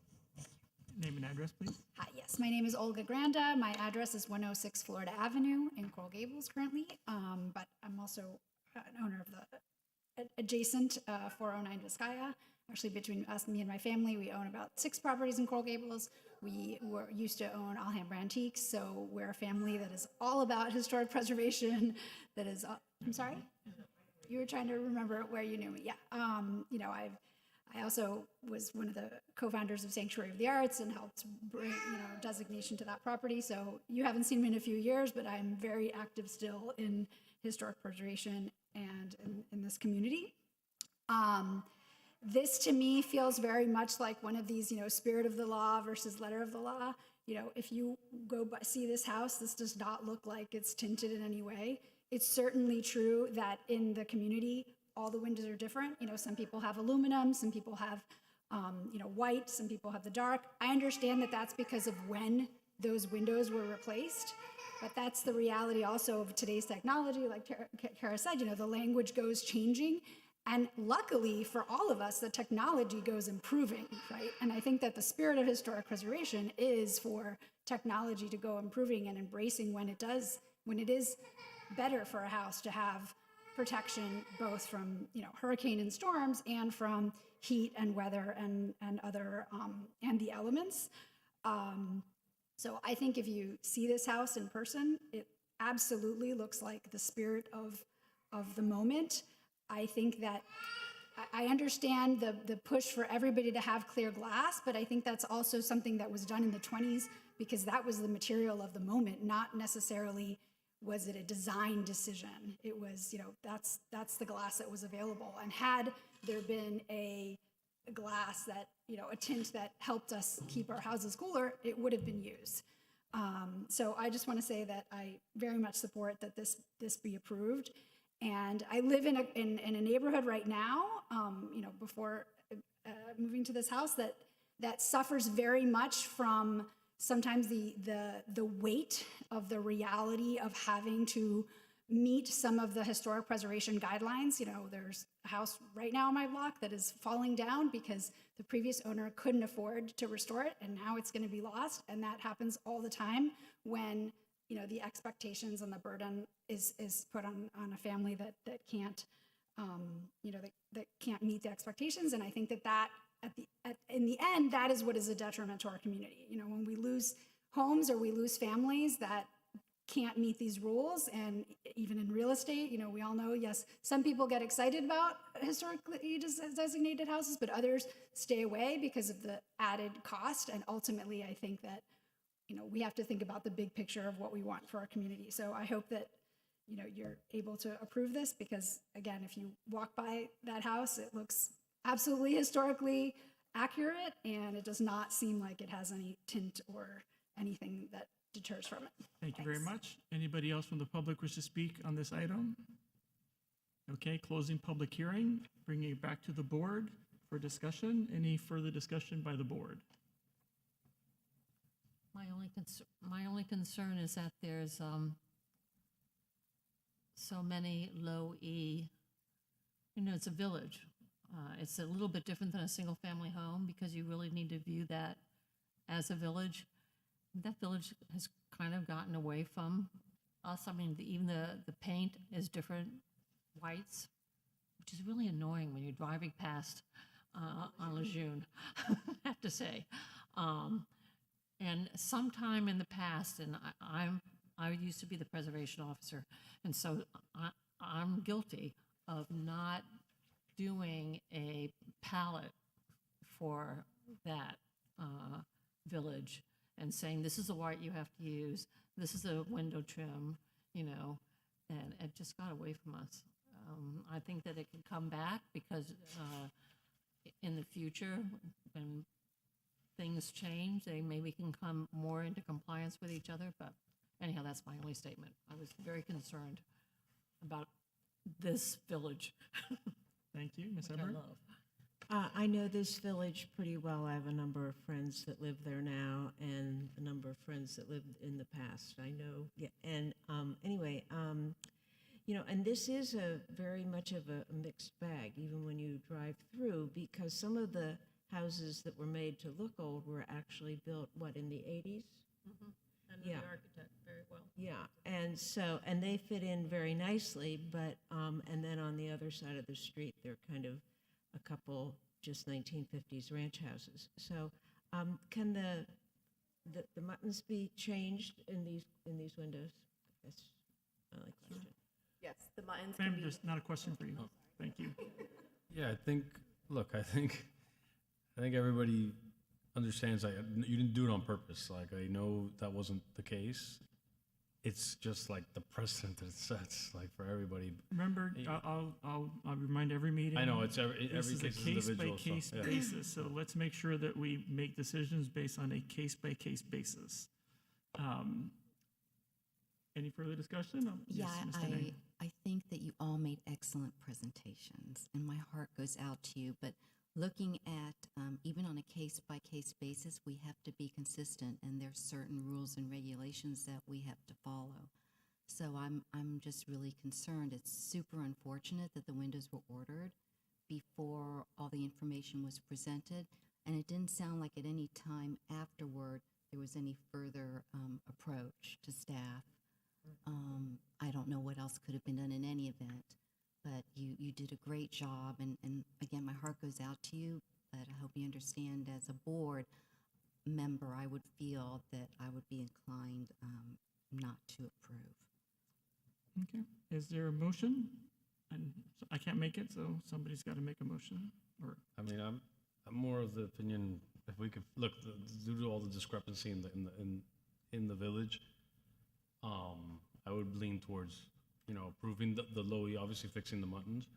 [SPEAKER 3] Name and address, please.
[SPEAKER 17] Hi, yes, my name is Olga Granda. My address is 106 Florida Avenue in Coral Gables currently, but I'm also an owner of the adjacent 409 Vizcaya. Actually, between us, me and my family, we own about 6 properties in Coral Gables. We used to own Alhambra Antiques, so we're a family that is all about historic preservation. That is, I'm sorry? You were trying to remember where you knew me. Yeah. You know, I also was one of the co-founders of Sanctuary of the Arts and helped bring, designation to that property. So you haven't seen me in a few years, but I'm very active still in historic preservation and in this community. This to me feels very much like one of these, spirit of the law versus letter of the law. If you go see this house, this does not look like it's tinted in any way. It's certainly true that in the community, all the windows are different. Some people have aluminum, some people have, white, some people have the dark. I understand that that's because of when those windows were replaced, but that's the reality also of today's technology. Like Kara said, the language goes changing. And luckily for all of us, the technology goes improving, right? And I think that the spirit of historic preservation is for technology to go improving and embracing when it is better for a house to have protection both from hurricane and storms and from heat and weather and other and the elements. So I think if you see this house in person, it absolutely looks like the spirit of the moment. I think that I understand the push for everybody to have clear glass, but I think that's also something that was done in the 20s because that was the material of the moment, not necessarily was it a design decision. It was, that's the glass that was available. And had there been a glass that, a tint that helped us keep our houses cooler, it would have been used. So I just want to say that I very much support that this be approved. And I live in a neighborhood right now, before moving to this house, that suffers very much from sometimes the weight of the reality of having to meet some of the historic preservation guidelines. There's a house right now on my block that is falling down because the previous owner couldn't afford to restore it, and now it's going to be lost. And that happens all the time when the expectations and the burden is put on a family that can't, that can't meet the expectations. And I think that in the end, that is what is a detriment to our community. When we lose homes or we lose families that can't meet these rules, and even in real estate, we all know, yes, some people get excited about historically designated houses, but others stay away because of the added cost. And ultimately, I think that we have to think about the big picture of what we want for our community. So I hope that, you're able to approve this because, again, if you walk by that house, it looks absolutely historically accurate, and it does not seem like it has any tint or anything that deters from it.
[SPEAKER 3] Thank you very much. Anybody else from the public wish to speak on this item? Okay, closing public hearing, bringing it back to the board for discussion. Any further discussion by the board?
[SPEAKER 2] My only concern is that there's so many low E. It's a village. It's a little bit different than a single family home because you really need to view that as a village. That village has kind of gotten away from us. I mean, even the paint is different whites, which is really annoying when you're driving past on Lejeune, I have to say. And sometime in the past, and I'm I used to be the preservation officer, and so I'm guilty of not doing a palette for that village and saying, this is the white you have to use, this is a window trim, and it just got away from us. I think that it can come back because in the future, when things change, they maybe can come more into compliance with each other. But anyhow, that's my only statement. I was very concerned about this village.
[SPEAKER 3] Thank you, Ms.
[SPEAKER 2] which I
[SPEAKER 3] Everett.
[SPEAKER 2] love.
[SPEAKER 8] I know this village pretty well. I have a number of friends that live there now and a number of friends that lived in the past. I know, yeah. And anyway, and this is a very much of a mixed bag, even when you drive through, because some of the houses that were made to look old were actually built, in the 80s?
[SPEAKER 2] I know
[SPEAKER 8] Yeah.
[SPEAKER 2] the architect very well.
[SPEAKER 8] Yeah, and they fit in very nicely, but, and then on the other side of the street, they're kind of a couple just 1950s ranch houses. So, can the buttons be changed in these windows? That's my only question.
[SPEAKER 15] Yes, the buttons can
[SPEAKER 3] Ma'am,
[SPEAKER 15] be.
[SPEAKER 3] there's not a question for you. Thank you.
[SPEAKER 11] Yeah, I think everybody understands, like, you didn't do it on purpose. Like, I know that wasn't the case. It's just like the precedent that it sets, like, for everybody.
[SPEAKER 3] Remember, I'll remind every meeting.
[SPEAKER 11] I know, it's every
[SPEAKER 3] this is
[SPEAKER 11] case
[SPEAKER 3] a
[SPEAKER 11] is individual, so,
[SPEAKER 3] case-by-case
[SPEAKER 11] yeah.
[SPEAKER 3] basis, so let's make sure that we make decisions based on a case-by-case basis. Any further discussion?
[SPEAKER 10] Yeah,
[SPEAKER 3] Yes, Mr. Nang.
[SPEAKER 10] I think that you all made excellent presentations, and my heart goes out to you. But looking at, even on a case-by-case basis, we have to be consistent, and there's certain rules and regulations that we have to follow. So I'm just really concerned. It's super unfortunate that the windows were ordered before all the information was presented, and it didn't sound like at any time afterward there was any further approach to staff. I don't know what else could have been done in any event, but you did a great job, and again, my heart goes out to you, but I hope you understand, as a board member, I would feel that I would be inclined not to approve.
[SPEAKER 3] Okay, is there a motion? And I can't make it, so somebody's got to make a motion, or,
[SPEAKER 11] I mean, I'm more of the opinion, if we could, look, due to all the discrepancy in the village, I would lean towards, approving the low, obviously fixing the muttons.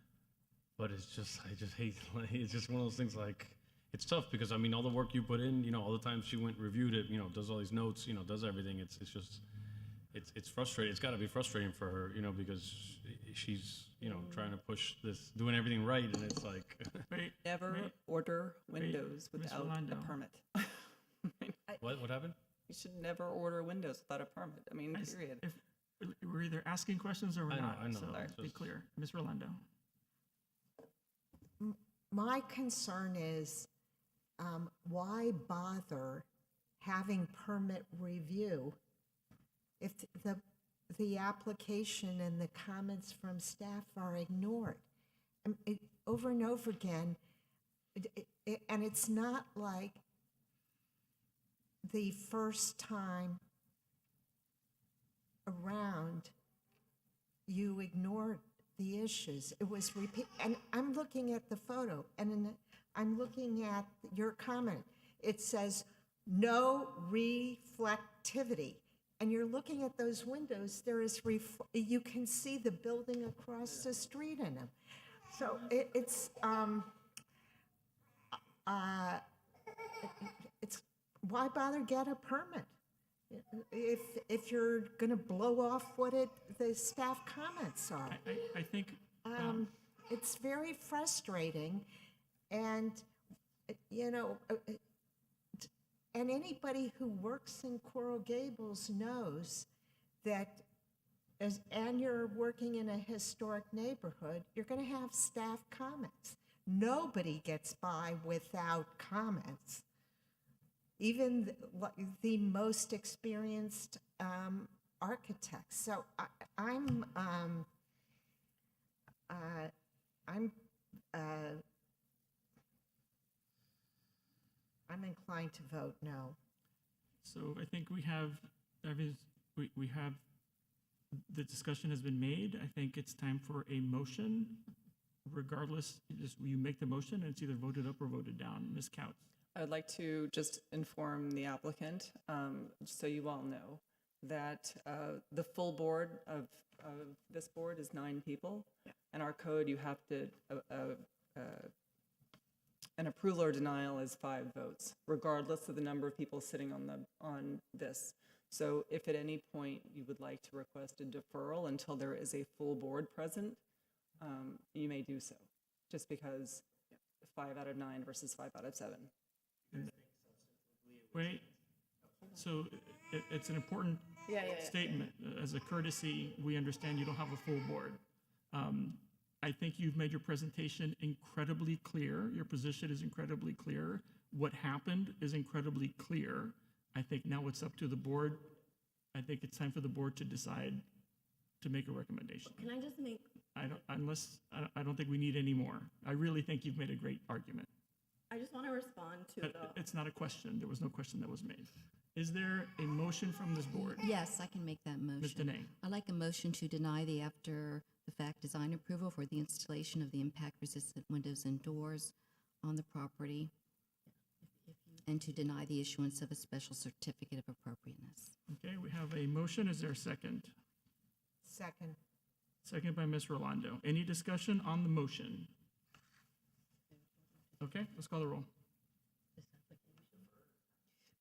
[SPEAKER 11] But it's just, I just hate, like, it's just one of those things, like, it's tough because, I mean, all the work you put in, all the times she went, reviewed it, does all these notes, does everything. It's just, it's frustrating. It's got to be frustrating for her, because she's, trying to push this, doing everything right, and it's like.
[SPEAKER 6] Never order windows
[SPEAKER 3] Ms.
[SPEAKER 6] without
[SPEAKER 3] Rolando.
[SPEAKER 6] a permit.
[SPEAKER 11] What happened?
[SPEAKER 6] You should never order windows without a permit. I mean,
[SPEAKER 3] As-
[SPEAKER 6] period.
[SPEAKER 3] if we're either asking questions or we're
[SPEAKER 11] I know,
[SPEAKER 3] not.
[SPEAKER 11] I know.
[SPEAKER 3] So
[SPEAKER 11] It's
[SPEAKER 3] be
[SPEAKER 11] just-
[SPEAKER 3] clear. Ms. Rolando.
[SPEAKER 9] My concern is, why bother having permit review if the application and the comments from staff are ignored? Over and over again, and it's not like the first time around you ignored the issues. It was repeat, and I'm looking at the photo, and I'm looking at your comment. It says, no reflectivity. And you're looking at those windows, there is, you can see the building across the street in them. So it's why bother get a permit if you're going to blow off what the staff comments are?
[SPEAKER 3] I think,
[SPEAKER 9] It's very frustrating, and and anybody who works in Coral Gables knows that, and you're working in a historic neighborhood, you're going to have staff comments. Nobody gets by without comments. Even the most experienced architects. So I'm inclined to vote no.
[SPEAKER 3] so I think we have we have, the discussion has been made. I think it's time for a motion. Regardless, you make the motion and it's either voted up or voted down. Ms. Couts.
[SPEAKER 6] I would like to just inform the applicant, so you all know, that the full board of this board is 9 people. And our code, you have to, an approval or denial is 5 votes, regardless of the number of people sitting on this. So if at any point you would like to request a deferral until there is a full board present, you may do so, just because 5 out of 9 versus 5 out of 7.
[SPEAKER 3] Wait, so it's an important statement. As a courtesy, we understand you don't have a full board. I think you've made your presentation incredibly clear. Your position is incredibly clear. What happened is incredibly clear. I think now it's up to the board. I think it's time for the board to decide to make a recommendation.
[SPEAKER 15] Can I just make?
[SPEAKER 3] I don't think we need any more. I really think you've made a great argument.
[SPEAKER 15] I just want to respond to
[SPEAKER 3] It's not a question. There was no question that was made. Is there a motion from this board?
[SPEAKER 10] Yes, I can make that motion.
[SPEAKER 3] Ms. Dene.
[SPEAKER 10] I'd like a motion to deny the after-the-fact design approval for the installation of the impact-resistant windows and doors on the property, and to deny the issuance of a special certificate of appropriateness.
[SPEAKER 3] Okay, we have a motion. Is there a second?
[SPEAKER 4] Second.
[SPEAKER 3] Second by Ms. Rolando. Any discussion on the motion? Okay, let's call the roll.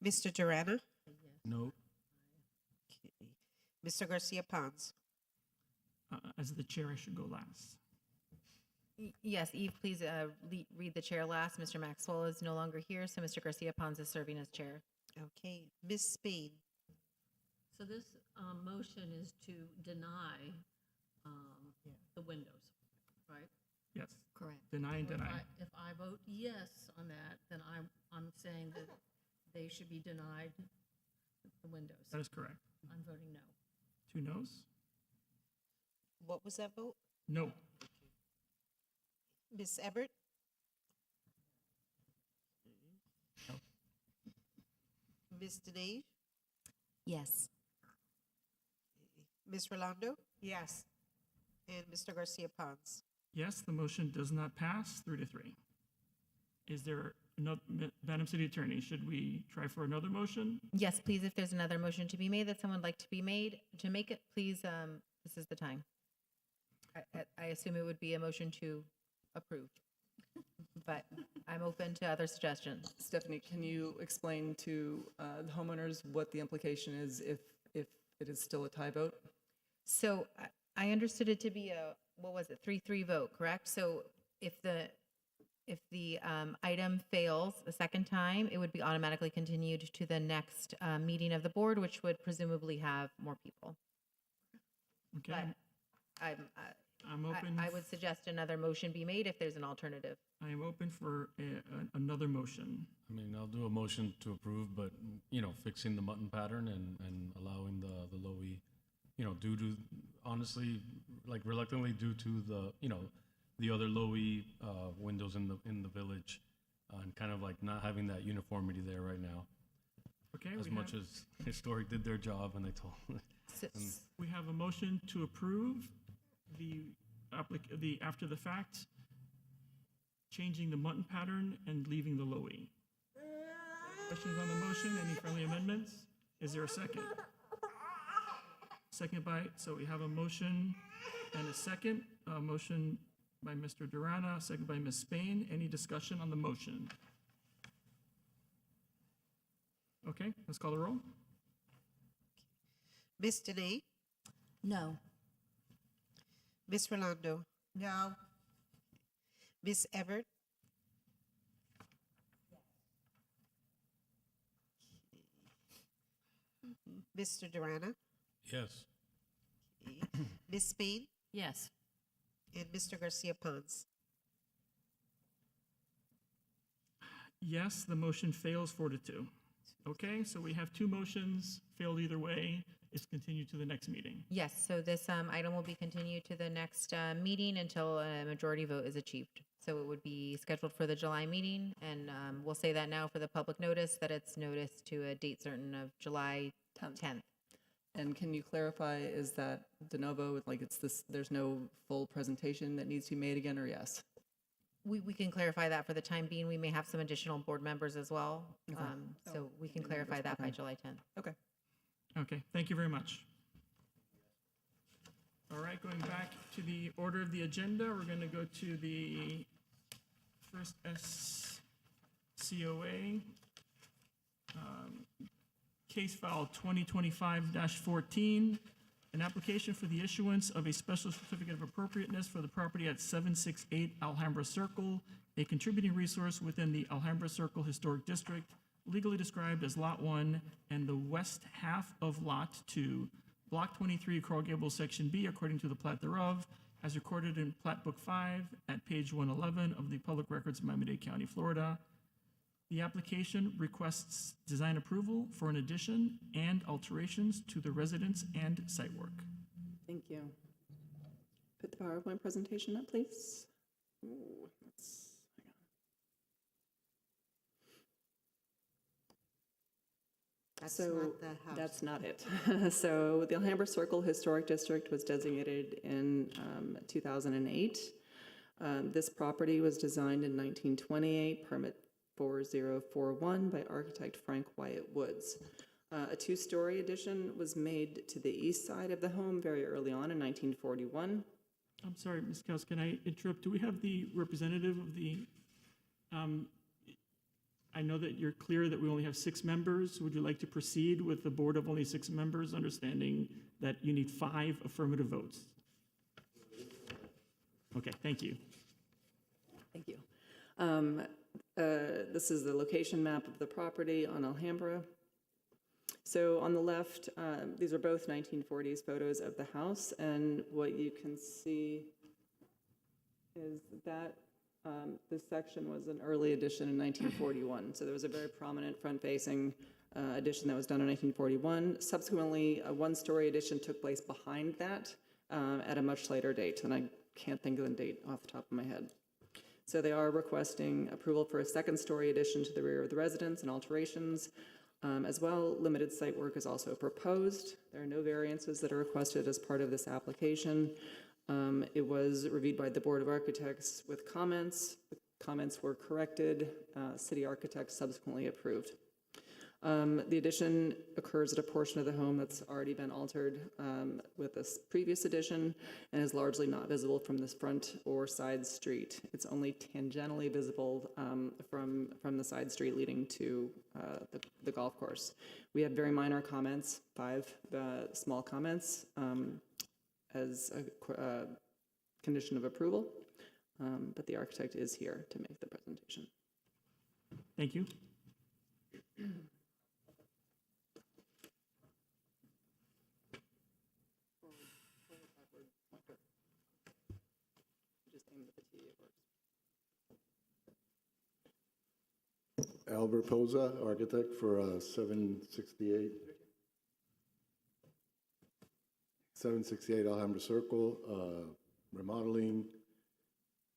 [SPEAKER 4] Mr. Durana?
[SPEAKER 11] No.
[SPEAKER 4] Mr. Garcia Pons?
[SPEAKER 3] As the chair, I should go last.
[SPEAKER 12] Yes, Eve, please read the chair last. Mr. Maxwell is no longer here, so Mr. Garcia Pons is serving as chair.
[SPEAKER 4] Okay. Ms. Spain?
[SPEAKER 2] So this motion is to deny the windows, right?
[SPEAKER 3] Yes.
[SPEAKER 10] Correct.
[SPEAKER 3] Deny and
[SPEAKER 2] So
[SPEAKER 3] deny.
[SPEAKER 2] if I vote yes on that, then I'm saying that they should be denied the windows.
[SPEAKER 3] That is correct.
[SPEAKER 2] I'm voting no.
[SPEAKER 3] 2 noes?
[SPEAKER 4] What was that vote?
[SPEAKER 3] No.
[SPEAKER 4] Ms. Everett?
[SPEAKER 3] No.
[SPEAKER 4] Ms. Dene?
[SPEAKER 10] Yes.
[SPEAKER 4] Ms. Rolando?
[SPEAKER 9] Yes.
[SPEAKER 4] And Mr. Garcia Pons?
[SPEAKER 3] Yes, the motion does not pass 3-3. Is there another, Madam City Attorney, should we try for another motion?
[SPEAKER 12] Yes, please, if there's another motion to be made that someone would like to make it, please, this is the time. I assume it would be a motion to approve, but I'm open to other suggestions.
[SPEAKER 6] Stephanie, can you explain to the homeowners what the implication is if it is still a tie vote?
[SPEAKER 12] So I understood it to be a, what was it, 3-3 vote, correct? So if the item fails a second time, it would be automatically continued to the next meeting of the board, which would presumably have more people.
[SPEAKER 3] Okay,
[SPEAKER 12] But
[SPEAKER 3] I'm open.
[SPEAKER 12] I would suggest another motion be made if there's an alternative.
[SPEAKER 3] I am open for another motion.
[SPEAKER 11] I mean, I'll do a motion to approve, but, fixing the mutton pattern and allowing the low-E, due to, honestly, like reluctantly due to the other low-E windows in the village, and kind of like not having that uniformity there right now.
[SPEAKER 3] Okay,
[SPEAKER 11] As much as Historic did their job and they told.
[SPEAKER 3] We have a motion to approve the after the fact, changing the mutton pattern and leaving the low-E. Questions on the motion? Any friendly amendments? Is there a second? So we have a motion and a second. A motion by Mr. Durana, second by Ms. Spain. Any discussion on the motion? Okay, let's call the roll.
[SPEAKER 4] Ms. Dene?
[SPEAKER 10] No.
[SPEAKER 4] Ms. Rolando?
[SPEAKER 9] No.
[SPEAKER 4] Ms. Everett? Mr. Durana?
[SPEAKER 11] Yes.
[SPEAKER 4] Ms. Spain?
[SPEAKER 2] Yes.
[SPEAKER 4] And Mr. Garcia Pons?
[SPEAKER 3] Yes, the motion fails 4-2. Okay, so we have 2 motions, failed either way. It's continued to the next meeting.
[SPEAKER 12] Yes, so this item will be continued to the next meeting until a majority vote is achieved. So it would be scheduled for the July meeting, and we'll say that now for the public notice, that it's noticed to a date certain of July 10th.
[SPEAKER 6] And can you clarify, is that de novo, like it's this, there's no full presentation that needs to be made again, or yes?
[SPEAKER 12] We can clarify that for the time being. We may have some additional board members as well.
[SPEAKER 6] Okay.
[SPEAKER 12] So we can clarify that by July 10th.
[SPEAKER 6] Okay.
[SPEAKER 3] Okay, thank you very much. All right, going back to the order of the agenda, we're going to go to the first SCOA, case file 2025-14, an application for the issuance of a special certificate of appropriateness for the property at 768 Alhambra Circle, a contributing resource within the Alhambra Circle Historic District, legally described as Lot 1 and the west half of Lot 2, Block 23, Coral Gables, Section B, according to the plat thereof, as recorded in Plat Book 5 at page 111 of the Public Records of Miami-Dade County, Florida. The application requests design approval for an addition and alterations to the residence and site work.
[SPEAKER 6] Thank you. Put the PowerPoint presentation up, please. Ooh, hang on.
[SPEAKER 4] That's
[SPEAKER 6] So
[SPEAKER 4] not the house.
[SPEAKER 6] that's not it. So the Alhambra Circle Historic District was designated in 2008. This property was designed in 1928, permit 4041 by architect Frank Wyatt Woods. A two-story addition was made to the east side of the home very early on in 1941.
[SPEAKER 3] I'm sorry, Ms. Kels, can I interrupt? Do we have the representative of the, I know that you're clear that we only have 6 members. Would you like to proceed with the board of only 6 members, understanding that you need 5 affirmative votes? Okay, thank you.
[SPEAKER 6] Thank you. This is the location map of the property on Alhambra. So on the left, these are both 1940s photos of the house, and what you can see is that this section was an early addition in 1941. So there was a very prominent front-facing addition that was done in 1941. Subsequently, a one-story addition took place behind that at a much later date, and I can't think of the date off the top of my head. So they are requesting approval for a second-story addition to the rear of the residence and alterations. As well, limited site work is also proposed. There are no variances that are requested as part of this application. It was reviewed by the Board of Architects with comments. The comments were corrected. City architect subsequently approved. The addition occurs at a portion of the home that's already been altered with this previous addition and is largely not visible from this front or side street. It's only tangentially visible from the side street leading to the golf course. We have very minor comments, 5 small comments as a condition of approval, but the architect is here to make the presentation.
[SPEAKER 3] Thank you.
[SPEAKER 18] Albert Poza, architect for 768 Alhambra Circle, remodeling,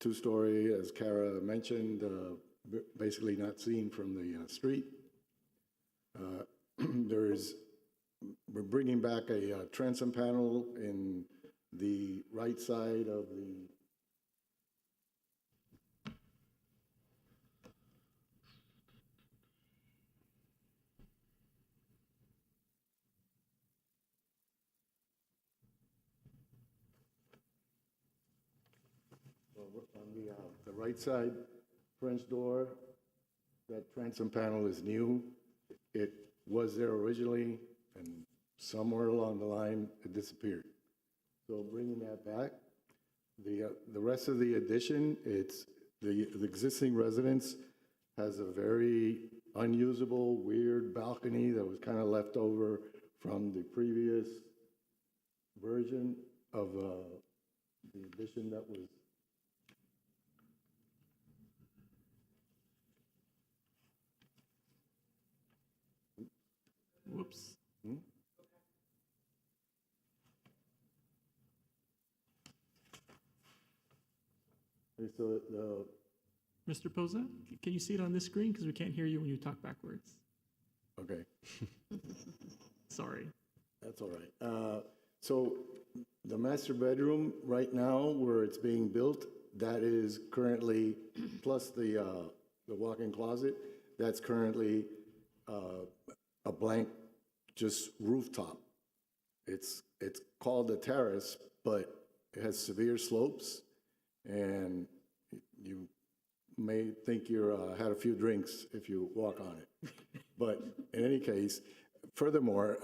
[SPEAKER 18] 2-story, as Kara mentioned, basically not seen from the street. We're bringing back a transom panel in the right side of the the right side French door. That transom panel is new. It was there originally, and somewhere along the line, it disappeared. So bringing that back, the rest of the addition, it's the existing residence has a very unusable, weird balcony that was kind of left over from the previous version of the addition that was.
[SPEAKER 3] Whoops.
[SPEAKER 18] So
[SPEAKER 3] Mr. Poza, can you see it on this screen? Because we can't hear you when you talk backwards.
[SPEAKER 18] Okay.
[SPEAKER 3] Sorry.
[SPEAKER 18] That's all right. So the master bedroom right now, where it's being built, that is currently, plus the walk-in closet, that's currently a blank, just rooftop. It's called a terrace, but it has severe slopes, and you may think you're had a few drinks if you walk on it. But in any case, furthermore,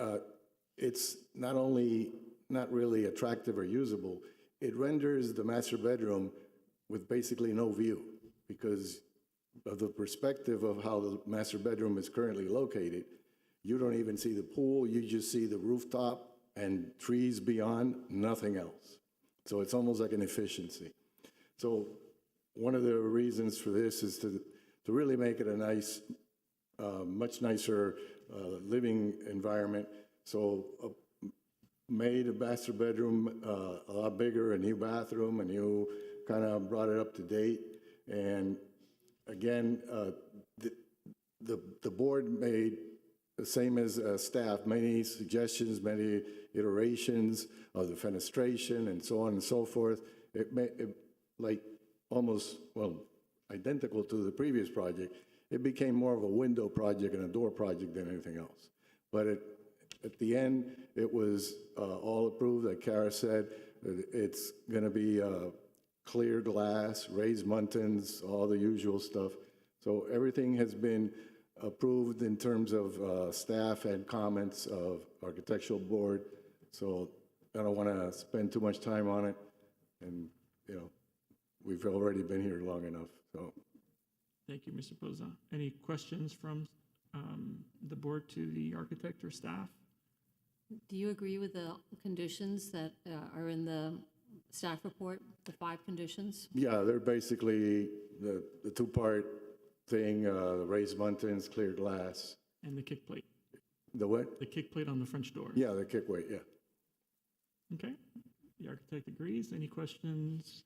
[SPEAKER 18] it's not only not really attractive or usable, it renders the master bedroom with basically no view because of the perspective of how the master bedroom is currently located. You don't even see the pool, you just see the rooftop and trees beyond, nothing else. So it's almost like an efficiency. So one of the reasons for this is to really make it a nice, much nicer living environment. So made a master bedroom a lot bigger, a new bathroom, and you kind of brought it up to date. And again, the board made the same as staff, many suggestions, many iterations of the fenestration and so on and so forth. It like almost, well, identical to the previous project. It became more of a window project and a door project than anything else. But at the end, it was all approved, like Kara said. It's going to be clear glass, raised muntins, all the usual stuff. So everything has been approved in terms of staff and comments of architectural board. So I don't want to spend too much time on it. And, you know, we've already been here long enough, so.
[SPEAKER 3] Thank you, Mr. Poza. Any questions from the board to the architect or staff?
[SPEAKER 2] Do you agree with the conditions that are in the staff report, the 5 conditions?
[SPEAKER 18] Yeah, they're basically the two-part thing, raised muntins, clear glass.
[SPEAKER 3] And the kick plate?
[SPEAKER 18] The what?
[SPEAKER 3] The kick plate on the French door?
[SPEAKER 18] Yeah, the kick weight, yeah.
[SPEAKER 3] Okay, the architect agrees. Any questions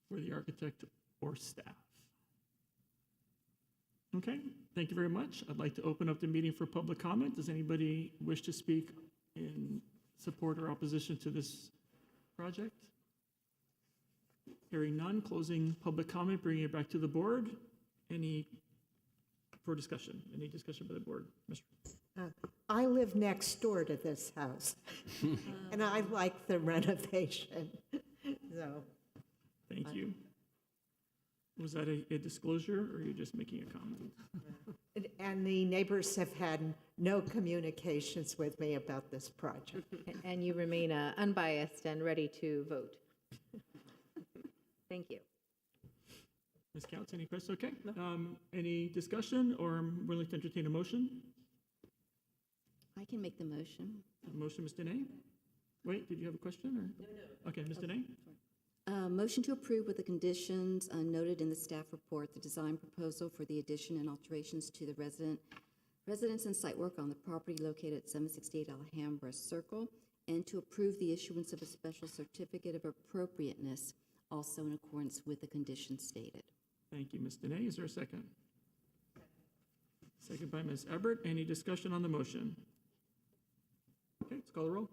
[SPEAKER 3] for the architect or staff? Okay, thank you very much. I'd like to open up the meeting for public comment. Does anybody wish to speak in support or opposition to this project? Hearing none, closing public comment, bringing it back to the board. Any for discussion? Any discussion by the board? Mr.
[SPEAKER 9] I live next door to this house, and I like the renovation, so.
[SPEAKER 3] Thank you. Was that a disclosure, or are you just making a comment?
[SPEAKER 9] And the neighbors have had no communications with me about this project.
[SPEAKER 12] And you remain unbiased and ready to vote. Thank you.
[SPEAKER 3] Ms. Counts, any questions? Okay. Any discussion, or I'm willing to entertain a motion?
[SPEAKER 10] I can make the motion.
[SPEAKER 3] A motion, Ms. Dene? Wait, did you have a question? Or? No. Okay, Ms. Dene?
[SPEAKER 10] Motion to approve with the conditions noted in the staff report, the design proposal for the addition and alterations to the residence and site work on the property located at 768 Alhambra Circle, and to approve the issuance of a special certificate of appropriateness, also in accordance with the conditions stated.
[SPEAKER 3] Thank you, Ms. Dene. Is there a second? Second by Ms. Ebert. Any discussion on the motion? Okay, let's call the roll.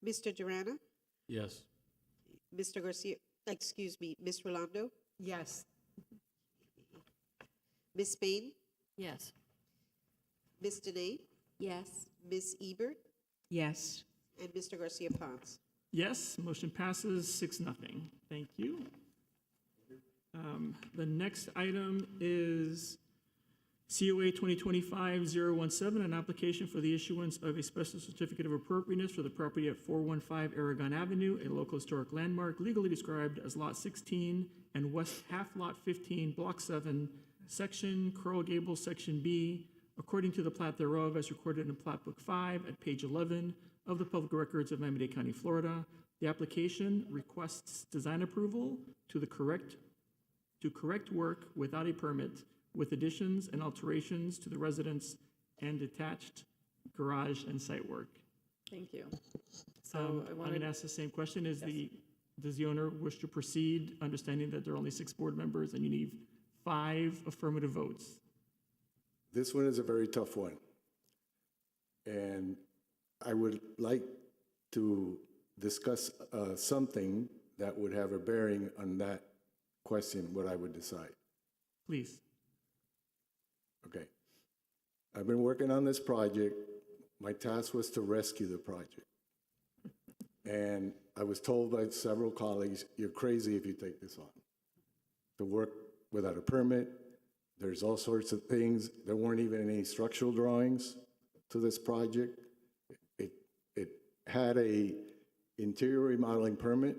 [SPEAKER 4] Mr. Durana,
[SPEAKER 11] Yes.
[SPEAKER 4] Mr. Garcia, excuse me, Ms. Rolando,
[SPEAKER 9] Yes.
[SPEAKER 4] Ms. Spain,
[SPEAKER 2] Yes.
[SPEAKER 4] Ms. Dene,
[SPEAKER 10] Yes.
[SPEAKER 4] Ms. Ebert,
[SPEAKER 8] Yes.
[SPEAKER 4] and Mr. Garcia Pons.
[SPEAKER 3] Yes, motion passes 6-0. Thank you. The next item is COA 2025-017, an application for the issuance of a special certificate of appropriateness for the property at 415 Aragon Avenue, a local historic landmark legally described as Lot 16 and West Half Lot 15, Block 7, Section Coral Gables, Section B, according to the plat thereof as recorded in Plat Book 5 at page 11 of the Public Records of Miami-Dade County, Florida. The application requests design approval to correct work without a permit, with additions and alterations to the residence and detached garage and site work.
[SPEAKER 6] Thank you. So
[SPEAKER 3] I'm going to ask the same question. Does the owner wish to proceed, understanding that there are only 6 board members and you need 5 affirmative votes?
[SPEAKER 18] This one is a very tough one. And I would like to discuss something that would have a bearing on that question, what I would decide.
[SPEAKER 3] Please.
[SPEAKER 18] Okay. I've been working on this project. My task was to rescue the project. And I was told by several colleagues, you're crazy if you take this on. To work without a permit, there's all sorts of things. There weren't even any structural drawings to this project. It had a interior remodeling permit,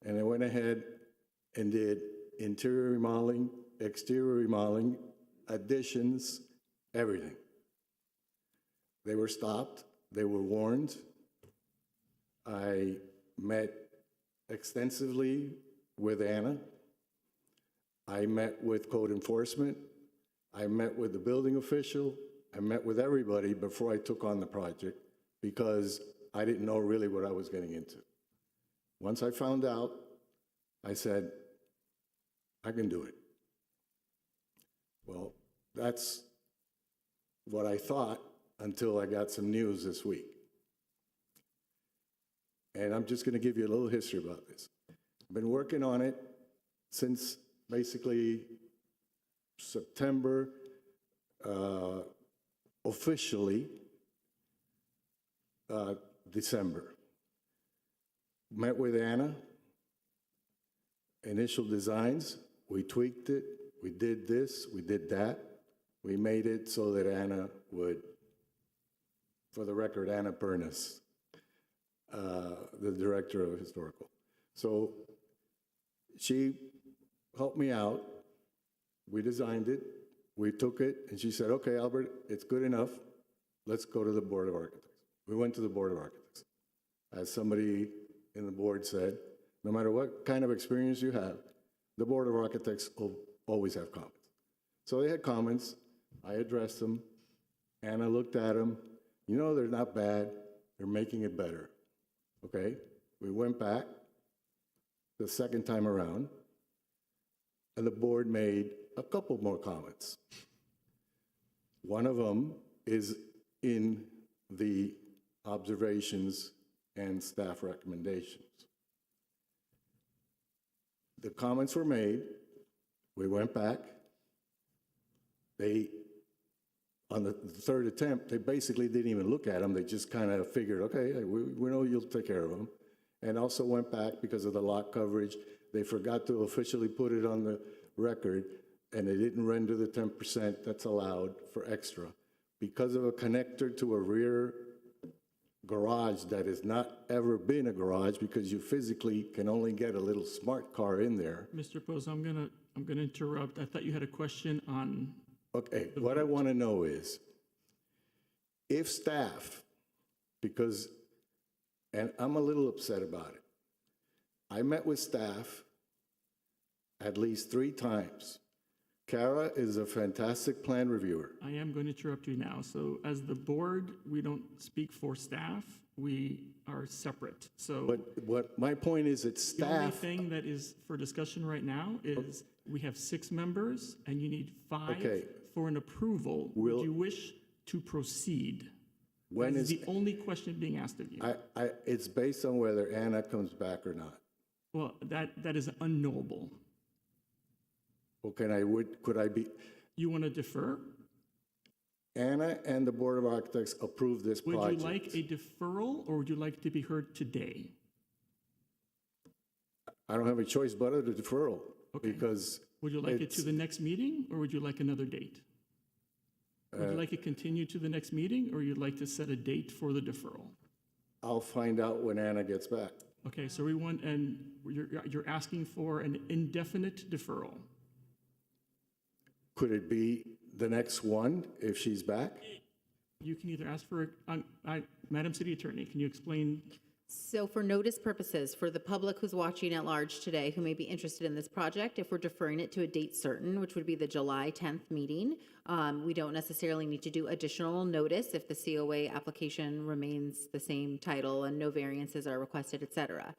[SPEAKER 18] and I went ahead and did interior remodeling, exterior remodeling, additions, everything. They were stopped, they were warned. I met extensively with Anna. I met with code enforcement. I met with the building official. I met with everybody before I took on the project because I didn't know really what I was getting into. Once I found out, I said, I can do it. Well, that's what I thought until I got some news this week. And I'm just going to give you a little history about this. I've been working on it since basically September, officially December. Met with Anna, initial designs, we tweaked it, we did this, we did that. We made it so that Anna would, for the record, Anna Pernis, the director of historical. So she helped me out. We designed it. We took it, and she said, okay, Albert, it's good enough. Let's go to the Board of Architects. We went to the Board of Architects. As somebody in the board said, no matter what kind of experience you have, the Board of Architects will always have comments. So they had comments. I addressed them. Anna looked at them. You know, they're not bad. They're making it better. Okay? We went back the second time around, and the board made a couple more comments. One of them is in the observations and staff recommendations. The comments were made. We went back. They, on the third attempt, they basically didn't even look at them. They just kind of figured, okay, we know you'll take care of them. And also went back because of the lot coverage. They forgot to officially put it on the record, and they didn't render the 10% that's allowed for extra. Because of a connector to a rear garage that has not ever been a garage, because you physically can only get a little smart car in there.
[SPEAKER 3] Mr. Pozo, I'm gonna interrupt. I thought you had a question on.
[SPEAKER 18] Okay, what I want to know is, if staff, because, and I'm a little upset about it, I met with staff at least 3 times. Kara is a fantastic plan reviewer.
[SPEAKER 3] I am going to interrupt you now. So as the board, we don't speak for staff. We are separate. So.
[SPEAKER 18] But what my point is, it's staff.
[SPEAKER 3] The only thing that is for discussion right now is we have 6 members and you need 5 for an approval. Would you wish to proceed?
[SPEAKER 18] When
[SPEAKER 3] is
[SPEAKER 18] is
[SPEAKER 3] the only question being asked of you?
[SPEAKER 18] It's based on whether Anna comes back or not.
[SPEAKER 3] Well, that is unknowable.
[SPEAKER 18] Well, could I be?
[SPEAKER 3] You want to defer?
[SPEAKER 18] Anna and the Board of Architects approved this project.
[SPEAKER 3] Would you like a deferral or would you like to be heard today?
[SPEAKER 18] I don't have a choice but a deferral.
[SPEAKER 3] Okay.
[SPEAKER 18] Because
[SPEAKER 3] would you like it to the next meeting or would you like another date? Would you like it continued to the next meeting or you'd like to set a date for the deferral?
[SPEAKER 18] I'll find out when Anna gets back.
[SPEAKER 3] Okay, so you're asking for an indefinite deferral.
[SPEAKER 18] Could it be the next one if she's back?
[SPEAKER 3] You can either ask for, Madam City Attorney, can you explain?
[SPEAKER 12] So for notice purposes, for the public who's watching at large today who may be interested in this project, if we're deferring it to a date certain, which would be the July 10th meeting, we don't necessarily need to do additional notice if the COA application remains the same title and no variances are requested, et cetera.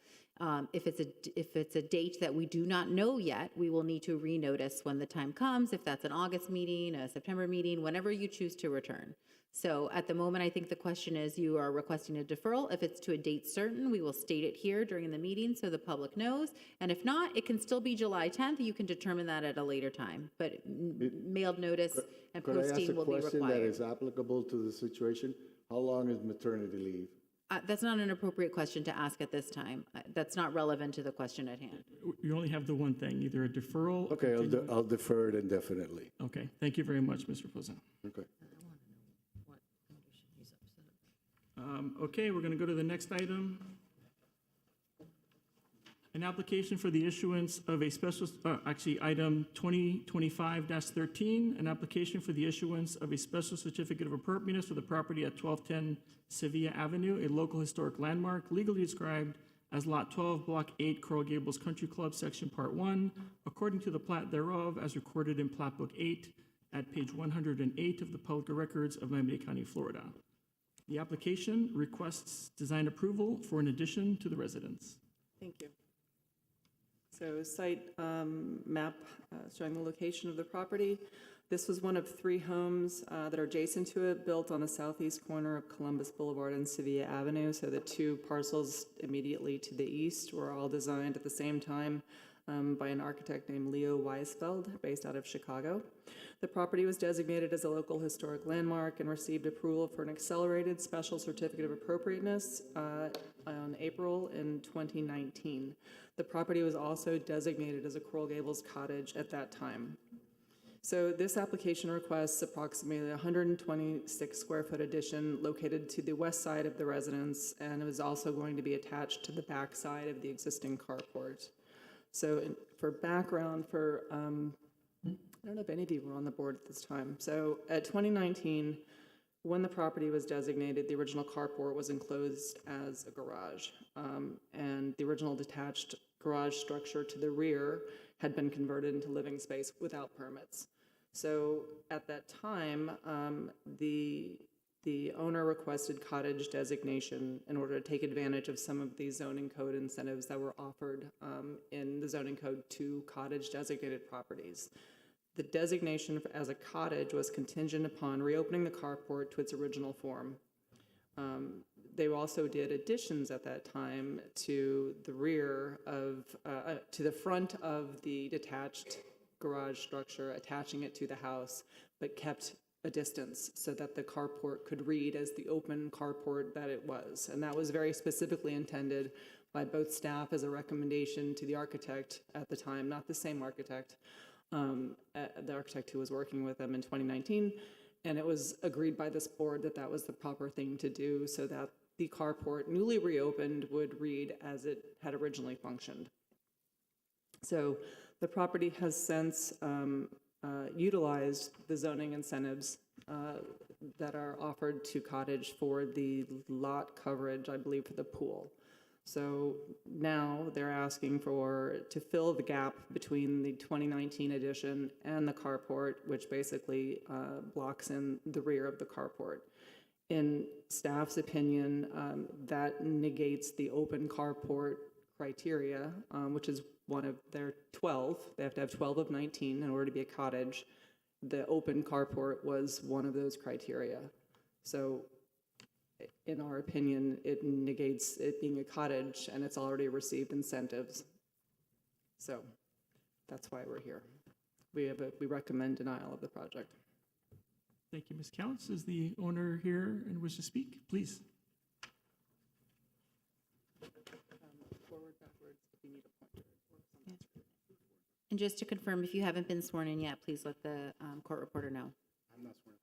[SPEAKER 12] If it's a date that we do not know yet, we will need to renotice when the time comes, if that's an August meeting, a September meeting, whenever you choose to return. So at the moment, I think the question is you are requesting a deferral. If it's to a date certain, we will state it here during the meeting so the public knows. And if not, it can still be July 10th. You can determine that at a later time. But mailed notice and
[SPEAKER 18] Could I ask
[SPEAKER 12] posting
[SPEAKER 18] a
[SPEAKER 12] will be
[SPEAKER 18] question that
[SPEAKER 12] required.
[SPEAKER 18] is applicable to the situation? How long is maternity leave?
[SPEAKER 12] That's not an appropriate question to ask at this time. That's not relevant to the question at hand.
[SPEAKER 3] You only have the one thing, either a deferral.
[SPEAKER 18] Okay, I'll defer it indefinitely.
[SPEAKER 3] Okay, thank you very much, Mr. President.
[SPEAKER 18] Okay.
[SPEAKER 3] Okay, we're going to go to the next item. An application for the issuance of a special, item 2025-13, an application for the issuance of a special certificate of appropriateness for the property at 1210 Sevilla Avenue, a local historic landmark legally described as Lot 12, Block 8, Coral Gables Country Club, Section Part 1, according to the plat thereof as recorded in Plat Book 8 at page 108 of the Public Records of Miami-Dade County, Florida. The application requests design approval for an addition to the residence.
[SPEAKER 6] Thank you. So site map showing the location of the property. This was one of 3 homes that are adjacent to it, built on the southeast corner of Columbus Boulevard and Sevilla Avenue. So the 2 parcels immediately to the east were all designed at the same time by an architect named Leo Weisfeld, based out of Chicago. The property was designated as a local historic landmark and received approval for an accelerated special certificate of appropriateness on April in 2019. The property was also designated as a Coral Gables cottage at that time. So this application requests approximately 126 square foot addition located to the west side of the residence, and it was also going to be attached to the back side of the existing carport. So for background, I don't know if any of you were on the board at this time. So at 2019, when the property was designated, the original carport was enclosed as a garage. And the original detached garage structure to the rear had been converted into living space without permits. So at that time, the owner requested cottage designation in order to take advantage of some of these zoning code incentives that were offered in the zoning code to cottage designated properties. The designation as a cottage was contingent upon reopening the carport to its original form. They also did additions at that time to the rear of, to the front of the detached garage structure, attaching it to the house, but kept a distance so that the carport could read as the open carport that it was. And that was very specifically intended by both staff as a recommendation to the architect at the time, not the same architect, the architect who was working with them in 2019, and it was agreed by this board that that was the proper thing to do so that the carport, newly reopened, would read as it had originally functioned. So the property has since utilized the zoning incentives that are offered to cottage for the lot coverage, I believe, for the pool. So now they're asking to fill the gap between the 2019 addition and the carport, which basically blocks in the rear of the carport. In staff's opinion, that negates the open carport criteria, which is one of their 12. They have to have 12 of 19 in order to be a cottage. The open carport was one of those criteria. So in our opinion, it negates it being a cottage, and it's already received incentives. So that's why we're here. We recommend denial of the project.
[SPEAKER 3] Thank you, Ms. Counts. Is the owner here and wish to speak? Please.
[SPEAKER 6] Forward, backwards, if you need a pointer.
[SPEAKER 12] And just to confirm, if you haven't been sworn in yet, please let the court reporter know.
[SPEAKER 18] I'm not sworn.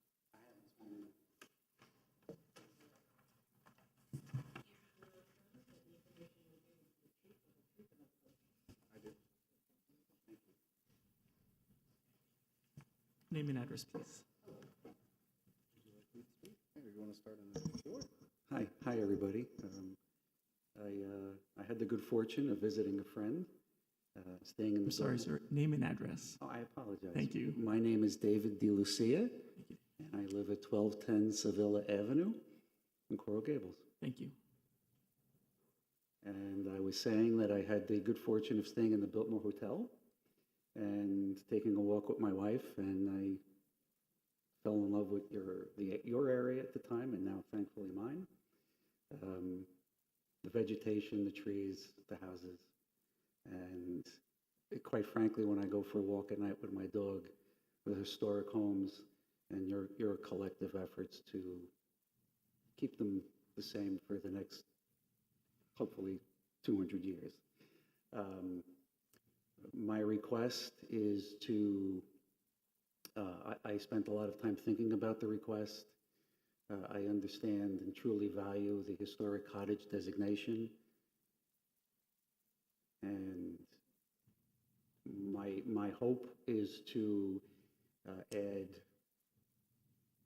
[SPEAKER 3] Name and address, please.
[SPEAKER 18] You want to start on the floor? Hi, everybody. I had the good fortune of visiting a friend, staying in the.
[SPEAKER 3] I'm sorry, sir. Name and address.
[SPEAKER 18] Oh, I apologize.
[SPEAKER 3] Thank you.
[SPEAKER 18] My name is David DeLucia, and I live at 1210 Sevilla Avenue in Coral Gables.
[SPEAKER 3] Thank you.
[SPEAKER 18] And I was saying that I had the good fortune of staying in the Biltmore Hotel and taking a walk with my wife, and I
[SPEAKER 19] fell in love with your area at the time, and now thankfully mine. The vegetation, the trees, the houses, and quite frankly, when I go for a walk at night with my dog, the historic homes and your collective efforts to keep them the same for the next, hopefully, 200 years. My request is to, I spent a lot of time thinking about the request. I understand and truly value the historic cottage designation. And my hope is to add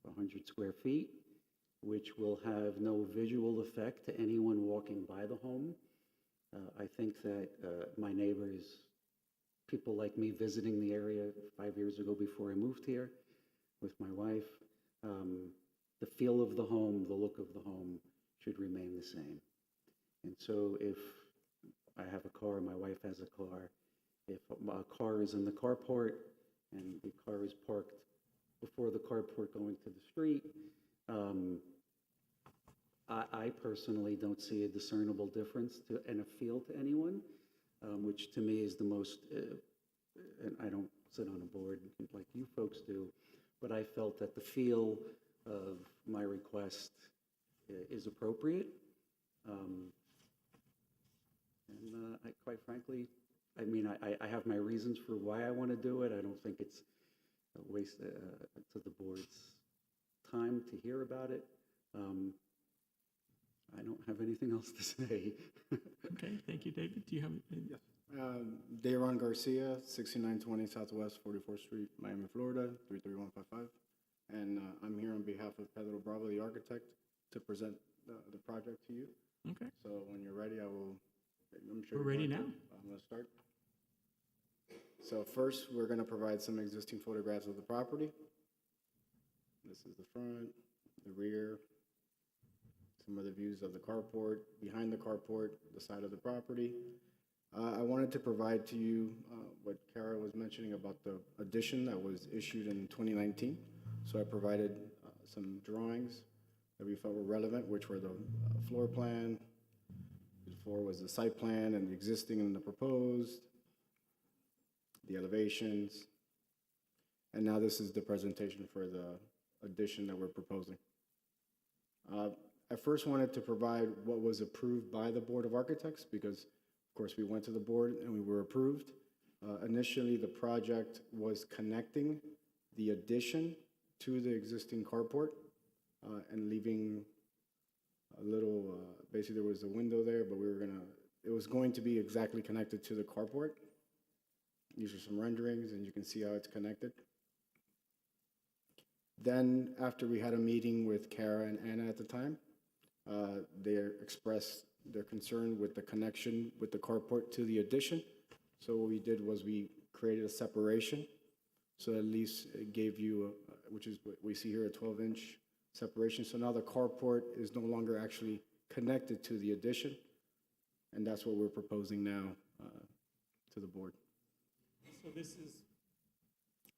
[SPEAKER 19] 100 square feet, which will have no visual effect to anyone walking by the home. I think that my neighbors, people like me visiting the area 5 years ago before I moved here with my wife, the feel of the home, the look of the home should remain the same. And so if I have a car, my wife has a car, if a car is in the carport and the car is parked before the carport going to the street, I personally don't see a discernible difference and a feel to anyone, which to me is the most, and I don't sit on a board like you folks do, but I felt that the feel of my request is appropriate. Quite frankly, I mean, I have my reasons for why I want to do it. I don't think it's a waste to the board's time to hear about it. I don't have anything else to say.
[SPEAKER 3] Okay, thank you, David. Do you have?
[SPEAKER 20] Yes. Dayron Garcia, 6920 Southwest 44th Street, Miami, Florida, 33155. And I'm here on behalf of Pedro Bravo, the architect, to present the project to you.
[SPEAKER 3] Okay.
[SPEAKER 20] So when you're ready, I'm sure
[SPEAKER 3] We're
[SPEAKER 20] you're
[SPEAKER 3] ready
[SPEAKER 20] going
[SPEAKER 3] now.
[SPEAKER 20] to. I'm going to start. So first, we're going to provide some existing photographs of the property. This is the front, the rear, some of the views of the carport, behind the carport, the side of the property. I wanted to provide to you what Kara was mentioning about the addition that was issued in 2019. So I provided some drawings that we felt were relevant, which were the floor plan. Before was the site plan and the existing and the proposed, the elevations. And now this is the presentation for the addition that we're proposing. I first wanted to provide what was approved by the Board of Architects because, of course, we went to the board and we were approved. Initially, the project was connecting the addition to the existing carport and leaving a little, basically there was a window there, but it was going to be exactly connected to the carport. These are some renderings and you can see how it's connected. Then after we had a meeting with Kara and Anna at the time, they expressed their concern with the connection with the carport to the addition. So what we did was we created a separation. So at least it gave you, which is what we see here, a 12-inch separation. So now the carport is no longer actually connected to the addition. And that's what we're proposing now to the board.
[SPEAKER 3] So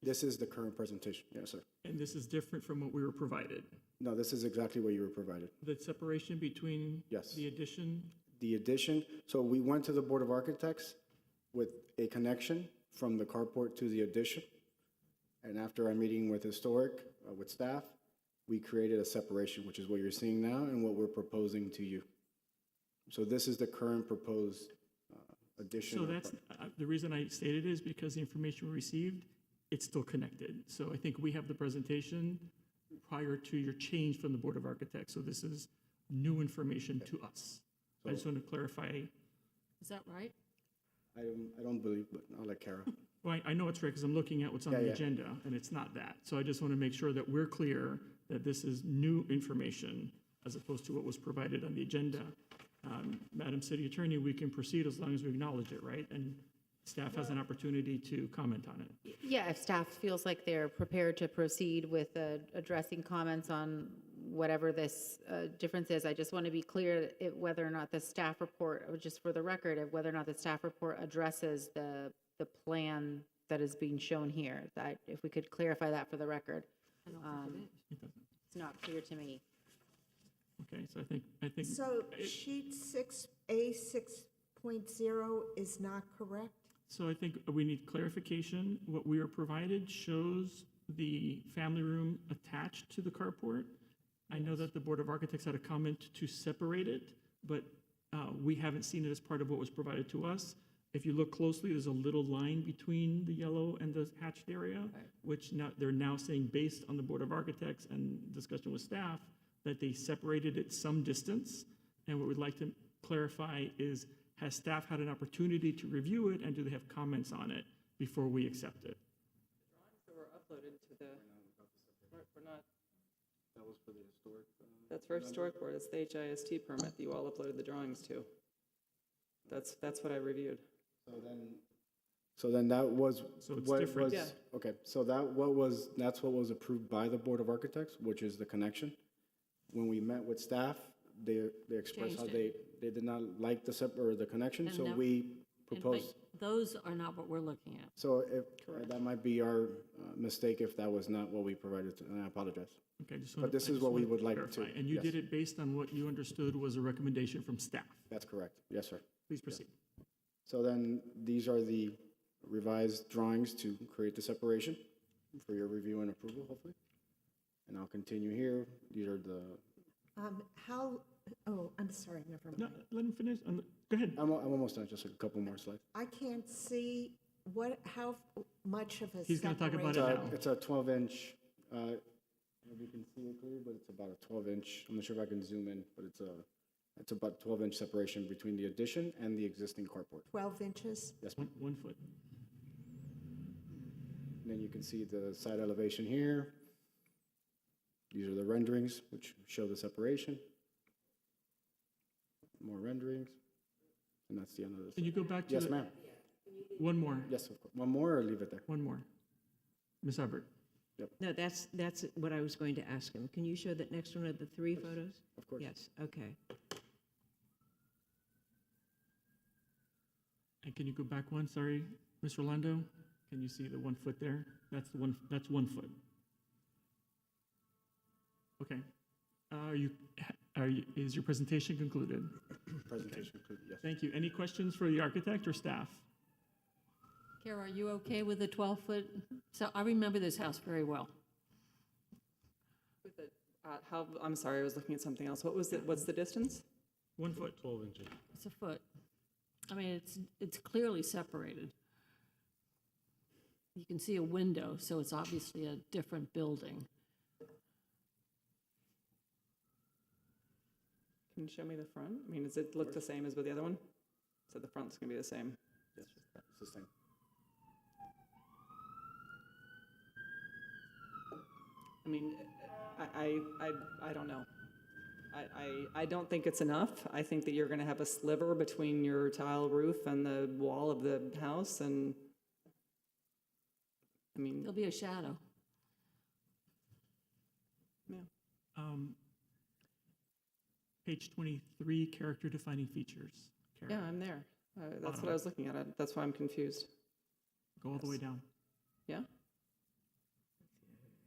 [SPEAKER 20] This is the current presentation. Yes, sir.
[SPEAKER 3] And this is different from what we were provided.
[SPEAKER 20] No, this is exactly what you were provided.
[SPEAKER 3] The separation between
[SPEAKER 20] Yes.
[SPEAKER 3] the addition.
[SPEAKER 20] The addition, so we went to the Board of Architects with a connection from the carport to the addition. And after our meeting with Historic, with staff, we created a separation, which is what you're seeing now and what we're proposing to you. So this is the current proposed addition.
[SPEAKER 3] So that's, the reason I stated is because the information we received, it's still connected. So I think we have the presentation prior to your change from the Board of Architects. So this is new information to us. I just want to clarify.
[SPEAKER 2] Is that right?
[SPEAKER 20] I don't believe, but I'll let Kara.
[SPEAKER 3] Well, I know it's right because I'm looking at what's on the agenda and it's not that. So I just want to make sure that we're clear that this is new information as opposed to what was provided on the agenda. Madam City Attorney, we can proceed as long as we acknowledge it, right? And staff has an opportunity to comment on it.
[SPEAKER 12] Yeah, if staff feels like they're prepared to proceed with addressing comments on whatever this difference is, I just want to be clear whether or not the staff report, or just for the record, of whether or not the staff report addresses the plan that is being shown here. That if we could clarify that for the record. It's not clear to me.
[SPEAKER 3] Okay, so I think.
[SPEAKER 9] So sheet 6A 6.0 is not correct?
[SPEAKER 3] So I think we need clarification. What we are provided shows the family room attached to the carport. I know that the Board of Architects had a comment to separate it, but we haven't seen it as part of what was provided to us. If you look closely, there's a little line between the yellow and the hatched area, which now, they're now saying, based on the Board of Architects and discussion with staff, that they separated it some distance. And what we'd like to clarify is, has staff had an opportunity to review it, and do they have comments on it before we accept it?
[SPEAKER 6] That were uploaded to the, we're not,
[SPEAKER 20] That was for the historic.
[SPEAKER 6] that's for historic board, it's the HIST permit that you all uploaded the drawings to. That's what I reviewed.
[SPEAKER 20] So then that was.
[SPEAKER 3] So it's
[SPEAKER 20] what
[SPEAKER 3] different.
[SPEAKER 20] was-
[SPEAKER 6] Yeah.
[SPEAKER 20] Okay, so that's what was approved by the Board of Architects, which is the connection. When we met with staff, they expressed how
[SPEAKER 2] Changed
[SPEAKER 20] they did not like the connection,
[SPEAKER 2] And
[SPEAKER 20] so
[SPEAKER 2] that-
[SPEAKER 20] we
[SPEAKER 2] And but
[SPEAKER 20] proposed.
[SPEAKER 2] those are not what we're looking at.
[SPEAKER 20] So if, that might be our mistake if that was not what we provided, and I apologize.
[SPEAKER 3] Okay, just
[SPEAKER 20] But this is what we would like to.
[SPEAKER 3] clarify. And you
[SPEAKER 20] yes.
[SPEAKER 3] did it based on what you understood was a recommendation from staff.
[SPEAKER 20] That's correct, yes, sir.
[SPEAKER 3] Please proceed.
[SPEAKER 20] So then, these are the revised drawings to create the separation for your review and approval, hopefully. And I'll continue here. These are the,
[SPEAKER 9] I'm sorry, never
[SPEAKER 3] No,
[SPEAKER 9] mind.
[SPEAKER 3] let him finish. Go ahead.
[SPEAKER 20] I'm almost done, just a couple more slides.
[SPEAKER 9] I can't see how much of a
[SPEAKER 3] He's gonna talk about
[SPEAKER 9] separation-
[SPEAKER 3] it now.
[SPEAKER 20] It's a 12-inch, if you can see it clearly, but it's about a 12-inch, I'm not sure if I can zoom in, but it's about 12-inch separation between the addition and the existing carport.
[SPEAKER 9] 12 inches?
[SPEAKER 20] Yes,
[SPEAKER 3] One foot.
[SPEAKER 20] And then you can see the side elevation here. These are the renderings, which show the separation. More renderings. And that's the end of this.
[SPEAKER 3] Can you go back to
[SPEAKER 20] Yes,
[SPEAKER 3] the-
[SPEAKER 20] ma'am.
[SPEAKER 3] One more.
[SPEAKER 20] Yes, of course. One more or leave it there?
[SPEAKER 3] One more. Ms. Hubbard.
[SPEAKER 8] No, that's what I was going to ask him. Can you show that next one of the three photos?
[SPEAKER 20] Of course.
[SPEAKER 8] Yes, okay.
[SPEAKER 3] And can you go back one? Sorry, Ms. Rolando? Can you see the 1 foot there? That's 1 foot. Okay. Is your presentation concluded?
[SPEAKER 20] Presentation concluded, yes.
[SPEAKER 3] Thank you. Any questions for the architect or staff?
[SPEAKER 2] Kara, are you okay with the 12-foot? So I remember this house very well.
[SPEAKER 6] With the, I'm sorry, I was looking at something else. What's the distance?
[SPEAKER 3] 1 foot.
[SPEAKER 11] 12 inches.
[SPEAKER 2] It's a foot. I mean, it's clearly separated. You can see a window, so it's obviously a different building.
[SPEAKER 6] Can you show me the front? I mean, does it look the same as with the other one? So the front's gonna be the same.
[SPEAKER 20] Yes, it's the same.
[SPEAKER 6] I mean, I don't know. I don't think it's enough. I think that you're gonna have a sliver between your tile roof and the wall of the house, and I mean,
[SPEAKER 2] There'll be a shadow.
[SPEAKER 6] yeah.
[SPEAKER 3] Page 23, character defining features. Kara,
[SPEAKER 6] Yeah, I'm there. That's what I was looking at. That's why I'm confused.
[SPEAKER 3] Go all the way down.
[SPEAKER 6] Yeah?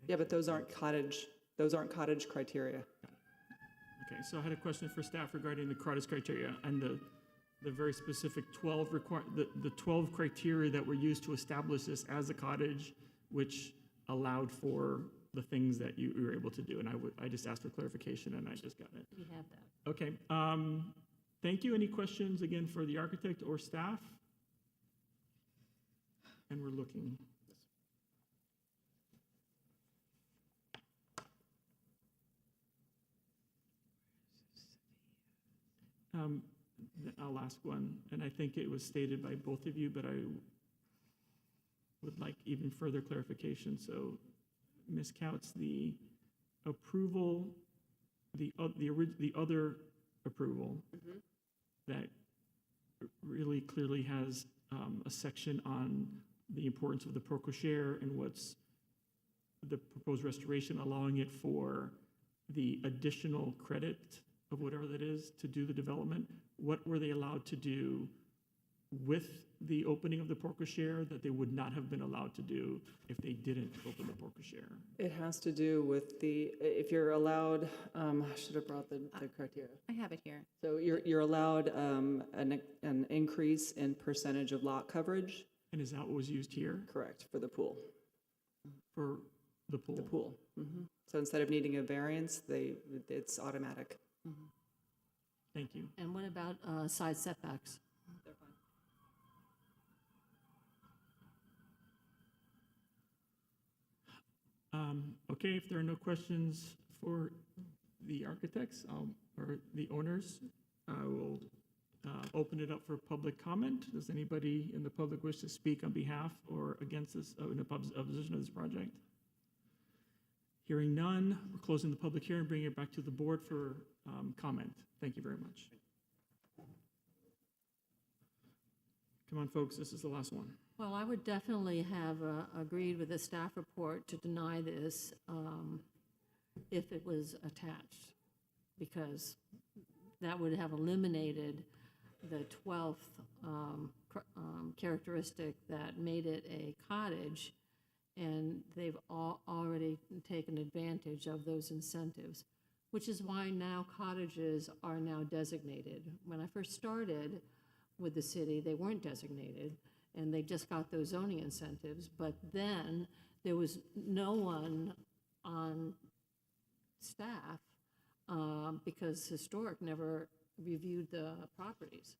[SPEAKER 6] Yeah, but those aren't cottage criteria.
[SPEAKER 3] Okay, so I had a question for staff regarding the cottage criteria and the very specific 12 the 12 criteria that were used to establish this as a cottage, which allowed for the things that you were able to do. And I just asked for clarification, and I just got it.
[SPEAKER 2] We have that.
[SPEAKER 3] Okay, thank you. Any questions again for the architect or staff? And we're looking. I'll ask one, and I think it was stated by both of you, but I would like even further clarification. So, Ms. Couts, the approval, the other approval that really clearly has a section on the importance of the pro cochere and what's the proposed restoration, allowing it for the additional credit of whatever that is to do the development. What were they allowed to do with the opening of the porte cochere that they would not have been allowed to do if they didn't open the porte cochere?
[SPEAKER 6] It has to do with if you're allowed, I should have brought the criteria.
[SPEAKER 12] I have it here.
[SPEAKER 6] So you're allowed an increase in percentage of lot coverage.
[SPEAKER 3] And is that what was used here?
[SPEAKER 6] Correct, for the pool.
[SPEAKER 3] For the pool?
[SPEAKER 6] The pool. So instead of needing a variance, it's automatic.
[SPEAKER 3] Thank you.
[SPEAKER 2] And what about side setbacks?
[SPEAKER 6] They're fine.
[SPEAKER 3] Okay, if there are no questions for the architects or the owners, I will open it up for public comment. Does anybody in the public wish to speak on behalf or against this, in opposition of this project? Hearing none, we're closing the public hearing, bringing it back to the board for comment. Thank you very much. Come on, folks, this is the last one.
[SPEAKER 2] Well, I would definitely have agreed with the staff report to deny this if it was attached, because that would have eliminated the 12th characteristic that made it a cottage, and they've already taken advantage of those incentives, which is why now cottages are now designated. When I first started with the city, they weren't designated, and they just got those zoning incentives, but then there was no one on staff because Historic never reviewed the properties.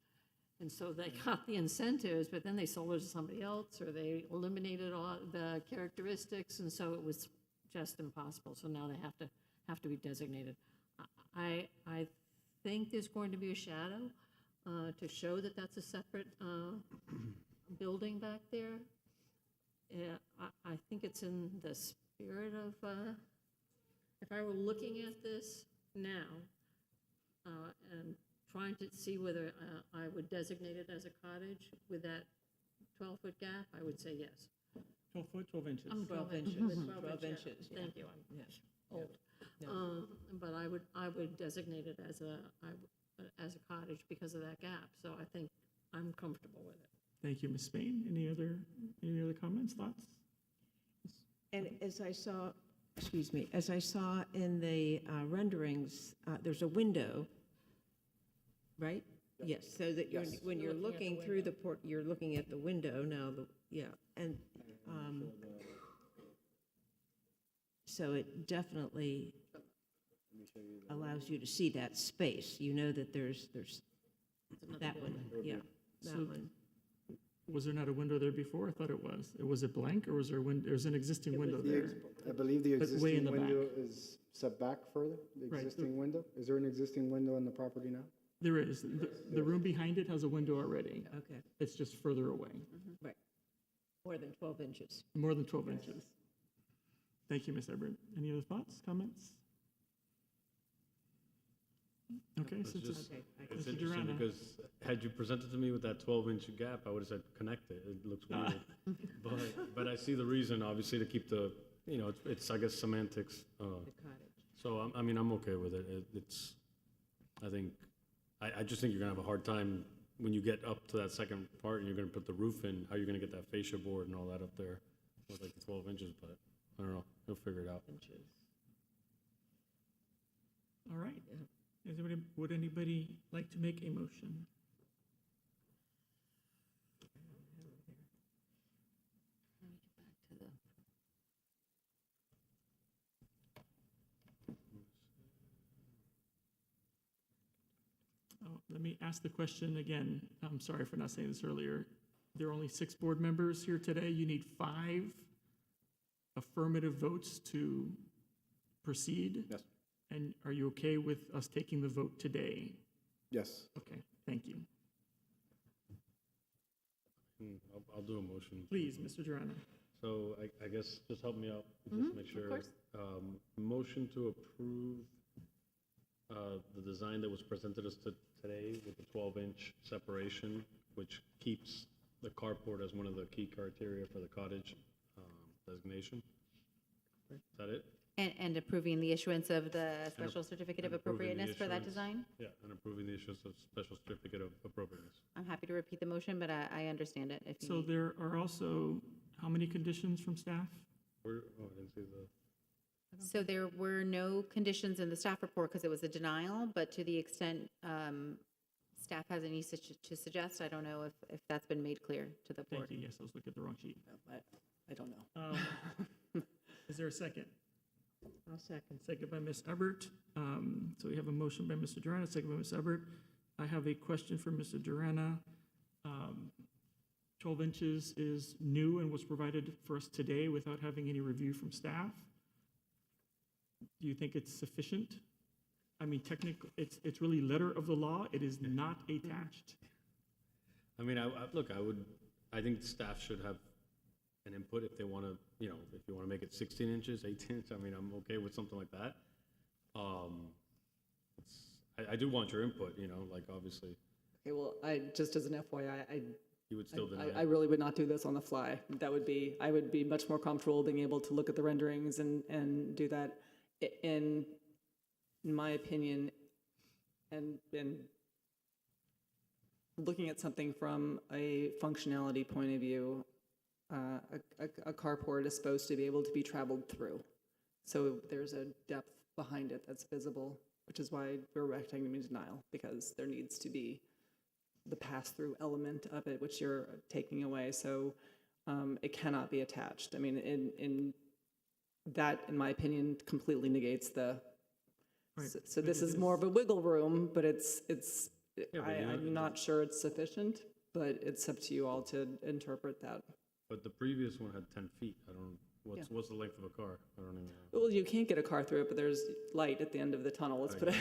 [SPEAKER 2] And so they got the incentives, but then they sold it to somebody else, or they eliminated all the characteristics, and so it was just impossible. So now they have to be designated. I think there's going to be a shadow to show that that's a separate building back there. Yeah, I think it's in the spirit of, if I were looking at this now and trying to see whether I would designate it as a cottage with that 12-foot gap, I would say yes.
[SPEAKER 3] 12 foot, 12 inches.
[SPEAKER 8] 12 inches.
[SPEAKER 2] 12
[SPEAKER 8] inches, yeah.
[SPEAKER 2] Thank you, I'm
[SPEAKER 8] Yes.
[SPEAKER 2] old. But I would designate it as a cottage because of that gap, so I think I'm comfortable with it.
[SPEAKER 3] Thank you, Ms. Spain. Any other comments, thoughts?
[SPEAKER 8] And as I saw, as I saw in the renderings, there's a window, right? Yes, so that when you're looking through the port, you're looking at the window now, and so it definitely allows you to see that space. You know that there's that one, that one.
[SPEAKER 3] Was there not a window there before? I thought it was. Was it blank, or was there there's an existing window there?
[SPEAKER 20] I believe the
[SPEAKER 3] But way in
[SPEAKER 20] existing
[SPEAKER 3] the
[SPEAKER 20] window
[SPEAKER 3] back.
[SPEAKER 20] is set back further, the
[SPEAKER 3] Right.
[SPEAKER 20] existing window? Is there an existing window on the property now?
[SPEAKER 3] There is. The room behind it has a window already.
[SPEAKER 8] Okay,
[SPEAKER 3] It's just further away,
[SPEAKER 8] right. More than 12 inches.
[SPEAKER 3] more than 12 inches. Thank you, Ms. Everett. Any other thoughts, comments? Okay,
[SPEAKER 11] It's
[SPEAKER 3] since
[SPEAKER 11] just-
[SPEAKER 8] Okay.
[SPEAKER 11] It's
[SPEAKER 3] Mr.
[SPEAKER 11] interesting
[SPEAKER 3] Durana.
[SPEAKER 11] because had you presented to me with that 12-inch gap, I would have said connect it. It looks weird. But I see the reason, obviously, to keep the, it's I guess semantics.
[SPEAKER 8] The cottage.
[SPEAKER 11] So I'm okay with it. I just think you're gonna have a hard time when you get up to that second part and you're gonna put the roof in. How you're gonna get that fascia board and all that up there with like the 12 inches? But I don't know. You'll figure it out.
[SPEAKER 8] Inches.
[SPEAKER 3] All right. Would anybody like to make a motion? Let me ask the question again. I'm sorry for not saying this earlier. There are only 6 board members here today. You need 5 affirmative votes to proceed?
[SPEAKER 20] Yes.
[SPEAKER 3] And are you okay with us taking the vote today?
[SPEAKER 20] Yes.
[SPEAKER 3] Okay, thank you.
[SPEAKER 11] I'll do a motion.
[SPEAKER 3] Please, Mr. Durana.
[SPEAKER 11] So I guess just help me out, just make sure.
[SPEAKER 2] course.
[SPEAKER 11] Motion to approve the design that was presented us today with the 12-inch separation, which keeps the carport as one of the key criteria for the cottage designation. Is that it?
[SPEAKER 12] And approving the issuance of the special certificate of
[SPEAKER 11] and approving the
[SPEAKER 12] appropriateness for that
[SPEAKER 11] issuance-
[SPEAKER 12] design?
[SPEAKER 11] Yeah, and approving the issuance of special certificate of appropriateness.
[SPEAKER 12] I'm happy to repeat the motion, but I understand it if you
[SPEAKER 3] So
[SPEAKER 12] need.
[SPEAKER 3] there are also, how many conditions from staff?
[SPEAKER 11] Oh, I didn't see the.
[SPEAKER 12] So there were no conditions in the staff report because it was a denial, but to the extent staff has any to suggest, I don't know if that's been made clear to the board.
[SPEAKER 3] Thank you, yes, I was looking at the wrong sheet.
[SPEAKER 6] I don't know.
[SPEAKER 3] Is there a second?
[SPEAKER 8] I'll second.
[SPEAKER 3] Second by Ms. Ebert. So we have a motion by Mr. Durana, second by Ms. Ebert. I have a question for Mr. Durana. 12 inches is new and was provided for us today without having any review from staff. Do you think it's sufficient? I mean, technically, it's really letter of the law. It is not attached.
[SPEAKER 11] I mean, I think staff should have an input if they want to, if you want to make it 16 inches, 18 inches, I mean, I'm okay with something like that. I do want your input, like obviously.
[SPEAKER 6] Okay, well, just as an FYI,
[SPEAKER 11] You would still deny
[SPEAKER 6] I
[SPEAKER 11] it?
[SPEAKER 6] really would not do this on the fly. I would be much more comfortable being able to look at the renderings and do that. In my opinion, and looking at something from a functionality point of view, a carport is supposed to be able to be traveled through. So there's a depth behind it that's visible, which is why we're recommending denial, because there needs to be the pass-through element of it, which you're taking away. So it cannot be attached. I mean, in that, in my opinion, completely negates the.
[SPEAKER 3] Right,
[SPEAKER 6] So
[SPEAKER 3] but
[SPEAKER 6] this
[SPEAKER 3] it
[SPEAKER 6] is more of a wiggle room, but I'm not
[SPEAKER 11] it's-
[SPEAKER 6] sure it's sufficient, but it's up to you all to interpret that.
[SPEAKER 11] But the previous one had 10 feet. I don't, what's the length of a car? I don't even know.
[SPEAKER 6] Well, you can't get a car through it, but there's light at the end of the tunnel. Let's put it.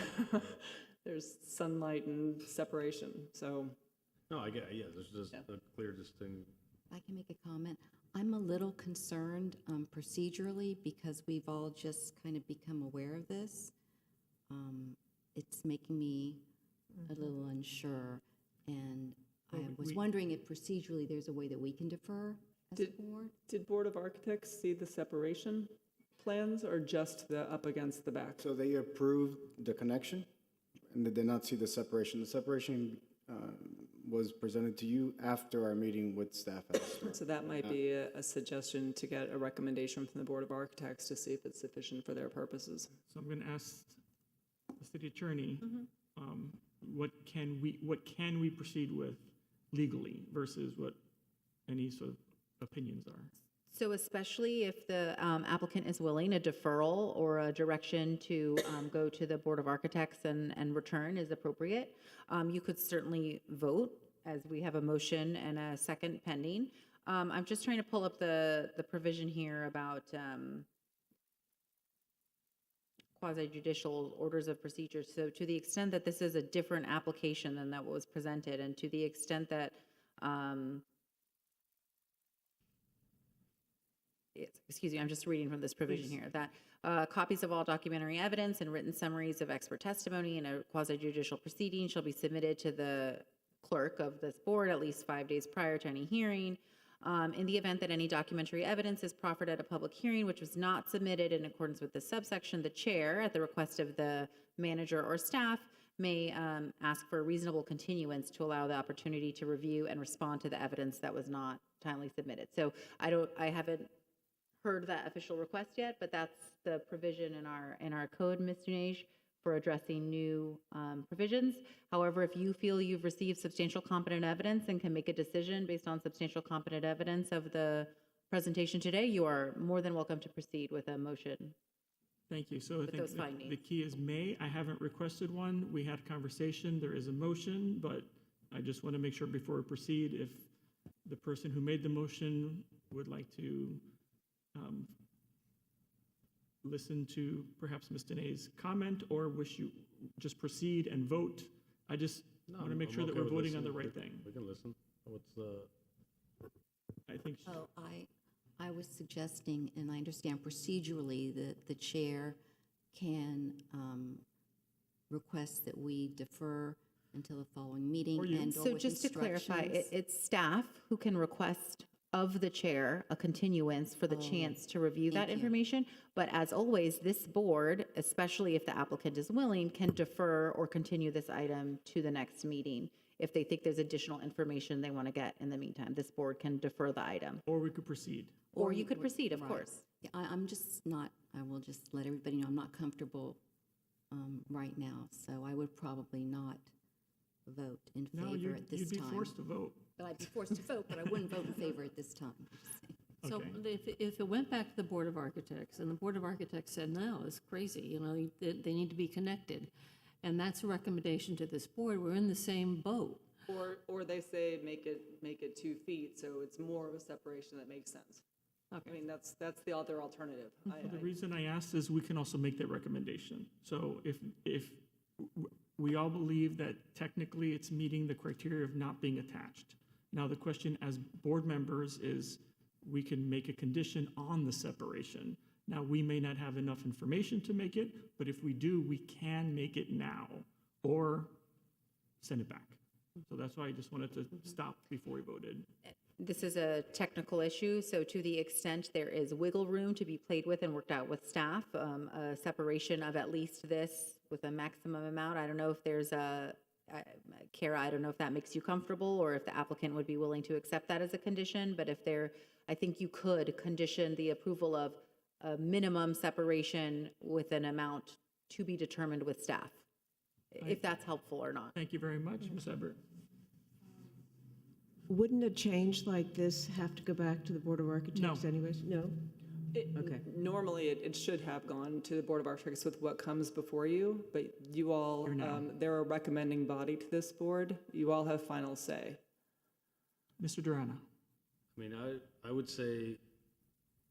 [SPEAKER 6] There's sunlight and separation. So.
[SPEAKER 11] No, I get it, yeah, there's just a clear distinct.
[SPEAKER 10] I can make a comment. I'm a little concerned procedurally because we've all just kind of become aware of this. It's making me a little unsure, and I was wondering if procedurally there's a way that we can defer as a board?
[SPEAKER 6] Did Board of Architects see the separation plans or just the up against the back?
[SPEAKER 20] So they approved the connection, and they did not see the separation. The separation was presented to you after our meeting with staff at the store.
[SPEAKER 6] So that might be a suggestion to get a recommendation from the Board of Architects to see if it's sufficient for their purposes.
[SPEAKER 3] So I'm going to ask the city attorney, what can we proceed with legally versus what any sort of opinions are?
[SPEAKER 12] So especially if the applicant is willing, a deferral or a direction to go to the Board of Architects and return is appropriate. You could certainly vote, as we have a motion and a second pending. I'm just trying to pull up the provision here about quasi-judicial orders of procedure. So to the extent that this is a different application than that was presented, and to the extent that excuse me, I'm just reading from this provision here, that copies of all documentary evidence and written summaries of expert testimony in a quasi-judicial proceeding shall be submitted to the clerk of this board at least 5 days prior to any hearing. In the event that any documentary evidence is proffered at a public hearing which was not submitted in accordance with this subsection, the chair, at the request of the manager or staff, may ask for a reasonable continuance to allow the opportunity to review and respond to the evidence that was not timely submitted. So I haven't heard that official request yet, but that's the provision in our code, Ms. Dunege, for addressing new provisions. However, if you feel you've received substantial competent evidence and can make a decision based on substantial competent evidence of the presentation today, you are more than welcome to proceed with a motion.
[SPEAKER 3] Thank you. So I
[SPEAKER 12] With
[SPEAKER 3] think
[SPEAKER 12] those findings.
[SPEAKER 3] the key is may. I haven't requested one. We had a conversation. There is a motion, but I just want to make sure before we proceed, if the person who made the motion would like to listen to perhaps Ms. Danae's comment, or wish you just proceed and vote. I just want to make sure that we're voting on the right thing.
[SPEAKER 11] We can listen. What's the?
[SPEAKER 3] I think.
[SPEAKER 10] Oh, I was suggesting, and I understand procedurally that the chair can request that we defer until the following meeting and/or
[SPEAKER 12] So
[SPEAKER 10] with
[SPEAKER 12] just to clarify,
[SPEAKER 10] instructions.
[SPEAKER 12] it's staff who can request of the chair a continuance for the chance to review that
[SPEAKER 10] thank you.
[SPEAKER 12] information. But as always, this board, especially if the applicant is willing, can defer or continue this item to the next meeting. If they think there's additional information they want to get in the meantime, this board can defer the item.
[SPEAKER 3] Or we could proceed.
[SPEAKER 12] Or you could proceed, of
[SPEAKER 10] Right.
[SPEAKER 12] course.
[SPEAKER 10] Yeah, I'm just not, I will just let everybody know, I'm not comfortable right now, so I would probably not vote in
[SPEAKER 3] No,
[SPEAKER 10] favor at this
[SPEAKER 3] you'd be
[SPEAKER 10] time.
[SPEAKER 3] forced to vote.
[SPEAKER 10] But I'd be forced to vote, but I wouldn't vote in favor at this time.
[SPEAKER 2] So if it went back to the Board of Architects, and the Board of Architects said, no, it's crazy, you know, they need to be connected, and that's a recommendation to this board, we're in the same boat.
[SPEAKER 6] Or they say make it 2 feet, so it's more of a separation that makes sense. I mean, that's the other alternative.
[SPEAKER 3] The reason I asked is we can also make that recommendation. So if we all believe that technically it's meeting the criteria of not being attached. Now, the question as board members is we can make a condition on the separation. Now, we may not have enough information to make it, but if we do, we can make it now or send it back. So that's why I just wanted to stop before we voted.
[SPEAKER 12] This is a technical issue, so to the extent there is wiggle room to be played with and worked out with staff, a separation of at least this with a maximum amount, I don't know if there's Kara, I don't know if that makes you comfortable or if the applicant would be willing to accept that as a condition, but if there, I think you could condition the approval of a minimum separation with an amount to be determined with staff, if that's helpful or not.
[SPEAKER 3] Thank you very much, Ms. Ebert.
[SPEAKER 8] Wouldn't a change like this have to go back to the Board of Architects anyways? No? Okay.
[SPEAKER 6] Normally, it should have gone to the Board of Architects with what comes before you, but you all, they're a recommending body to this board. You all have final say.
[SPEAKER 3] Mr. Durana.
[SPEAKER 11] I mean, I would say,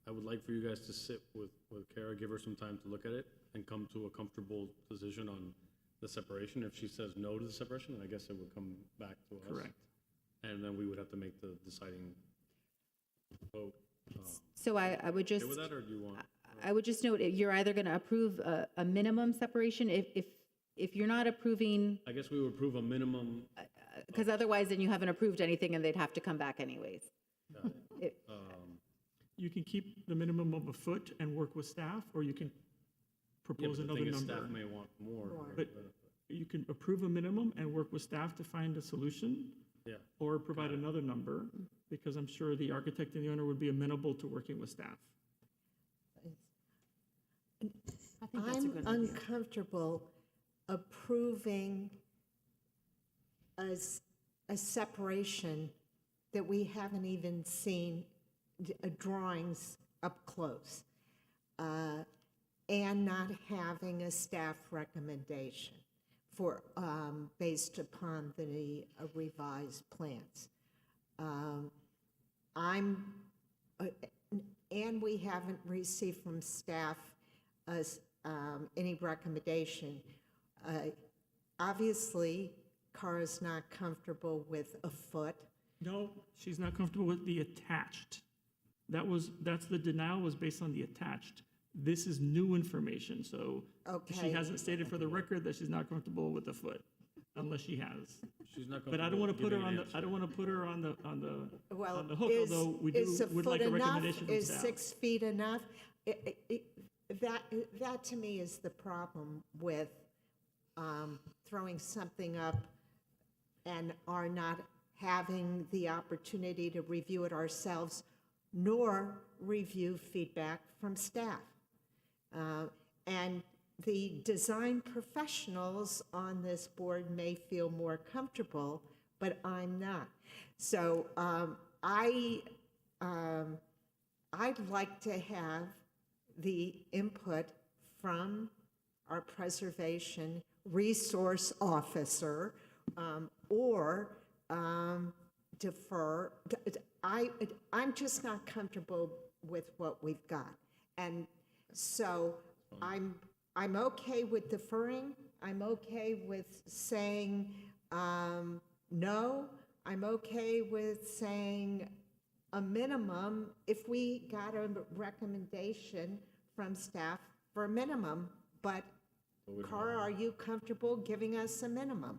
[SPEAKER 11] I would like for you guys to sit with Kara, give her some time to look at it and come to a comfortable position on the separation. If she says no to the separation, I guess it would come back to us.
[SPEAKER 3] Correct.
[SPEAKER 11] And then we would have to make the deciding vote.
[SPEAKER 12] So I would just,
[SPEAKER 11] Okay with that, or do you want?
[SPEAKER 12] I would just note, you're either going to approve a minimum separation if you're not approving,
[SPEAKER 11] I guess we would approve a minimum.
[SPEAKER 12] because otherwise then you haven't approved anything and they'd have to come back anyways.
[SPEAKER 3] You can keep the minimum of a foot and work with staff, or you can propose
[SPEAKER 11] but the
[SPEAKER 3] another
[SPEAKER 11] thing is,
[SPEAKER 3] number.
[SPEAKER 11] staff may want more.
[SPEAKER 3] But you can approve a minimum and work with staff to find a solution.
[SPEAKER 11] Yeah.
[SPEAKER 3] Or provide another number, because I'm sure the architect and the owner would be amenable to working with staff.
[SPEAKER 2] I think that's a good
[SPEAKER 9] I'm
[SPEAKER 2] idea.
[SPEAKER 9] uncomfortable approving a separation that we haven't even seen drawings up close, and not having a staff recommendation for, based upon the revised plans. And we haven't received from staff any recommendation. Obviously, Cara's not comfortable with a foot.
[SPEAKER 3] No, she's not comfortable with the attached. That's the denial was based on the attached. This is new information, so she
[SPEAKER 9] Okay.
[SPEAKER 3] hasn't stated for the record that she's not comfortable with the foot, unless she has.
[SPEAKER 11] She's not
[SPEAKER 3] But I don't want to put her
[SPEAKER 11] giving
[SPEAKER 3] on
[SPEAKER 11] an
[SPEAKER 3] the, I don't want to put her on the
[SPEAKER 9] Well,
[SPEAKER 3] hook, although we
[SPEAKER 9] is a
[SPEAKER 3] would
[SPEAKER 9] foot
[SPEAKER 3] like a
[SPEAKER 9] enough?
[SPEAKER 3] recommendation from
[SPEAKER 9] Is
[SPEAKER 3] staff.
[SPEAKER 9] 6 feet enough? That to me is the problem with throwing something up and are not having the opportunity to review it ourselves, nor review feedback from staff. And the design professionals on this board may feel more comfortable, but I'm not. So I'd like to have the input from our preservation resource officer, or defer. I'm just not comfortable with what we've got. And so I'm okay with deferring. I'm okay with saying no. I'm okay with saying a minimum if we got a recommendation from staff for a minimum. But Cara, are you comfortable giving us a minimum?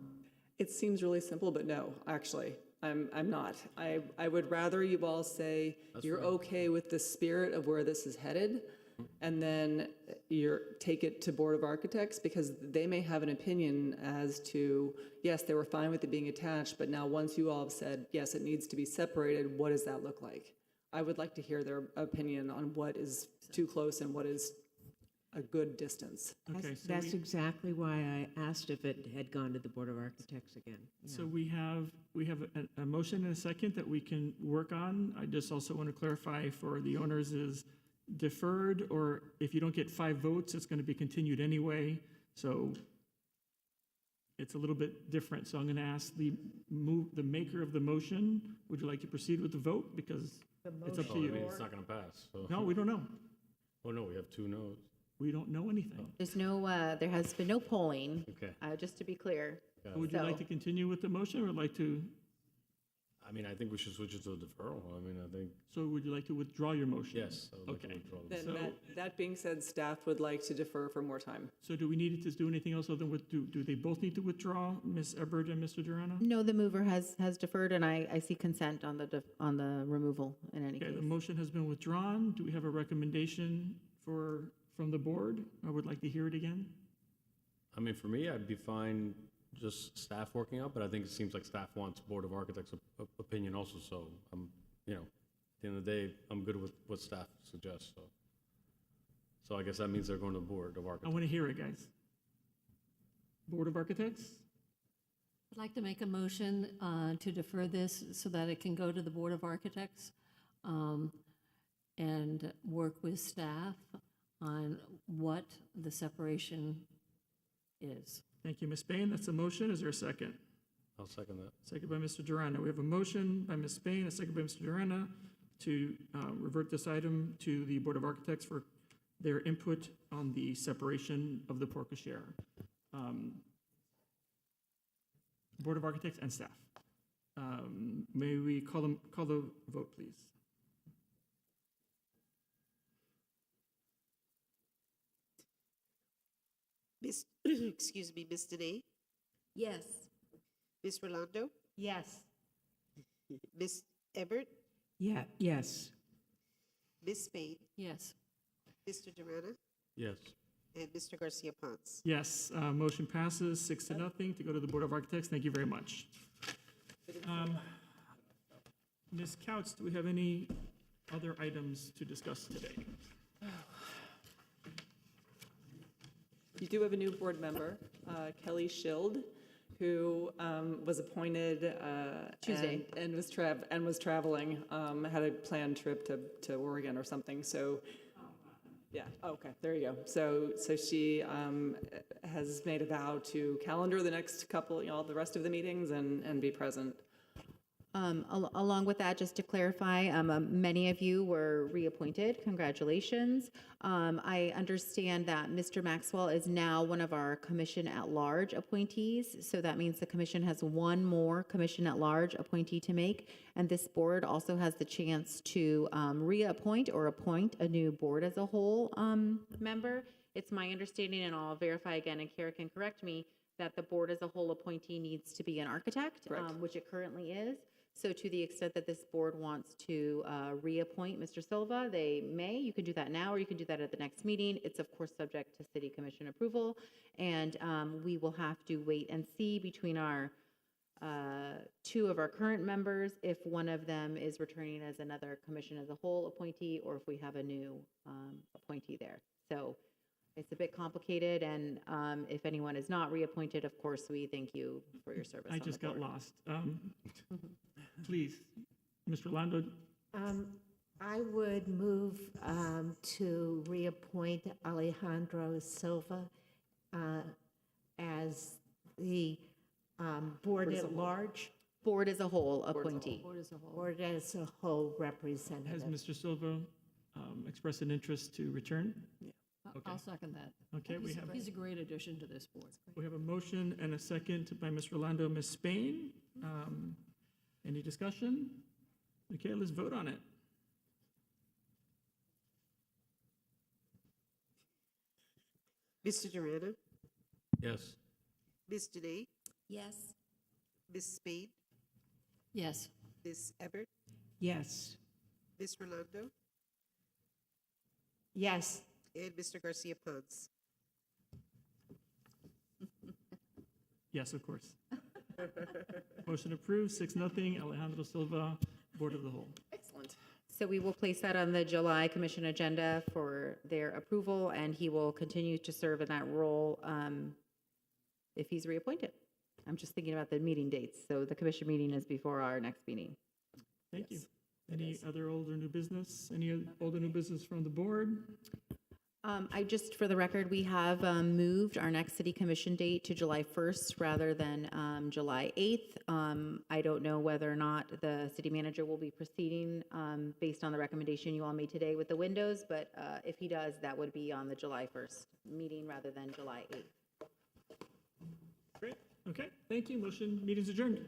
[SPEAKER 6] It seems really simple, but no, actually. I'm not. I would rather you all say you're okay with the spirit of where this is headed, and then take it to Board of Architects, because they may have an opinion as to, yes, they were fine with it being attached, but now once you all have said, yes, it needs to be separated, what does that look like? I would like to hear their opinion on what is too close and what is a good distance.
[SPEAKER 3] Okay, so
[SPEAKER 8] That's exactly why I asked if it had gone to the Board of Architects again.
[SPEAKER 3] So we have a motion and a second that we can work on. I just also want to clarify for the owners is deferred, or if you don't get 5 votes, it's going to be continued anyway. So it's a little bit different. So I'm going to ask the maker of the motion, would you like to proceed with the vote? Because it's up to you.
[SPEAKER 11] I mean, it's not going to pass. So.
[SPEAKER 3] No, we don't know.
[SPEAKER 11] Oh, no, we have 2 no's.
[SPEAKER 3] We don't know anything.
[SPEAKER 12] There's no, there has been no polling,
[SPEAKER 11] Okay.
[SPEAKER 12] just to be clear.
[SPEAKER 3] Would you like to continue with the motion, or would like to?
[SPEAKER 11] I mean, I think we should switch it to a deferral. I mean, I think,
[SPEAKER 3] So would you like to withdraw your motion?
[SPEAKER 11] yes. I would like to
[SPEAKER 3] Okay.
[SPEAKER 11] withdraw the-
[SPEAKER 6] Then
[SPEAKER 3] So-
[SPEAKER 6] that being said, staff would like to defer for more time.
[SPEAKER 3] So do we need to do anything else other than do they both need to withdraw, Ms. Ebert and Mr. Durano?
[SPEAKER 12] No, the mover has deferred, and I see consent on the removal in any
[SPEAKER 3] Okay,
[SPEAKER 12] case.
[SPEAKER 3] the motion has been withdrawn. Do we have a recommendation from the board? I would like to hear it again.
[SPEAKER 11] I mean, for me, I'd be fine just staff working out, but I think it seems like staff wants Board of Architects' opinion also, so I'm, at the end of the day, I'm good with what staff suggests, so. So I guess that means they're going to the Board of
[SPEAKER 3] I
[SPEAKER 11] Architects.
[SPEAKER 3] want to hear it, guys. Board of Architects?
[SPEAKER 2] I'd like to make a motion to defer this so that it can go to the Board of Architects and work with staff on what the separation is.
[SPEAKER 3] Thank you, Ms. Bain. That's a motion. Is there a second?
[SPEAKER 11] I'll second that.
[SPEAKER 3] Second by Mr. Durano. We have a motion by Ms. Bain, a second by Mr. Durano to revert this item to the Board of Architects for their input on the separation of the porte cochere. Board of Architects and staff. May we call the vote, please?
[SPEAKER 4] Excuse me, Ms. Dene,
[SPEAKER 10] Yes.
[SPEAKER 4] Ms. Rolando,
[SPEAKER 8] Yes.
[SPEAKER 4] Ms. Ebert,
[SPEAKER 8] Yeah, yes.
[SPEAKER 4] Ms. Spain,
[SPEAKER 2] Yes.
[SPEAKER 4] Mr. Durana,
[SPEAKER 11] Yes.
[SPEAKER 4] and Mr. Garcia Ponce.
[SPEAKER 3] Yes, motion passes 6-0 to go to the Board of Architects. Thank you very much. Ms. Couch, do we have any other items to discuss today?
[SPEAKER 6] You do have a new board member, Kelly Schild, who was appointed
[SPEAKER 12] Tuesday.
[SPEAKER 6] and was traveling, had a planned trip to Oregon or something. So, yeah. Okay, there you go. So she has made a vow to calendar the next couple, the rest of the meetings and be present.
[SPEAKER 12] Along with that, just to clarify, many of you were reappointed. Congratulations. I understand that Mr. Maxwell is now one of our Commission at Large appointees. So that means the commission has one more Commission at Large appointee to make. And this board also has the chance to reappoint or appoint a new board as a whole member. It's my understanding, and I'll verify again, and Kara can correct me, that the board as a whole appointee needs to be an architect, which it currently is. So to the extent that this board wants to reappoint Mr. Silva, they may. You can do that now, or you can do that at the next meeting. It's of course subject to city commission approval. And we will have to wait and see between our 2 of our current members, if one of them is returning as another commission as a whole appointee, or if we have a new appointee there. So it's a bit complicated, and if anyone is not reappointed, of course, we thank you for your service.
[SPEAKER 3] I just got lost. Please, Mr. Orlando.
[SPEAKER 9] I would move to reappoint Alejandro Silva as the board at large.
[SPEAKER 12] Board as a whole appointee.
[SPEAKER 2] Board as a whole.
[SPEAKER 9] Board as a whole representative.
[SPEAKER 3] Has Mr. Silva expressed an interest to return?
[SPEAKER 2] I'll second that.
[SPEAKER 3] Okay,
[SPEAKER 2] He's a great addition to this board.
[SPEAKER 3] We have a motion and a second by Ms. Rolando, Ms. Spain. Any discussion? Okay, let's vote on it.
[SPEAKER 4] Mr. Durana,
[SPEAKER 11] Yes.
[SPEAKER 4] Ms. Dene,
[SPEAKER 10] Yes.
[SPEAKER 4] Ms. Spain,
[SPEAKER 2] Yes.
[SPEAKER 4] Ms. Ebert,
[SPEAKER 8] Yes.
[SPEAKER 4] Ms. Rolando,
[SPEAKER 8] Yes.
[SPEAKER 4] and Mr. Garcia Ponce.
[SPEAKER 3] Yes, of course. Motion approved, 6-0. Alejandro Silva, Board of the Whole.
[SPEAKER 6] Excellent.
[SPEAKER 12] So we will place that on the July commission agenda for their approval, and he will continue to serve in that role if he's reappointed. I'm just thinking about the meeting dates. So the commission meeting is before our next meeting.
[SPEAKER 3] Thank you. Any other old or new business? Any old or new business from the board?
[SPEAKER 12] I just, for the record, we have moved our next city commission date to July 1st rather than July 8th. I don't know whether or not the city manager will be proceeding based on the recommendation you all made today with the windows, but if he does, that would be on the July 1st meeting rather than July 8th.
[SPEAKER 3] Great. Okay, thank you. Motion, meeting's adjourned.